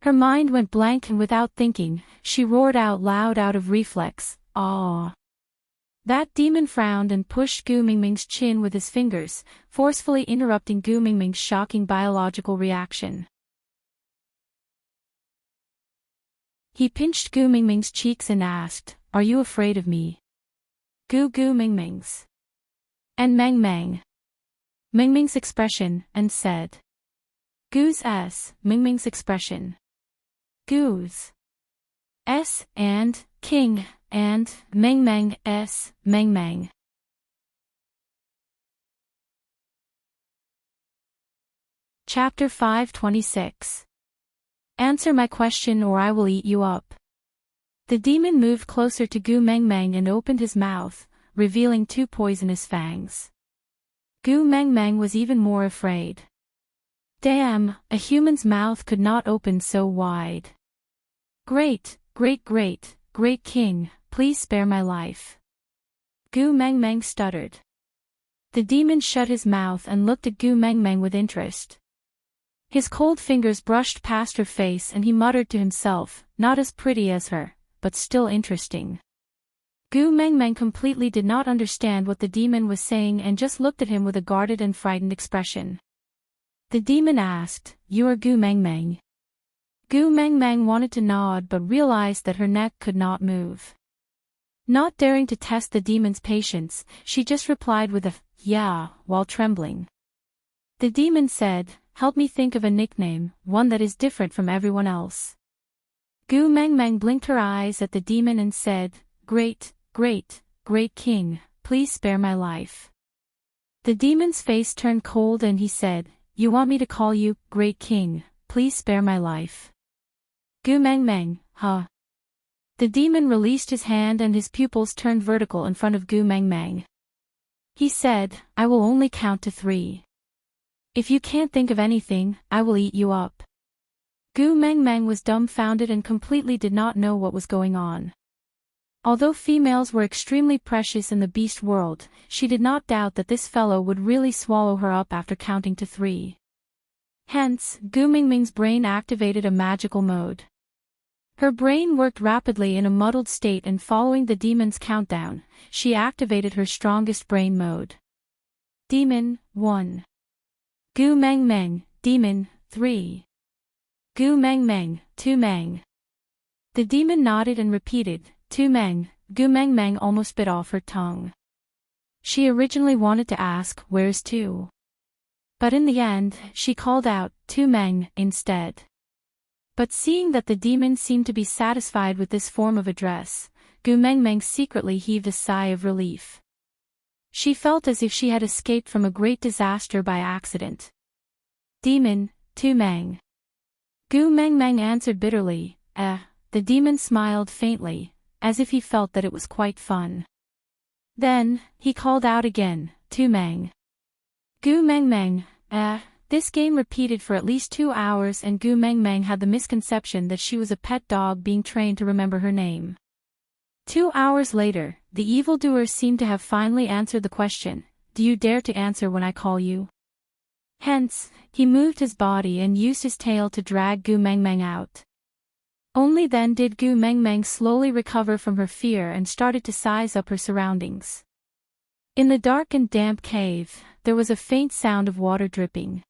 Her mind went blank and without thinking, she roared out loud out of reflex, "Aw!" That demon frowned and pushed Gu Meng Meng's chin with his fingers, forcefully interrupting Gu Meng Meng's shocking biological reaction. He pinched Gu Meng Meng's cheeks and asked, Are you afraid of me? Gu Meng Meng's. And Meng Meng Meng's expression, and said. Gu's S, Meng Meng's expression. Gu's S, and, King, and, Meng S, Meng. Chapter 526. Answer my question or I will eat you up. The demon moved closer to Gu Meng Meng and opened his mouth, revealing 2 poisonous fangs. Gu Meng Meng was even more afraid. Damn, a human's mouth could not open so wide. Great king, please spare my life. Gu Meng Meng stuttered. The demon shut his mouth and looked at Gu Meng Meng with interest. His cold fingers brushed past her face and he muttered to himself, not as pretty as her, but still interesting. Gu Mengmeng completely did not understand what the demon was saying and just looked at him with a guarded and frightened expression. The demon asked, "You are Gu Mengmeng?" Gu Mengmeng wanted to nod but realized that her neck could not move. Not daring to test the demon's patience, she just replied with a "yeah" while trembling. The demon said, "Help me think of a nickname, one that is different from everyone else." Gu Mengmeng blinked her eyes at the demon and said, "Great, great, great king, please spare my life." The demon's face turned cold and he said, "You want me to call you, Great King, please spare my life?" Gu Mengmeng, huh? The demon released his hand and his pupils turned vertical in front of Gu Mengmeng. He said, "I will only count to 3. If you can't think of anything, I will eat you up." Gu Mengmeng was dumbfounded and completely did not know what was going on. Although females were extremely precious in the beast world, she did not doubt that this fellow would really swallow her up after counting to 3. Hence, Gu Mengmeng's brain activated a magical mode. Her brain worked rapidly in a muddled state and following the demon's countdown, she activated her strongest brain mode. Demon, 1. Gu Mengmeng, Demon, 3. Gu Mengmeng, Tu Meng. The demon nodded and repeated, Tu Meng. Gu Mengmeng almost bit off her tongue. She originally wanted to ask, "Where's Tu?" But in the end, she called out, Tu Meng, instead. But seeing that the demon seemed to be satisfied with this form of address, Gu Mengmeng secretly heaved a sigh of relief. She felt as if she had escaped from a great disaster by accident. Demon, Tu Meng. Gu Mengmeng answered bitterly, The demon smiled faintly, as if he felt that it was quite fun. Then, he called out again, Tu Meng. Gu Mengmeng, This game repeated for at least 2 hours and Gu Mengmeng had the misconception that she was a pet dog being trained to remember her name. 2 hours later, the evildoer seemed to have finally answered the question, "Do you dare to answer when I call you?" Hence, he moved his body and used his tail to drag Gu Mengmeng out. Only then did Gu Mengmeng slowly recover from her fear and started to size up her surroundings. In the dark and damp cave, there was a faint sound of water dripping.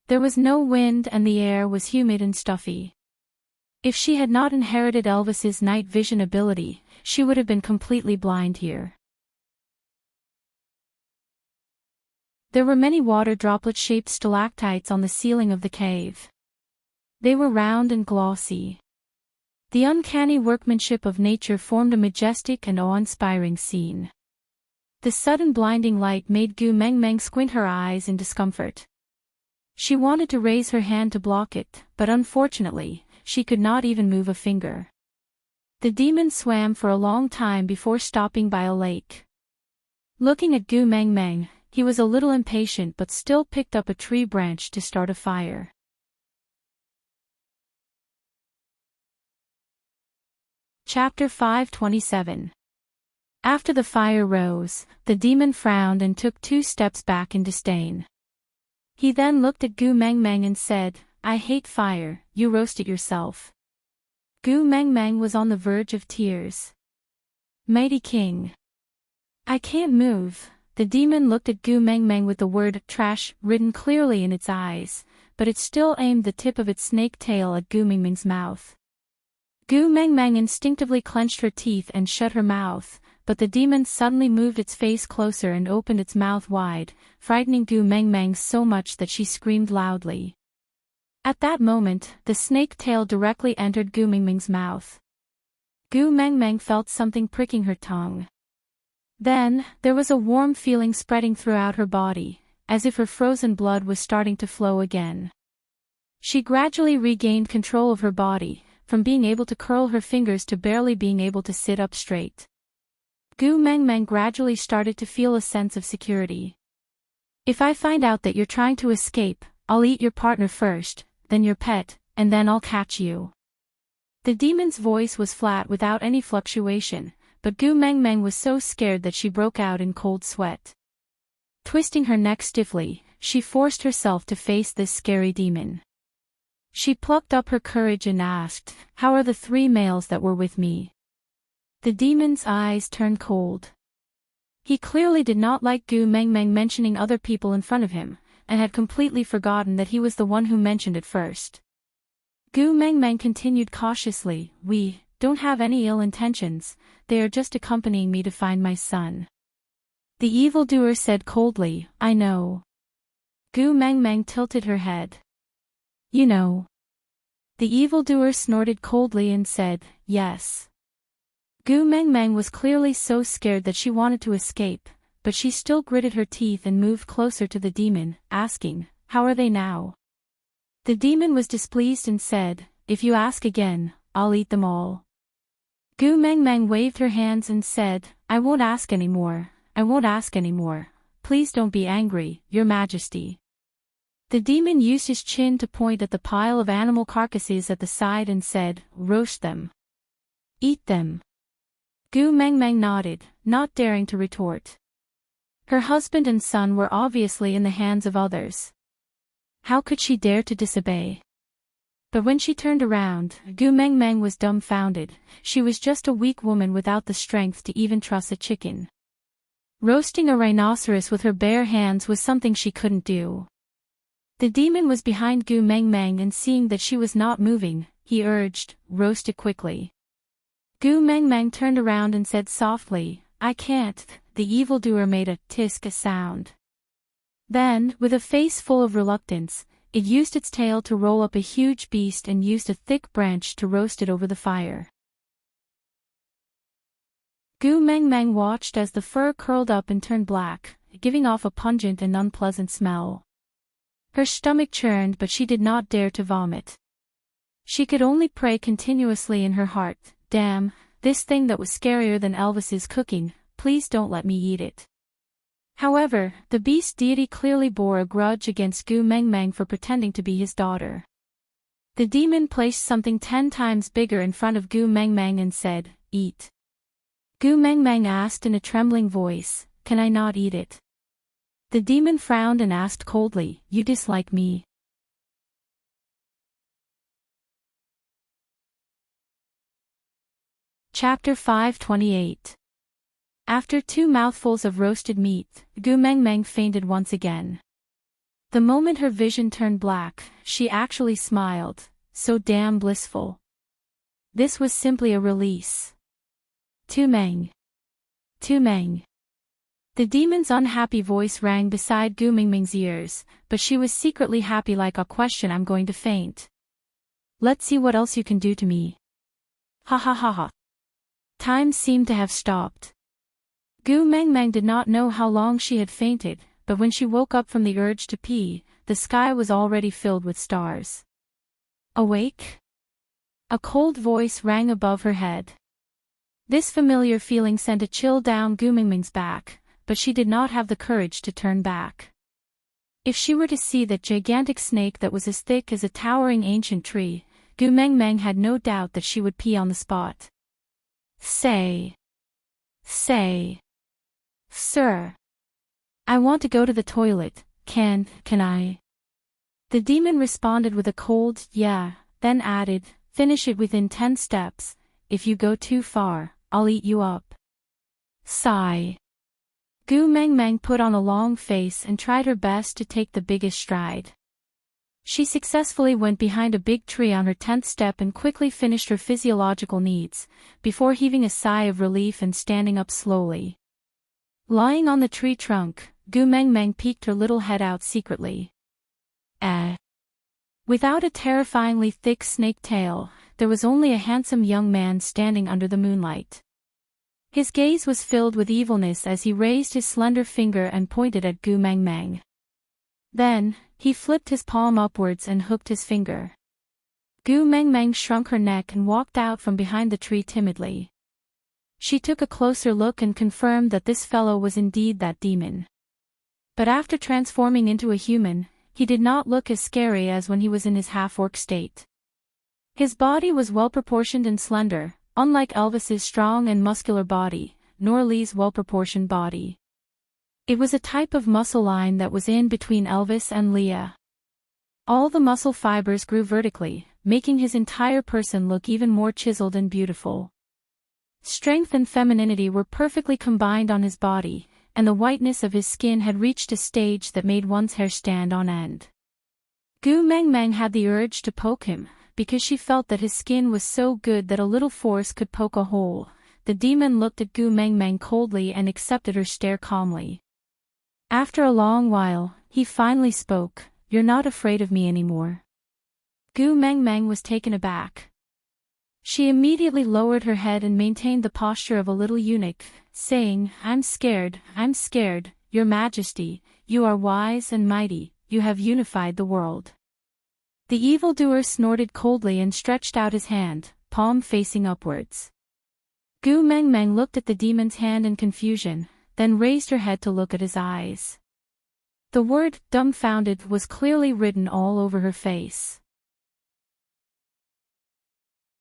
There was no wind and the air was humid and stuffy. If she had not inherited Elvis's night vision ability, she would have been completely blind here. There were many water droplet-shaped stalactites on the ceiling of the cave. They were round and glossy. The uncanny workmanship of nature formed a majestic and awe-inspiring scene. The sudden blinding light made Gu Mengmeng squint her eyes in discomfort. She wanted to raise her hand to block it, but unfortunately, she could not even move a finger. The demon swam for a long time before stopping by a lake. Looking at Gu Mengmeng, he was a little impatient but still picked up a tree branch to start a fire. Chapter 527. After the fire rose, the demon frowned and took 2 steps back in disdain. He then looked at Gu Mengmeng and said, "I hate fire, you roast it yourself." Gu Mengmeng was on the verge of tears. "Mighty king, I can't move." The demon looked at Gu Mengmeng with the word trash written clearly in its eyes, but it still aimed the tip of its snake tail at Gu Mengmeng's mouth. Gu Mengmeng instinctively clenched her teeth and shut her mouth, but the demon suddenly moved its face closer and opened its mouth wide, frightening Gu Mengmeng so much that she screamed loudly. At that moment, the snake tail directly entered Gu Mengmeng's mouth. Gu Mengmeng felt something pricking her tongue. Then, there was a warm feeling spreading throughout her body, as if her frozen blood was starting to flow again. She gradually regained control of her body, from being able to curl her fingers to barely being able to sit up straight. Gu Mengmeng gradually started to feel a sense of security. "If I find out that you're trying to escape, I'll eat your partner first, then your pet, and then I'll catch you." The demon's voice was flat without any fluctuation, but Gu Mengmeng was so scared that she broke out in cold sweat. Twisting her neck stiffly, she forced herself to face this scary demon. She plucked up her courage and asked, "How are the 3 males that were with me?" The demon's eyes turned cold. He clearly did not like Gu Mengmeng mentioning other people in front of him, and had completely forgotten that he was the one who mentioned it first. Gu Mengmeng continued cautiously, "We don't have any ill intentions, they are just accompanying me to find my son." The evildoer said coldly, "I know." Gu Mengmeng tilted her head. "You know." The evildoer snorted coldly and said, "Yes." Gu Mengmeng was clearly so scared that she wanted to escape, but she still gritted her teeth and moved closer to the demon, asking, "How are they now?" The demon was displeased and said, "If you ask again, I'll eat them all." Gu Mengmeng waved her hands and said, "I won't ask anymore, I won't ask anymore. Please don't be angry, Your Majesty." The demon used his chin to point at the pile of animal carcasses at the side and said, "Roast them. Eat them." Gu Mengmeng nodded, not daring to retort. Her husband and son were obviously in the hands of others. How could she dare to disobey? But when she turned around, Gu Mengmeng was dumbfounded. She was just a weak woman without the strength to even truss a chicken. Roasting a rhinoceros with her bare hands was something she couldn't do. The demon was behind Gu Mengmeng, and seeing that she was not moving, he urged, "Roast it quickly." Gu Mengmeng turned around and said softly, "I can't." The evildoer made a tisk sound. Then, with a face full of reluctance, it used its tail to roll up a huge beast and used a thick branch to roast it over the fire. Gu Mengmeng watched as the fur curled up and turned black, giving off a pungent and unpleasant smell. Her stomach churned, but she did not dare to vomit. She could only pray continuously in her heart, "Damn, this thing that was scarier than Elvis's cooking, please don't let me eat it." However, the beast deity clearly bore a grudge against Gu Mengmeng for pretending to be his daughter. The demon placed something 10 times bigger in front of Gu Mengmeng and said, "Eat." Gu Mengmeng asked in a trembling voice, "Can I not eat it?" The demon frowned and asked coldly, "You dislike me?" Chapter 528. After 2 mouthfuls of roasted meat, Gu Mengmeng fainted once again. The moment her vision turned black, she actually smiled, so damn blissful. This was simply a release. Tu Meng. Tu Meng. The demon's unhappy voice rang beside Gu Mengmeng's ears, but she was secretly happy like a question. "I'm going to faint. Let's see what else you can do to me." Ha ha ha ha. Time seemed to have stopped. Gu Mengmeng did not know how long she had fainted, but when she woke up from the urge to pee, the sky was already filled with stars. "Awake?" A cold voice rang above her head. This familiar feeling sent a chill down Gu Mengmeng's back, but she did not have the courage to turn back. If she were to see that gigantic snake that was as thick as a towering ancient tree, Gu Mengmeng had no doubt that she would pee on the spot. Say, "Sir, I want to go to the toilet, can I?" The demon responded with a cold, "Yeah," then added, "Finish it within 10 steps, if you go too far, I'll eat you up." Sigh. Gu Mengmeng put on a long face and tried her best to take the biggest stride. She successfully went behind a big tree on her 10th step and quickly finished her physiological needs, before heaving a sigh of relief and standing up slowly. Lying on the tree trunk, Gu Mengmeng peeked her little head out secretly. Without a terrifyingly thick snake tail, there was only a handsome young man standing under the moonlight. His gaze was filled with evilness as he raised his slender finger and pointed at Gu Mengmeng. Then, he flipped his palm upwards and hooked his finger. Gu Mengmeng shrunk her neck and walked out from behind the tree timidly. She took a closer look and confirmed that this fellow was indeed that demon. But after transforming into a human, he did not look as scary as when he was in his half-orc state. His body was well-proportioned and slender, unlike Elvis's strong and muscular body, nor Lee's well-proportioned body. It was a type of muscle line that was in between Elvis and Leah. All the muscle fibers grew vertically, making his entire person look even more chiseled and beautiful. Strength and femininity were perfectly combined on his body, and the whiteness of his skin had reached a stage that made one's hair stand on end. Gu Mengmeng had the urge to poke him, because she felt that his skin was so good that a little force could poke a hole. The demon looked at Gu Mengmeng coldly and accepted her stare calmly. After a long while, he finally spoke, "You're not afraid of me anymore." Gu Mengmeng was taken aback. She immediately lowered her head and maintained the posture of a little eunuch, saying, I'm scared, Your Majesty, you are wise and mighty, you have unified the world." The evildoer snorted coldly and stretched out his hand, palm facing upwards. Gu Mengmeng looked at the demon's hand in confusion, then raised her head to look at his eyes. The word, dumbfounded, was clearly written all over her face.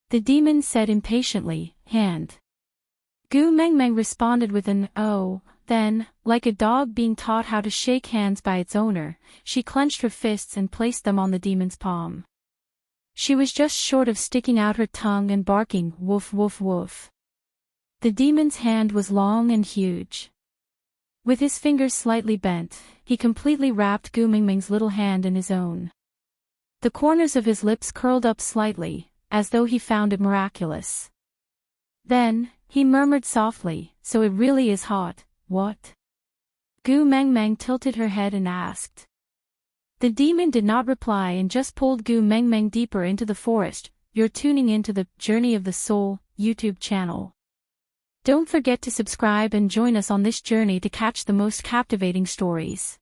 The demon said impatiently, "Hand." Gu Mengmeng responded with an "oh," then, like a dog being taught how to shake hands by its owner, she clenched her fists and placed them on the demon's palm. She was just short of sticking out her tongue and barking, "Woof woof woof." The demon's hand was long and huge. With his fingers slightly bent, he completely wrapped Gu Mengmeng's little hand in his own. The corners of his lips curled up slightly, as though he found it miraculous. Then, he murmured softly, "So it really is hot, what?" Gu Mengmeng tilted her head and asked. The demon did not reply and just pulled Gu Mengmeng deeper into the forest. You're tuning into the Journey of the Soul YouTube channel. Don't forget to subscribe and join us on this journey to catch the most captivating stories.